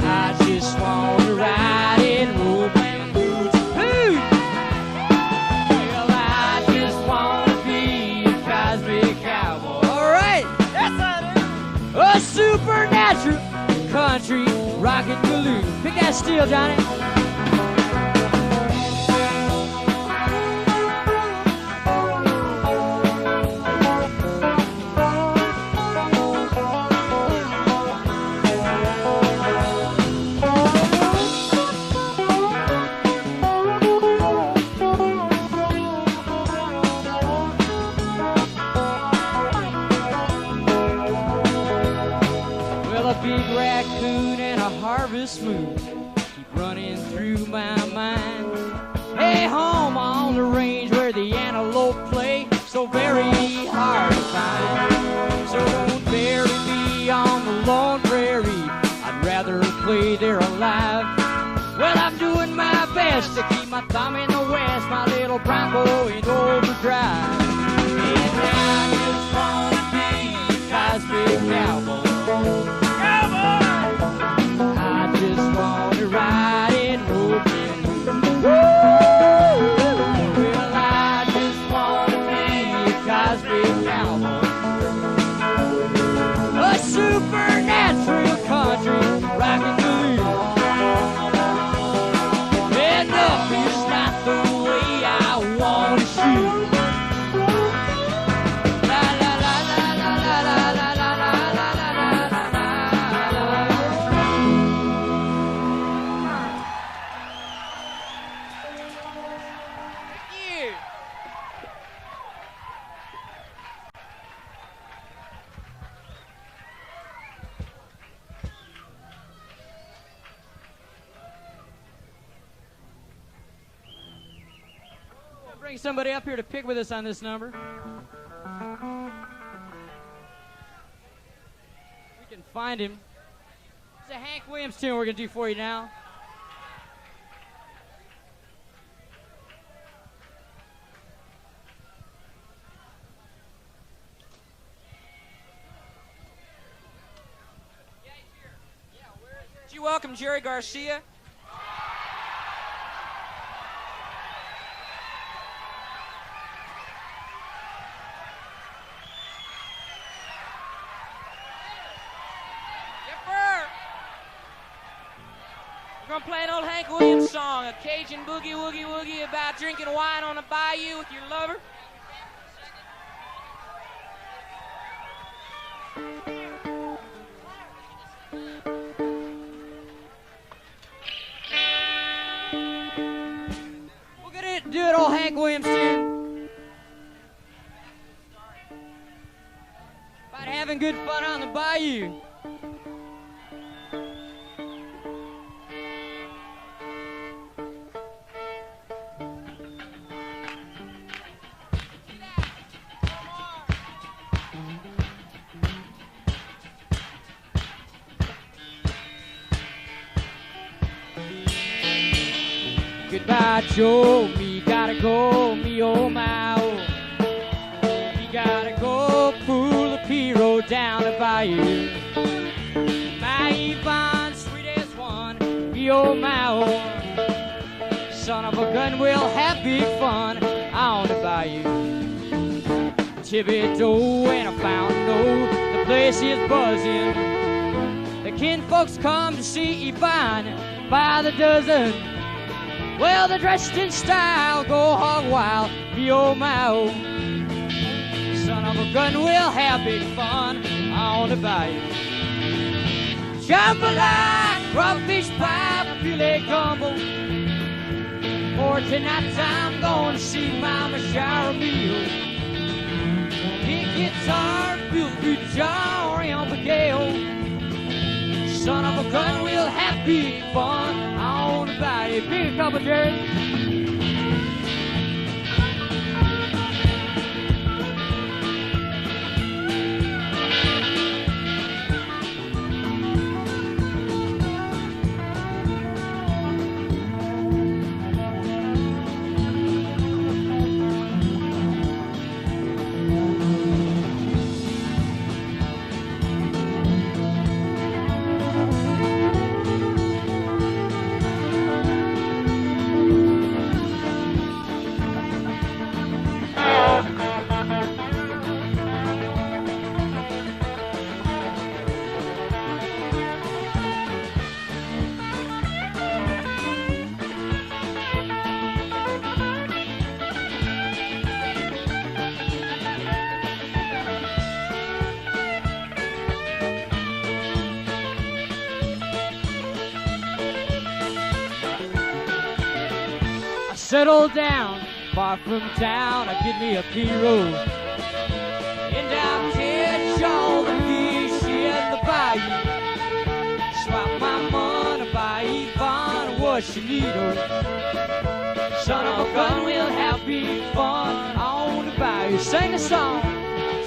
I just wanna ride and rope and hoot. Hoot! Well, I just wanna be a cosmic cowboy. All right! Yes, I do! A supernatural country rockin' Duluth. Pick that steel, Johnny. Well, a big raccoon and a harvest moon keep running through my mind. Hey, home on the range where the antelope play, so very hard to find. So don't bury me on the lone prairie, I'd rather play there alive. Well, I'm doing my best to keep my thumb in the west, my little Bronco in overdrive. And I just wanna be a cosmic cowboy. Cowboy! I just wanna ride and rope shoes. La la la la la la la la la la la la la la. Yeah. Bring somebody up here to pick with us on this number. We can find him. It's a Hank Williams tune we're going to do for you now. Would you welcome Jerry Garcia? We're gonna play an old Hank Williams song, a Cajun boogie woogie woogie about drinking wine on a bayou with your lover. We're gonna do an old Hank Williams tune. About having good fun on the bayou. Goodbye, Joe, me gotta go, me oh my oh. Me gotta go pull the P-road down the bayou. My Yvonne, sweetest one, me oh my oh. Son of a gun, we'll have big fun on the bayou. Thibodeau and a fountain, oh, the place is buzzing. The kinfolks come to see Yvonne by the dozen. Well, they're dressed in style, go hog wild, me oh my oh. Son of a gun, we'll have big fun on the bayou. Jambalaya, crawfish pie, filet gumbo. For tonight I'm going to see Mama shower meal. Big guitar, feel good jar on the gale. Son of a gun, we'll have big fun on the bayou. Big couple, Jerry. Settle down, far from town, I get me a P-road. And I'll catch all the fish in the bayou. Swap my money, buy Yvonne what she need her. Son of a gun, we'll have big fun on the bayou. Sing a song,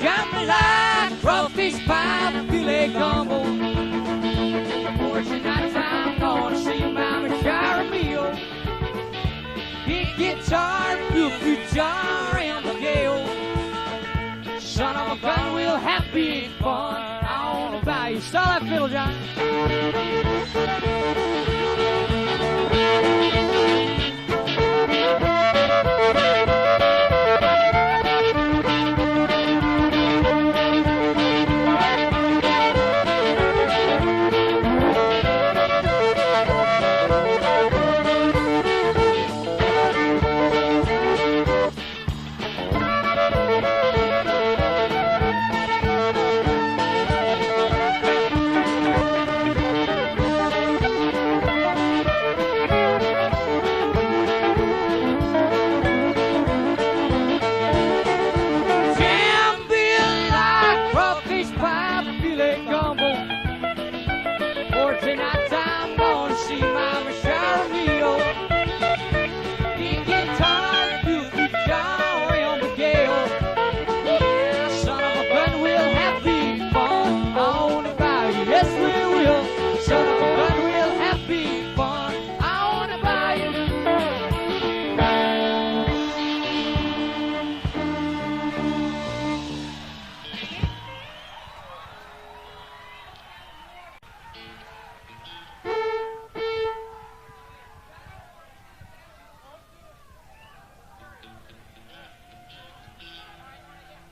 jambalaya, crawfish pie, filet gumbo. For tonight's I'm gonna see Mama shower meal. Big guitar, good jar, and the gale. Son of a gun, we'll have big fun on the bayou. Start that fiddle, John.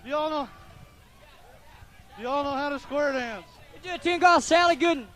Do y'all know how to square dance? We do a tune called Sally Gooden.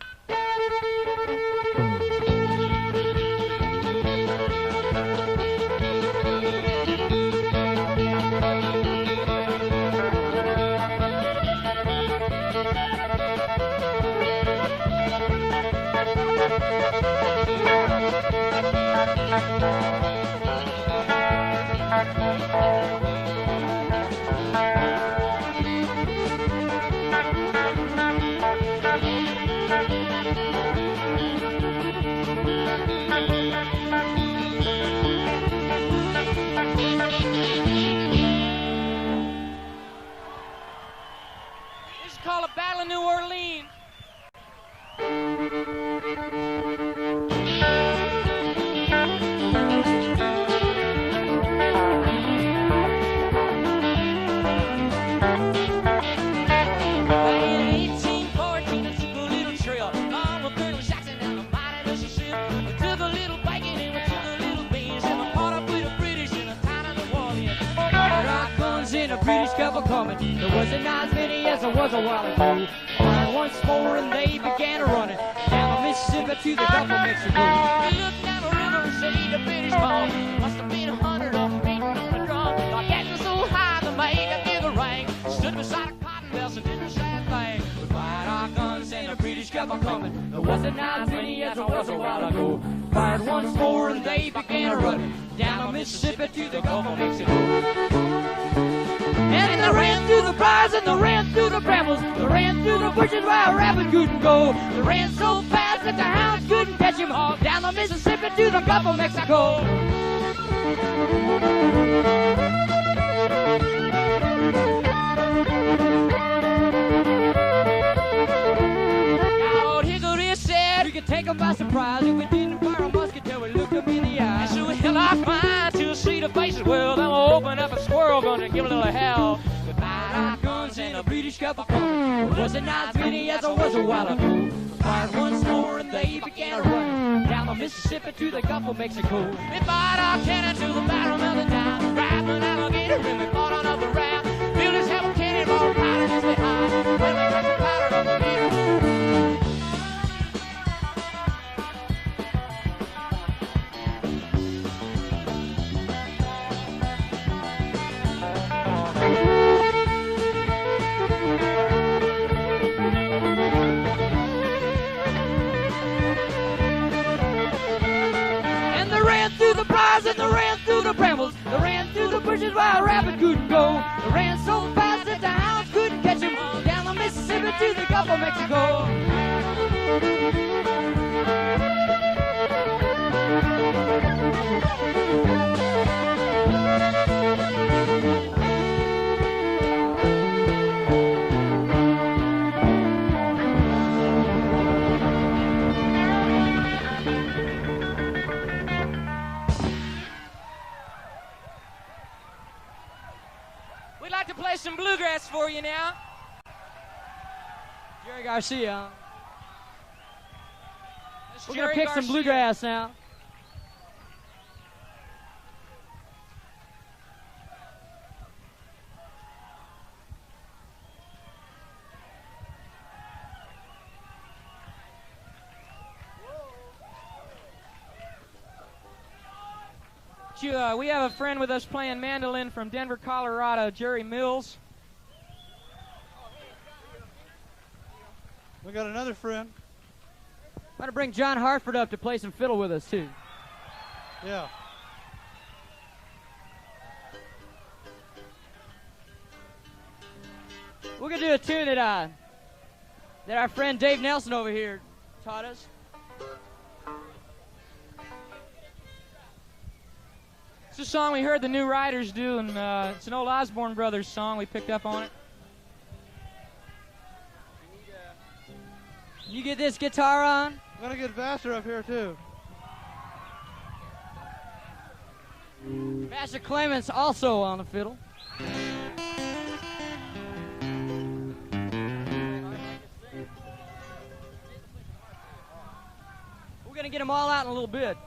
This is called a Battle of New Orleans. Back in 1814, I took a little trail along with Colonel Jackson down the mighty Mississippi. We took a little bacon and we took a little beans and we caught up with the British in the town of New Orleans. Rock guns in a British couple coming. There wasn't as many as there was a while ago. Fired once more and they began to run it down the Mississippi to the Gulf of Mexico. We looked down the river and see the British call. Must have been 100 of them beating on the drum. Like getting so high they made a bigger ring. Stood beside a cotton belt and didn't say a thing. We fired our guns and the British kept on coming. There wasn't as many as there was a while ago. Fired once more and they began to run it down the Mississippi to the Gulf of Mexico. And they ran through the briars and they ran through the brambles. They ran through the bushes where a rabbit couldn't go. They ran so fast that the hounds couldn't catch him all down the Mississippi to the Gulf of Mexico. Old Hickory said we could take them by surprise if we didn't fire a musket till we looked them in the eye. and so we held our fine to see the faces. Well, then we'll open up a squirrel gun and give a little hell. We fired our guns and the British kept on coming. There wasn't as many as there was a while ago. Fired once more and they began to run down the Mississippi to the Gulf of Mexico. We fired our cannon to the bottom of the town. Grabbed an alligator and we fought another round. Built his heavy cannonball powder just behind. When we got the powder of the meter. And they ran through the briars and they ran through the brambles. They ran through the bushes where a rabbit couldn't go. They ran so fast that the hounds couldn't catch him down the Mississippi to the Gulf of Mexico. We'd like to play some bluegrass for you now. Jerry Garcia. This is We're going Jerry to pick some Garcia. bluegrass now. We have a friend with us playing mandolin from Denver, Colorado, Jerry Mills. We got another friend. I'm going to bring John Hartford up to play some fiddle with us, too. Yeah. We're going to do a tune that our friend Dave Nelson over here taught us. It's a song we heard the New Riders do, and it's an old Osborne Brothers song. We picked up on it. You get this guitar on? I'm going to get Vassar up here, too. Master Clements also on the fiddle. We're going to get them all out in a little bit.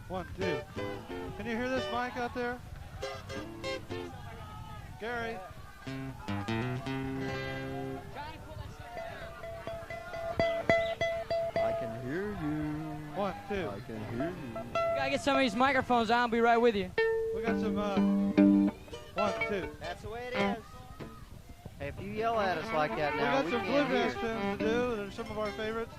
One, two. you hear this mic out there? Gary. I can hear you. 1, 2. I can hear you. Gotta get some of these microphones on. I'll be right with you. We got some, 1, 2. That's the way it is. Hey, if you yell at us like that We now, got we some can't bluegrass hear. tunes to do. They're some of our favorites.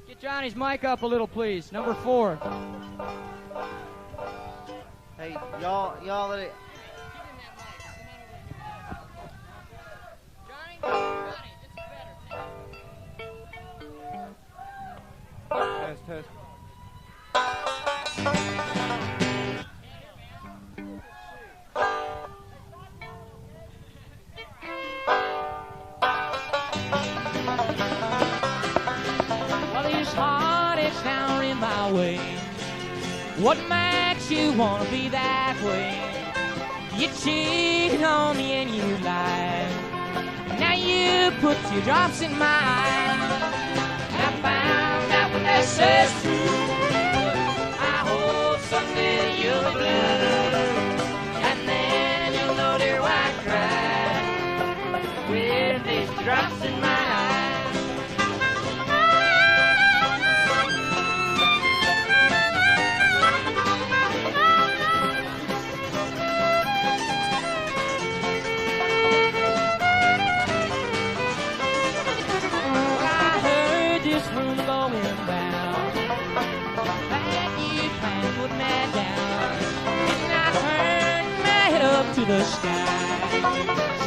Get Johnny's mic up a little, please. Number 4. Hey, y'all that it, Test, test. Well, this heart is now in my way. What makes you wanna be that way? You cheated on me and you lied. Now you put your drops in my eye. I found out what that says true. I hope someday you'll be blue. And then you'll know, dear, why I cry with these drops in my eye. To the sky,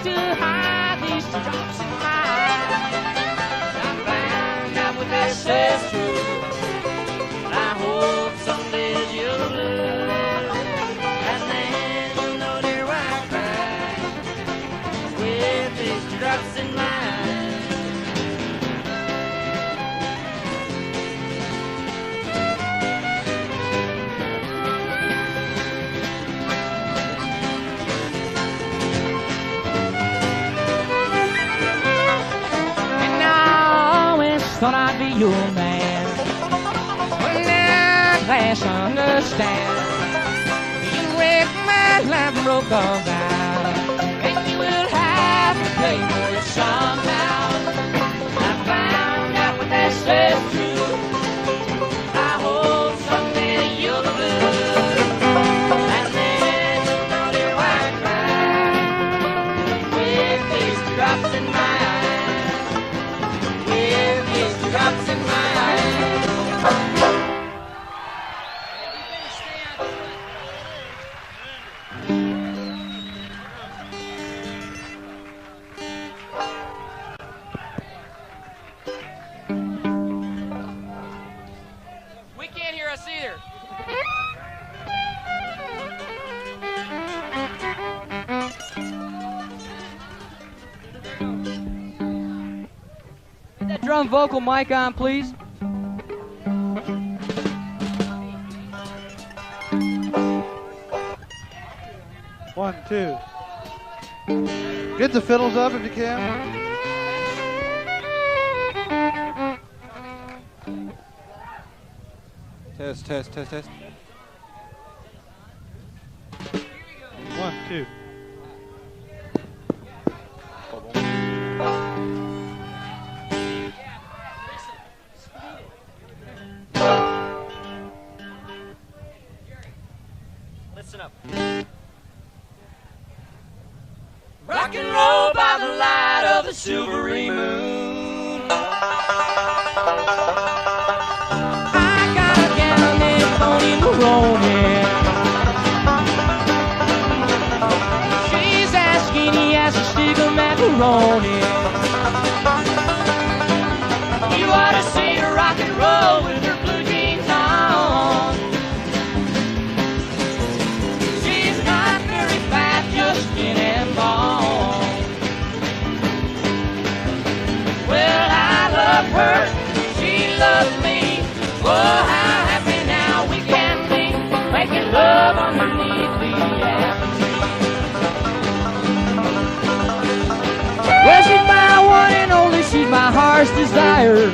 still high, these drops in my eye. I found out what that says true. I hope someday you'll blue, and then you'll know, dear, why I cry with these drops in my eye. Thought I'd be your man. Well, now at last I understand. You wrecked my life, broke all down, and you will have to pay for it somehow. I found out what that says true. I hope someday you'll be blue, and then you'll know, dear, why I cry with these drops in my eye. Drops in my eyes. We can't hear us either. Get that drum vocal mic on, please. One, two. Get the fiddles up if you can. Test, test, test, test. 1, 2. Listen up. Rock and roll by the light of the silvery moon. I got a gal named Tony Marin. She's as skinny as a stick of macaroni. You ought to see her rock and roll with her blue jeans on. She's not very fat, just skin and bone. Well, I love her, she loves me. Oh, how happy now we can be, making love underneath the apple tree. Well, she's my one and only, she's my heart's desire.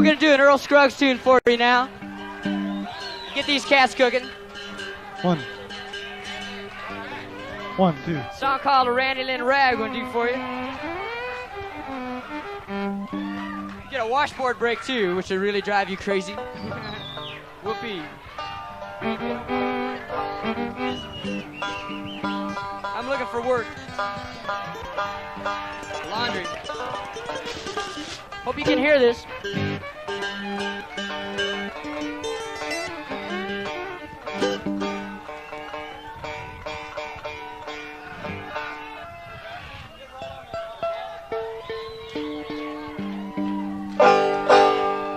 going to do an Earl Scruggs tune for you now. Get these cats cooking. 1, 1, 2. Song called A Randy Lynn Rag we're going to do for you. Get a washboard break too, which will really drive you crazy. Whoopee. I'm looking for work. Laundry. Hope you can hear this.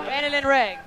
Randy Lynn Rag.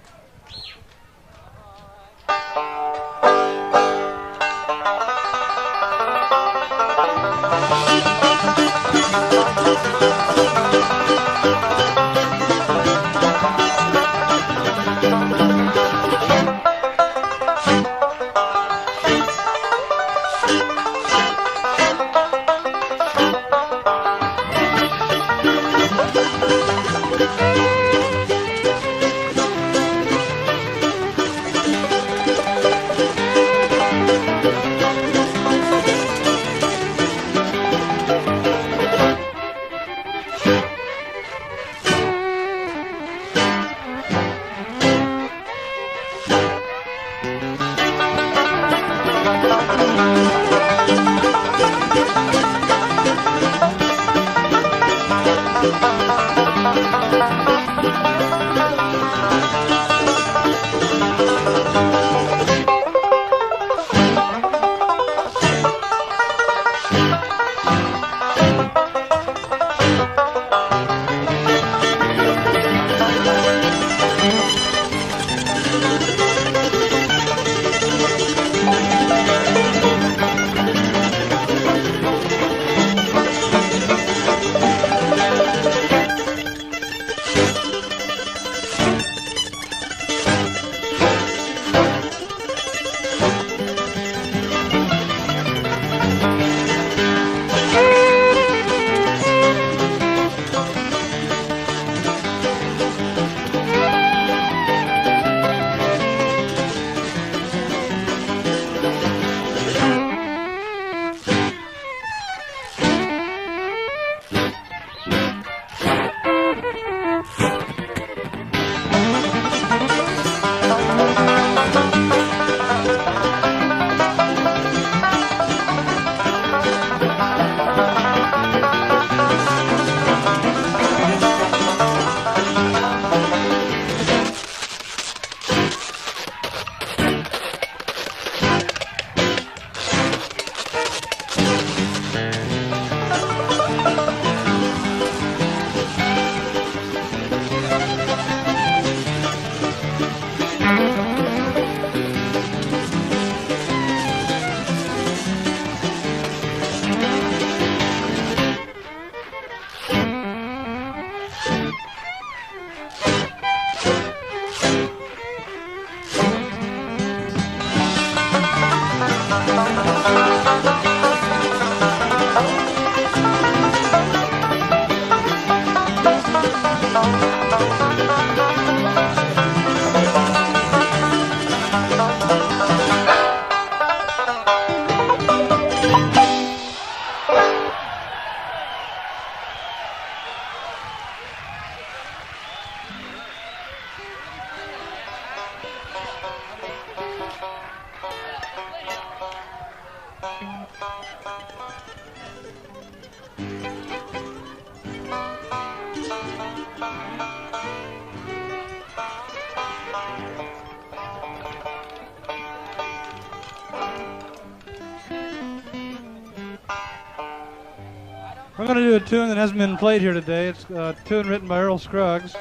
We're going to do a tune that hasn't been played here today. It's a tune written by Earl Scruggs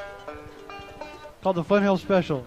called the Foothill Special.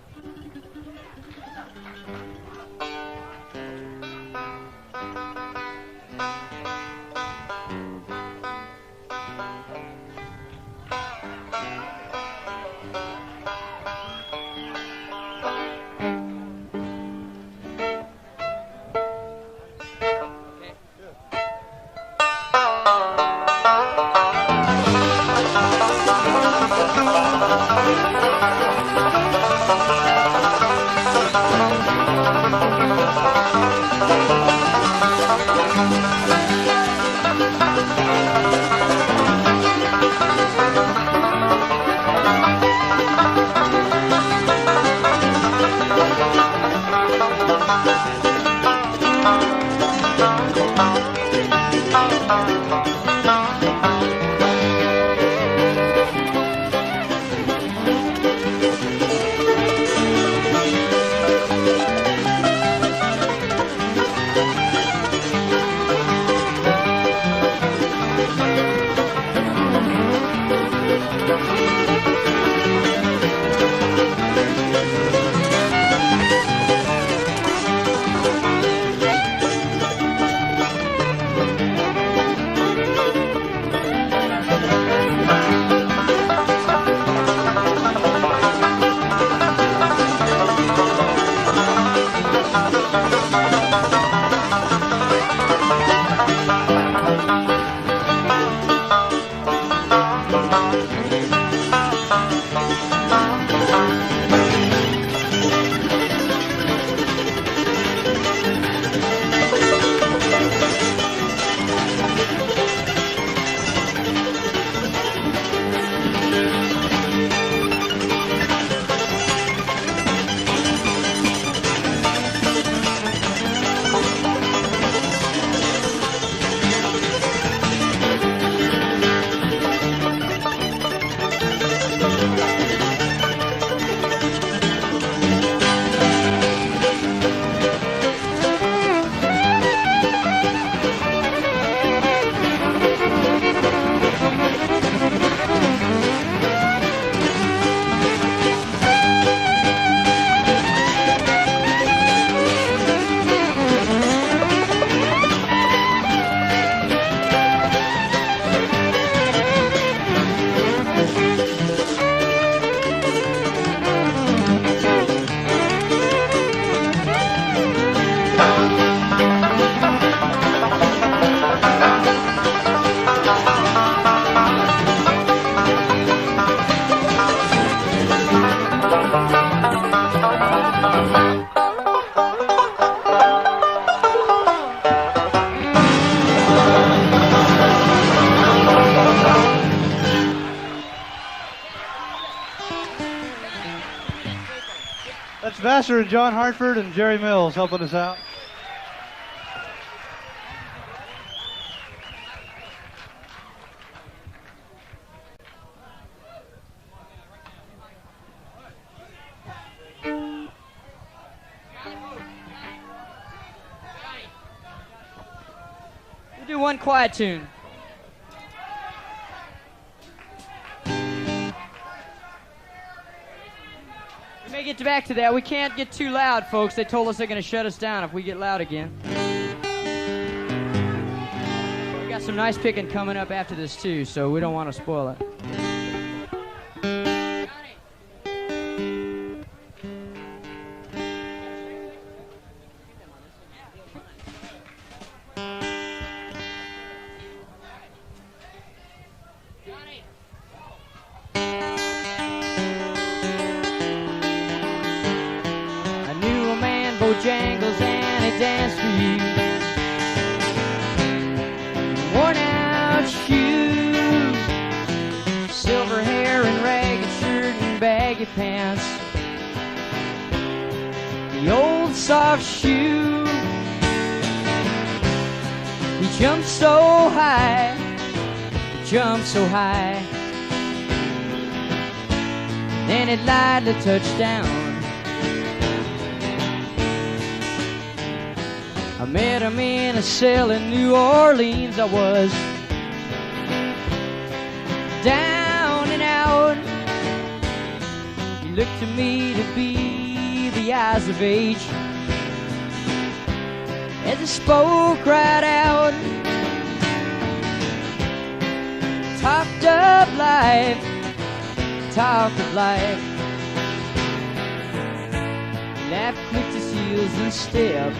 That's Vassar and John Hartford and Jerry Mills helping us out. We'll do one quiet tune. We may get back to that. We can't get too loud, folks. They told us they're going to shut us down if we get loud again. We got some nice picking coming up after this, too, so we don't want to spoil it. Jangles and he danced for you. Worn out shoes, silver hair and ragged shirt and baggy pants. The old soft shoe. He jumped so high, he jumped so high. Then it lightly touched down. I met him in a cell in New Orleans. I was down and out. He looked to me to be the eyes of age as he spoke right out. Talked of life, talked of life. He laughed, clicked his heels and stepped.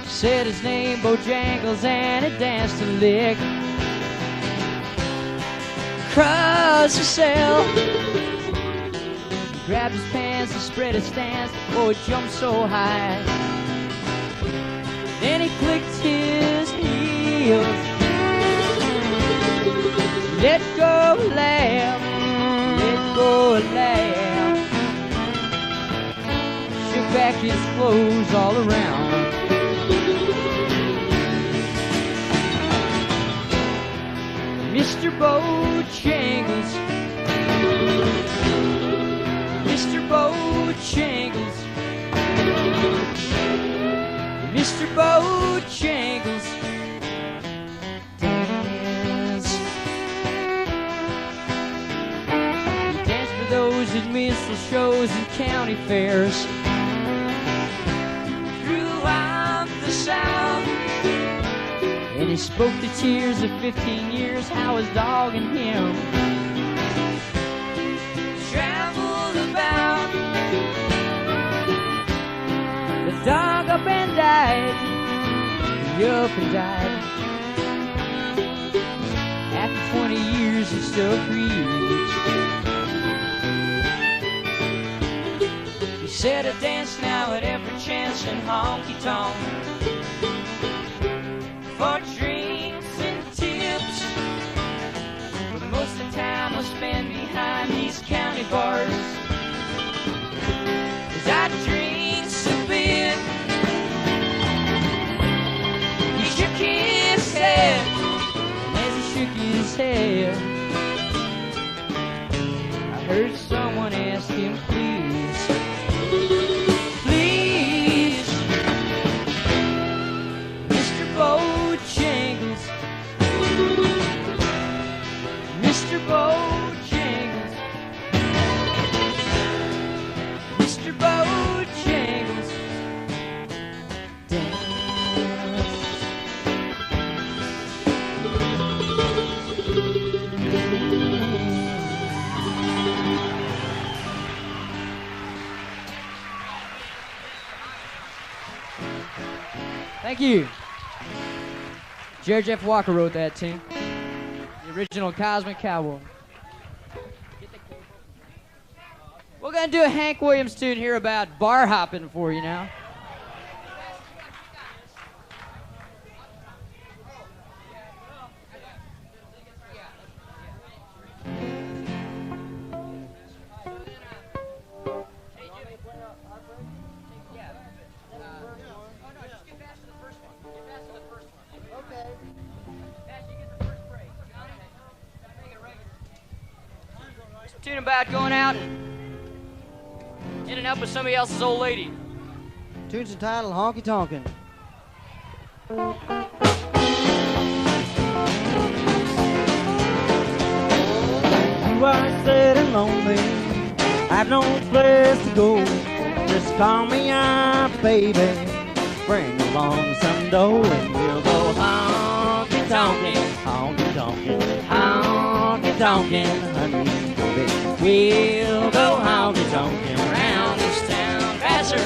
Said his name, Bojangles, and he danced a lick across the cell. grabbed his pants and spread his stance. Oh, it jumped so high. Then he clicked his heels. Let go, lamb. Let go, lamb. Shook back his clothes all around. Mr. Bojangles, Mr. Bojangles, Mr. Bojangles, dance. He danced for those at minstrel shows and county fairs throughout the South. And he spoke the tears of 15 years, how his dog and him traveled about. The dog up and died, he up and died. After 20 years he still creates. He said I dance now at every chance in honky-tonk for drinks and tips, but most of the time I spend behind these county bars as I drink a bit. He shook his head. As he shook his head, I heard someone ask him, please, please, Mr. Bojangles, Mr. Bojangles, Mr. Bojangles, dance. Thank you. George F. Walker wrote that tune. The original Cosmic Cowboy. We're going to do a Hank Williams tune here about bar hopping for you now. Tune about going out and ending up with somebody else's old lady. Tune's entitled Honky Tonkin'. You are sad and lonely, I've no place to go. Just call me up, baby. Bring along some dough and we'll go honky tonkin', honky tonkin', honky tonkin', honey. We'll go honky-tonkin' around this town. Passer.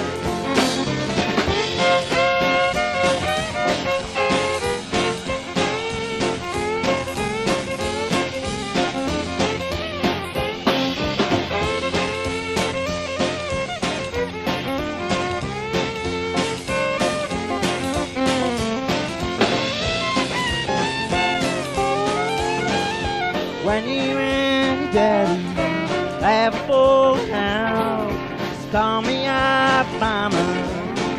When you and your daddy have a full house, just call me up, mama.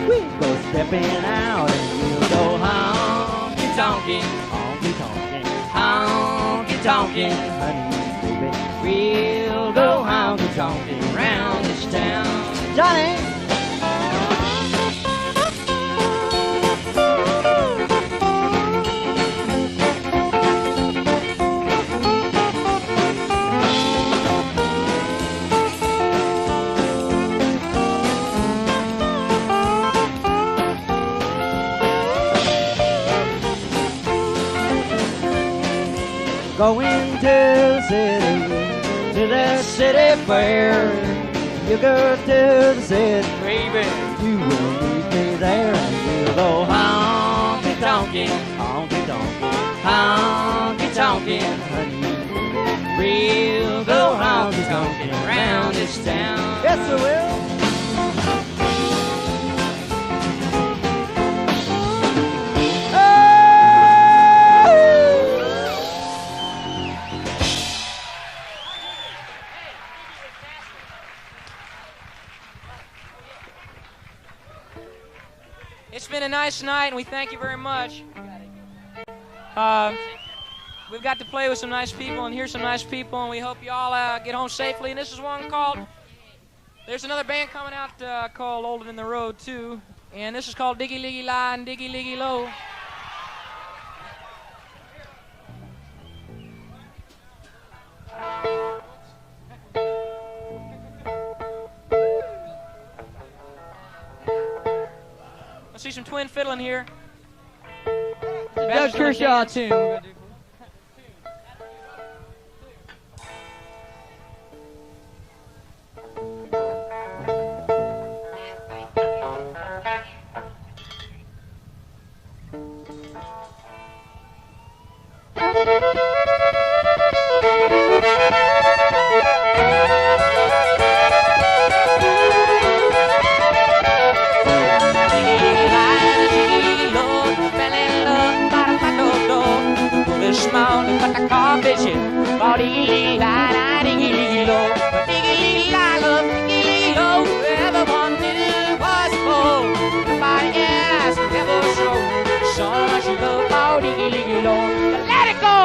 We'll go stepping out and we'll go honky-tonkin', honky-tonkin', honky-tonkin', honey, baby. We'll go honky-tonkin' around this town. Johnny! Going to the city fair. You go to the city, baby. You will meet me there, and we'll go honky-tonkin', honky-tonkin', honky-tonkin', honey. We'll go honky-tonkin' around this town. Yes, we will. It's been a nice night, and we thank you very much. We've got to play with some nice people and hear some nice people, and we hope you all get home safely. And this is one called, there's another band coming out called Older Than the Road, too. And this is called Diggy Liggy La and Diggy Liggy Low. I see some twin fiddling here. Doug Kershaw tune. We're gonna do. Let it go!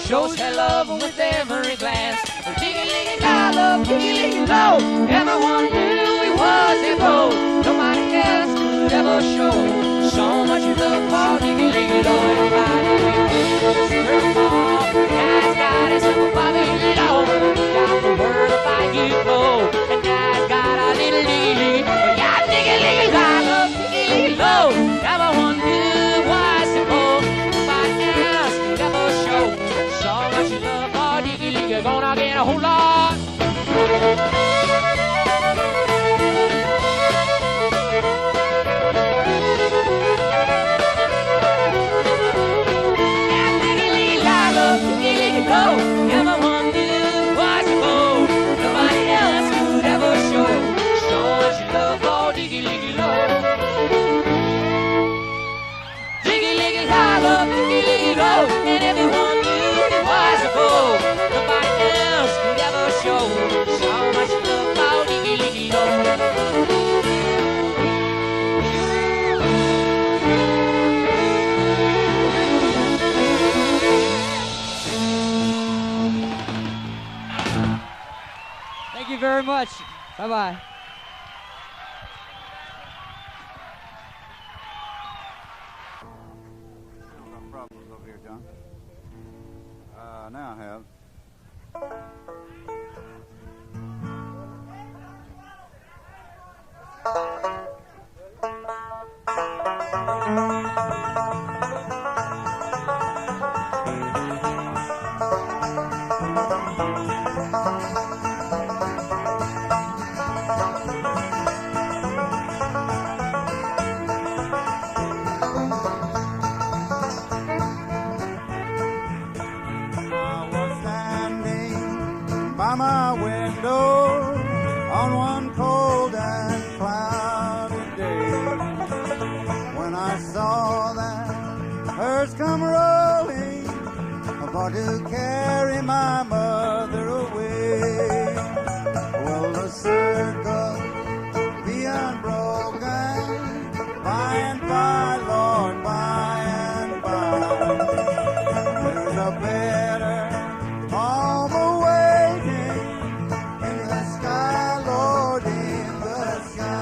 Shows her love with every glance. Diggy-liggy-la, love, diggy-liggy-low. Everyone knew he was a pro. Nobody else could ever show so much love for diggy-liggy-low. Everybody went to Guy's got his little bobby-low. Got the word about you go. And Guy's got a little diggy-liggy. Yeah, diggy-liggy-la, love, diggy-liggy-low. Everyone knew was a pro. Nobody else could ever show so much love for Diggy Liggy, you're gonna get a whole lot. Yeah, Diggy Liggy, I love Diggy Liggy, go. Everyone knew was a fool. Nobody else could ever show so much love for Diggy Liggy, low. Diggy Liggy, I love Diggy Liggy, go. And everyone was a fool. Nobody else could ever show so much love for Diggy Liggy Low. Thank you very much. Bye-bye. Problems over here, John. Now I have. By my window on one cold and cloudy day, when I saw that hearse come rolling for to carry my mother away. Well, the circle be unbroken by and by, Lord, by and by. There's a better home awaiting in the sky, Lord, in the sky.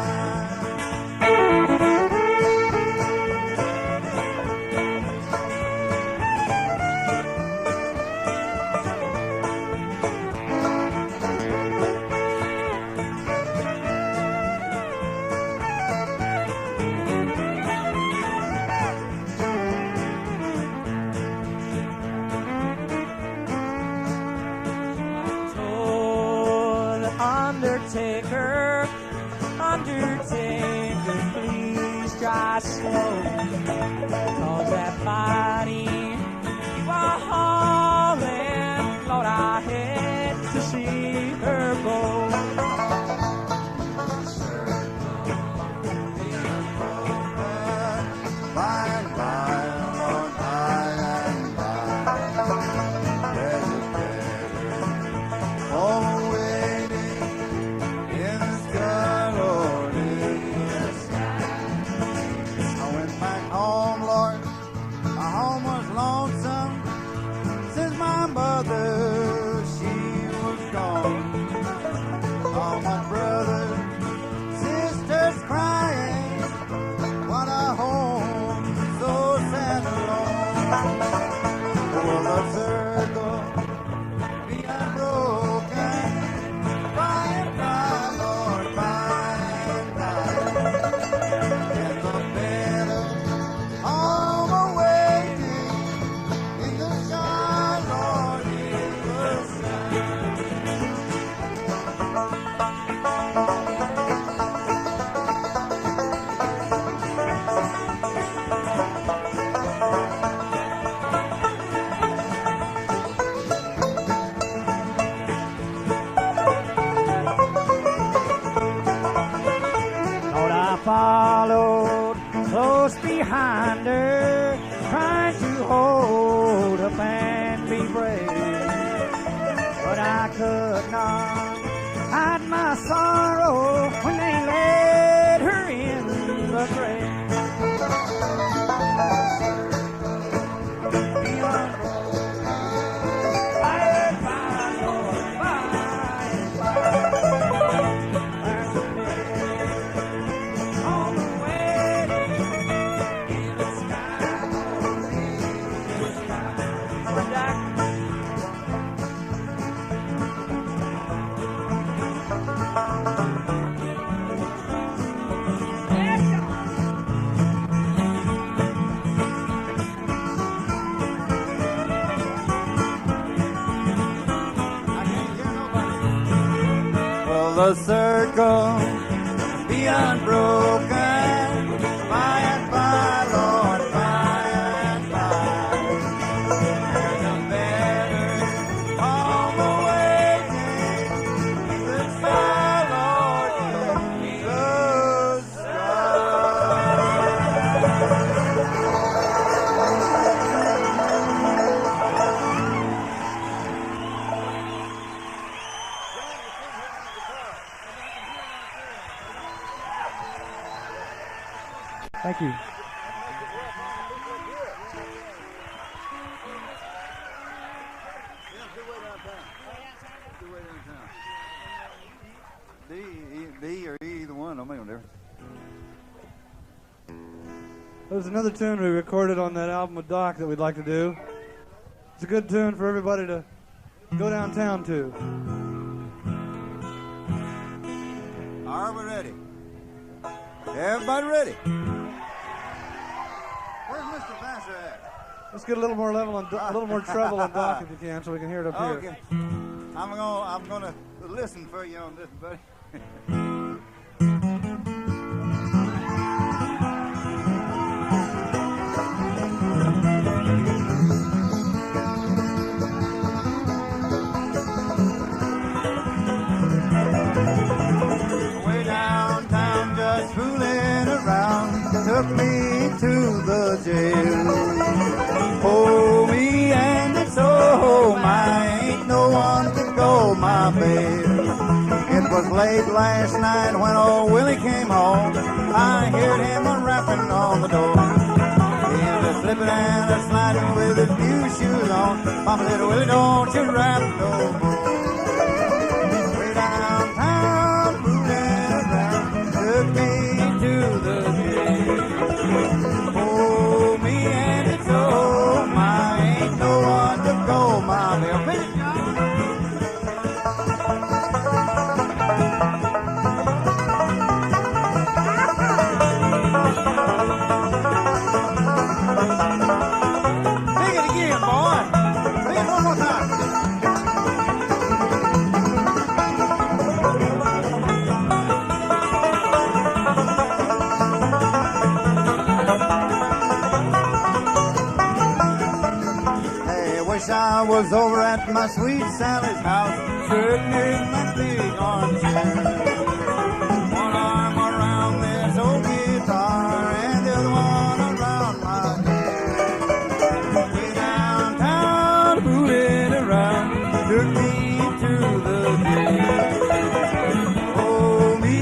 undertaker, undertaker, please drive slow, 'cause that body you are hauling, Lord, I hate to see her go. By and by, Lord, by and by, there's a better home waiting in the sky, Lord, in the sky. I went back home, Lord, my home was lonesome since my mother, she was gone. All my brothers, sisters crying, what a home, so sad and alone. Will the circle be unbroken? By and by, Lord, by and by, and the better home awaiting in the sky, Lord, in the sky. Lord, I followed close behind her, trying to hold up and be brave. But I could not hide my sorrow when they laid her in the grave. Will the circle be unbroken? By and by, Lord, by and by, there's a better home awaiting in the sky, Lord, in the Thank you. D or E, either one, don't make no difference. There's another tune we recorded on that album with Doc that we'd like to do. It's a good tune for everybody to go downtown to. Are we ready? Everybody ready? Where's Mr. Vassar at? Let's get a little more level and a little more treble on Doc if you can, so we can hear it up here. Okay. I'm gonna listen for you on this, buddy. Way downtown, just fooling around, took me to the jail. Hold me and it's so my ain't no one to go my bail. It was late last night when old Willie came home. I heard him a-rapping on the door. He was slipping and a-sliding with his new shoes on. Mama said, Willie, don't you rap no more. Way downtown, moving around, took me to the jail. Hold me and it's so my ain't no one to go my bail. Sing it again, boy. Sing it one more time. I was over at my sweet Sally's house, sitting in that big armchair. One arm around this old guitar and the other one around my head. Way downtown, fooling around, took me to the jail. Oh, me,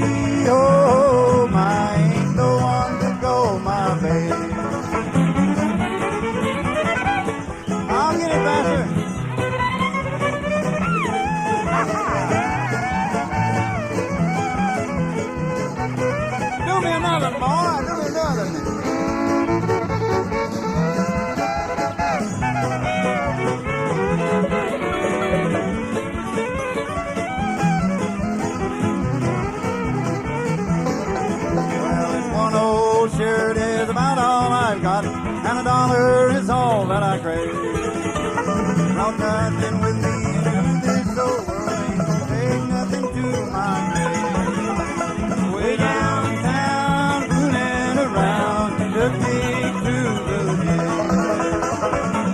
oh, my, ain't no one to go my babe. I'll get it, Vassar. Do me another, boy. Do me another. Well, this one old shirt is about all I've got, and $1 is all that I crave. Brought nothing with me into this old world, ain't gonna take nothing to my grave. Way downtown, fooling around, took me to the jail.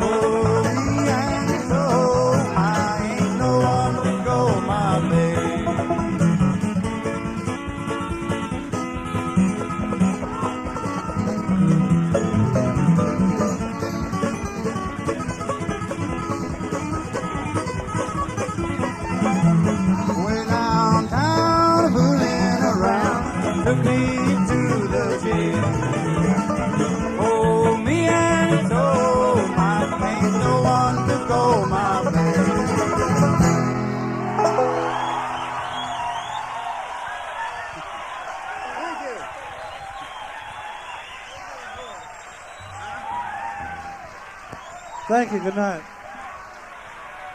Oh, me and so, I ain't no one to go my babe. Way downtown, fooling around, took me to the jail. Oh, me and so, my ain't no one to go my babe. Thank you. Thank you. Good night.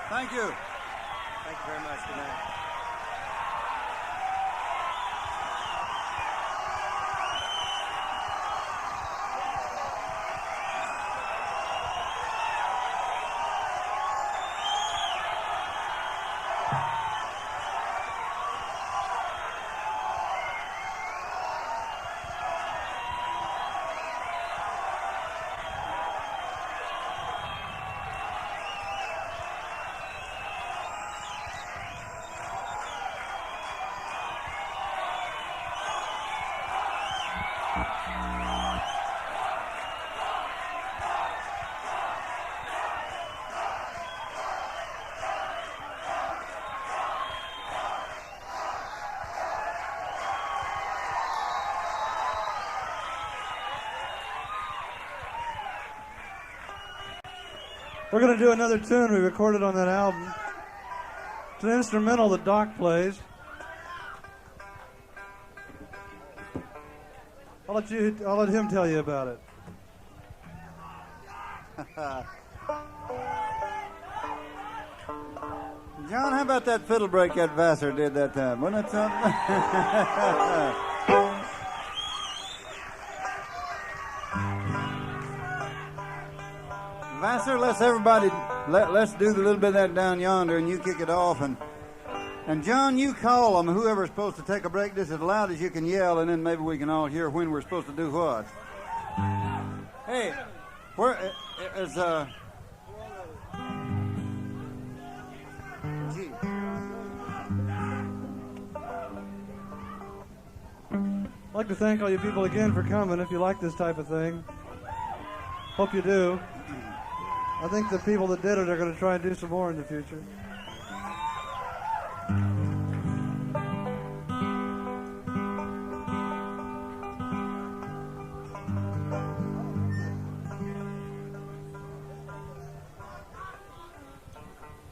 Thank you. Thank you very much. Good night. We're going to do another tune we recorded on that album. It's an instrumental that Doc plays. I'll let him tell you about it. John, how about that fiddle break that Vassar did that time? Wasn't it something? Vassar, let's everybody, let's do the little bit of that down yonder, and you kick it off. And John, you call them, whoever's supposed to take a break, just as loud as you can yell, and then maybe we can all hear when we're supposed to do what. Hey, where is gee. I'd like to thank all you people again for coming. If you like this type of thing, hope you do. I think the people that did it are going to try and do some more in the future.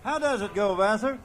How does it go, Vassar?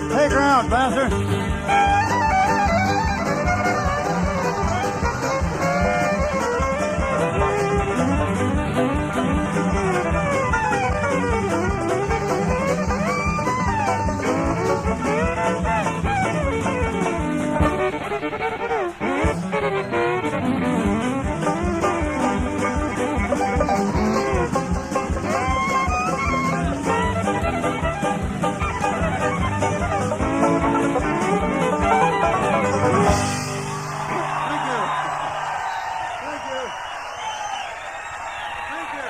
Take her out, Vassar.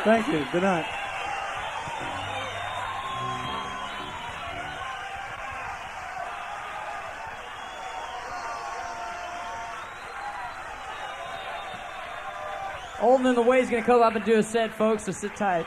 Thank you. Good night. Olden in the Way is going to come up and do a set, folks, so sit tight.